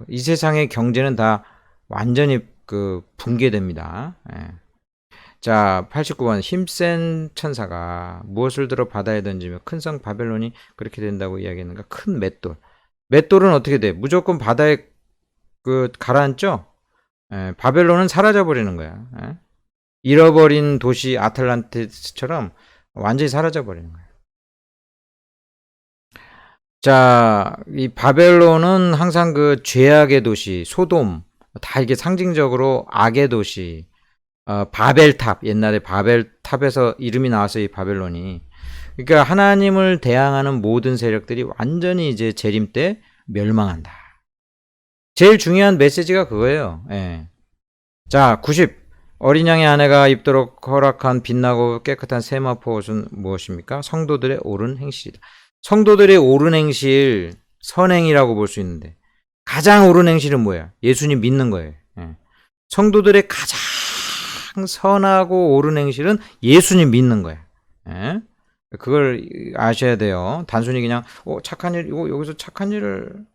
이 세상의 경제는 다 완전히 붕괴됩니다. 자, 89번. 힘센 천사가 무엇을 들어 바다에 던지며 큰 성 바벨론이 그렇게 된다고 이야기했는가? 큰 맷돌. 맷돌은 어떻게 돼? 무조건 바다에 가라앉죠? 바벨론은 사라져 버리는 거야. 잃어버린 도시 아틀란티스처럼 완전히 사라져 버리는 거야. 자, 이 바벨론은 항상 그 죄악의 도시, 소돔, 다 이게 상징적으로 악의 도시, 바벨탑, 옛날에 바벨탑에서 이름이 나와서 이 바벨론이. 그러니까 하나님을 대항하는 모든 세력들이 완전히 이제 재림 때 멸망한다. 제일 중요한 메시지가 그거예요. 예. 자, 90. 어린 양의 아내가 입도록 허락한 빛나고 깨끗한 세마포 옷은 무엇입니까? 성도들의 옳은 행실이다. 성도들의 옳은 행실, 선행이라고 볼 수 있는데, 가장 옳은 행실은 뭐야? 예수님 믿는 거예요. 예. 성도들의 가장 선하고 옳은 행실은 예수님 믿는 거야. 예? 그걸 아셔야 돼요. 단순히 그냥 착한 일, 여기서 착한 일을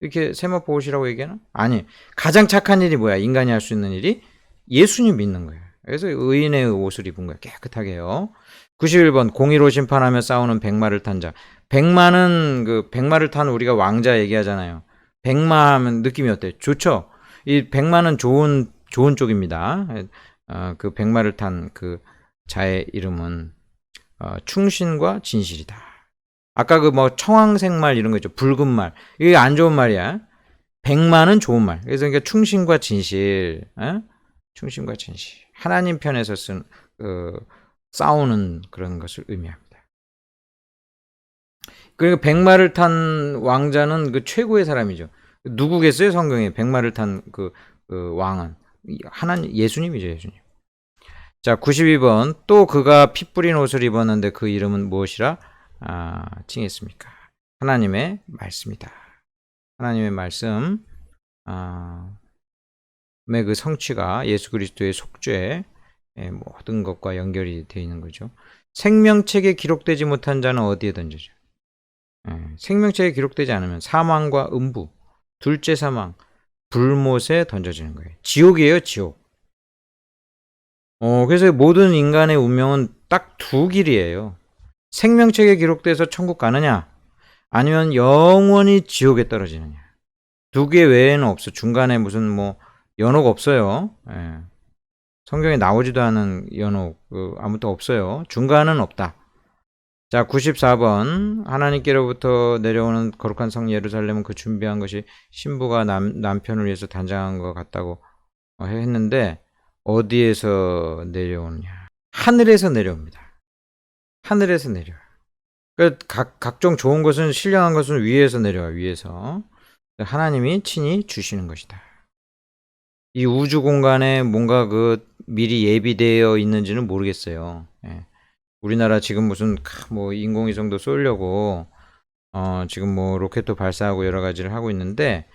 이렇게 세마포 옷이라고 얘기하나? 아니, 가장 착한 일이 뭐야? 인간이 할 수 있는 일이 예수님 믿는 거야. 그래서 의인의 옷을 입은 거야. 깨끗하게요. 91번. 공의로 심판하며 싸우는 백마를 탄 자. 백마를 탄 우리가 왕자 얘기하잖아요. 백마 하면 느낌이 어때? 좋죠? 이 백마는 좋은 쪽입니다. 그 백마를 탄 그 자의 이름은 충신과 진실이다. 아까 청황색 말 이런 거 있죠. 붉은 말. 이게 안 좋은 말이야. 백마는 좋은 말. 그래서 그러니까 충신과 진실. 충신과 진실. 하나님 편에서 싸우는 그런 것을 의미합니다. 그러니까 백마를 탄 왕자는 그 최고의 사람이죠. 누구겠어요? 성경에 백마를 탄 그 왕은 하나님, 예수님이죠. 예수님. 자, 92번. 또 그가 피 뿌린 옷을 입었는데 그 이름은 무엇이라 칭했습니까? 하나님의 말씀이다. 하나님의 말씀, 그 성취가 예수 그리스도의 속죄 모든 것과 연결이 되어 있는 거죠. 생명책에 기록되지 못한 자는 어디에 던져져? 생명책에 기록되지 않으면 사망과 음부, 둘째 사망, 불못에 던져지는 거예요. 지옥이에요, 지옥. 그래서 모든 인간의 운명은 딱 두 길이에요. 생명책에 기록돼서 천국 가느냐, 아니면 영원히 지옥에 떨어지느냐. 두 개 외에는 없어. 중간에 무슨 연옥 없어요. 성경에 나오지도 않은 연옥 아무것도 없어요. 중간은 없다. 자, 94번. 하나님께로부터 내려오는 거룩한 성 예루살렘은 그 준비한 것이 신부가 남편을 위해서 단장한 것 같다고 했는데, 어디에서 내려오느냐? 하늘에서 내려옵니다. 하늘에서 내려와요. 각종 좋은 것은, 신령한 것은 위에서 내려와요. 위에서. 하나님이 친히 주시는 것이다. 이 우주 공간에 뭔가 미리 예비되어 있는지는 모르겠어요. 우리나라 지금 무슨 인공위성도 쏘려고 지금 로켓도 발사하고 여러 가지를 하고 있는데,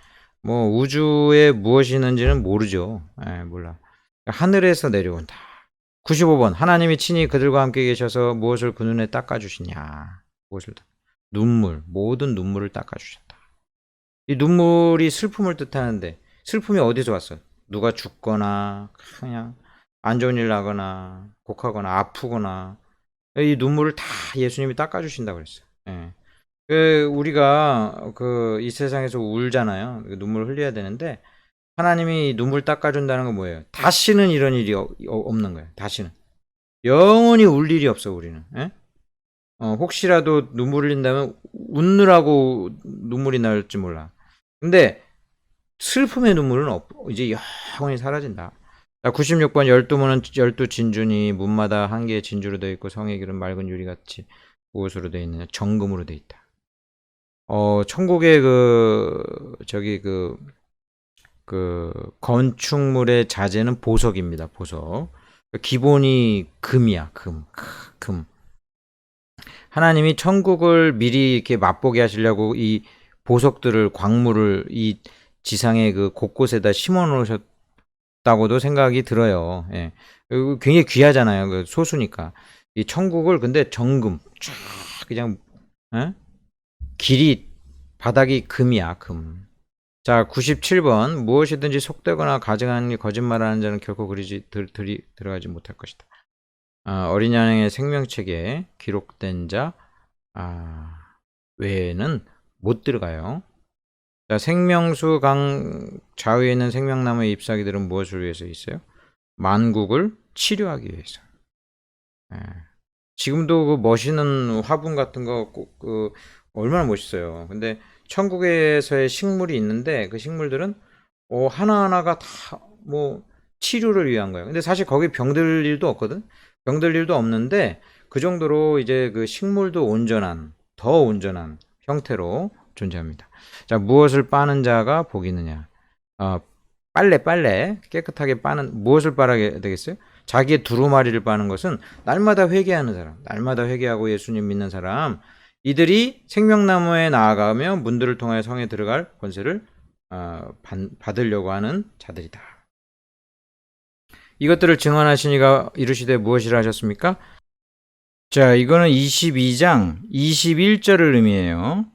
우주에 무엇이 있는지는 모르죠. 몰라. 하늘에서 내려온다. 95번. 하나님이 친히 그들과 함께 계셔서 무엇을 그 눈에 닦아주시냐. 무엇을 눈물, 모든 눈물을 닦아주셨다. 이 눈물이 슬픔을 뜻하는데 슬픔이 어디서 왔어? 누가 죽거나 그냥 안 좋은 일 나거나 곡하거나 아프거나 이 눈물을 다 예수님이 닦아주신다고 그랬어요. 예. 우리가 이 세상에서 울잖아요. 눈물을 흘려야 되는데 하나님이 눈물 닦아준다는 건 뭐예요? 다시는 이런 일이 없는 거예요. 다시는. 영원히 울 일이 없어 우리는. 예? 혹시라도 눈물 흘린다면 웃느라고 눈물이 날지 몰라. 근데 슬픔의 눈물은 이제 영원히 사라진다. 96번 12문은 12진주니 문마다 한 개의 진주로 되어 있고 성의 길은 맑은 유리같이 무엇으로 되어 있느냐? 정금으로 되어 있다. 천국의 건축물의 자재는 보석입니다. 보석. 기본이 금이야. 금. 하나님이 천국을 미리 이렇게 맛보게 하시려고 이 보석들을 광물을 이 지상의 곳곳에다 심어 놓으셨다고도 생각이 들어요. 예. 굉장히 귀하잖아요. 소수니까. 이 천국을 근데 정금 쫙 그냥 길이 바닥이 금이야. 금. 자, 97번. 무엇이든지 속되거나 가증한 거짓말하는 자는 결코 들어가지 못할 것이다. 어린 양의 생명책에 기록된 자 외에는 못 들어가요. 자, 생명수 강 좌우에 있는 생명나무의 잎사귀들은 무엇을 위해서 있어요? 만국을 치료하기 위해서. 지금도 멋있는 화분 같은 거 얼마나 멋있어요. 근데 천국에서의 식물이 있는데 그 식물들은 하나하나가 다 치료를 위한 거예요. 근데 사실 거기 병들 일도 없거든. 병들 일도 없는데 그 정도로 이제 식물도 더 온전한 형태로 존재합니다. 자, 무엇을 빠는 자가 복이 있느냐? 빨래 깨끗하게 빠는 무엇을 빨아야 되겠어요? 자기의 두루마리를 빠는 것은 날마다 회개하는 사람, 날마다 회개하고 예수님 믿는 사람, 이들이 생명나무에 나아가며 문들을 통하여 성에 들어갈 권세를 받으려고 하는 자들이다. 이것들을 증언하시니가 이르시되 무엇이라 하셨습니까? 자, 이거는 22장 21절을 의미해요.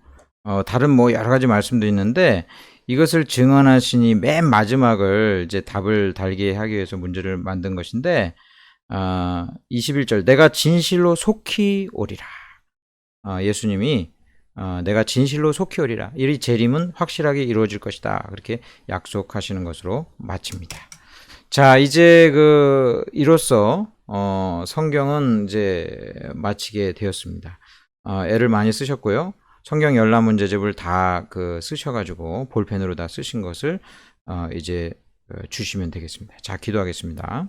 다른 여러 가지 말씀도 있는데 이것을 증언하시니 맨 마지막을 이제 답을 달게 하기 위해서 문제를 만든 것인데 21절 내가 진실로 속히 오리라. 예수님이 내가 진실로 속히 오리라. 이 재림은 확실하게 이루어질 것이다. 그렇게 약속하시는 것으로 마칩니다. 자, 이제 이로써 성경은 이제 마치게 되었습니다. 애를 많이 쓰셨고요. 성경 열람문제집을 다 쓰셔가지고 볼펜으로 다 쓰신 것을 이제 주시면 되겠습니다. 자, 기도하겠습니다.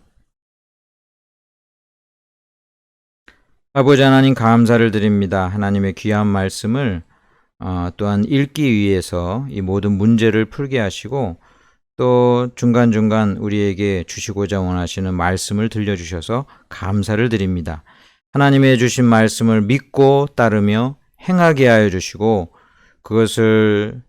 아버지 하나님 감사를 드립니다. 하나님의 귀한 말씀을 또한 읽기 위해서 이 모든 문제를 풀게 하시고 또 중간중간 우리에게 주시고자 원하시는 말씀을 들려주셔서 감사를 드립니다. 하나님의 주신 말씀을 믿고 따르며 행하게 하여 주시고 그것을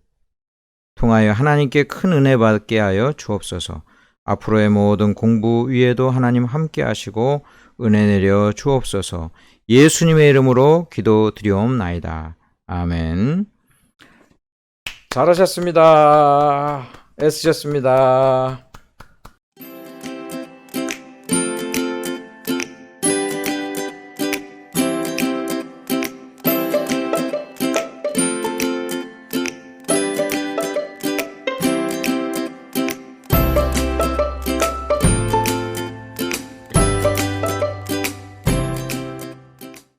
통하여 하나님께 큰 은혜 받게 하여 주옵소서. 앞으로의 모든 공부 위에도 하나님 함께 하시고 은혜 내려 주옵소서. 예수님의 이름으로 기도드리옵나이다. 아멘. 잘하셨습니다. 애쓰셨습니다.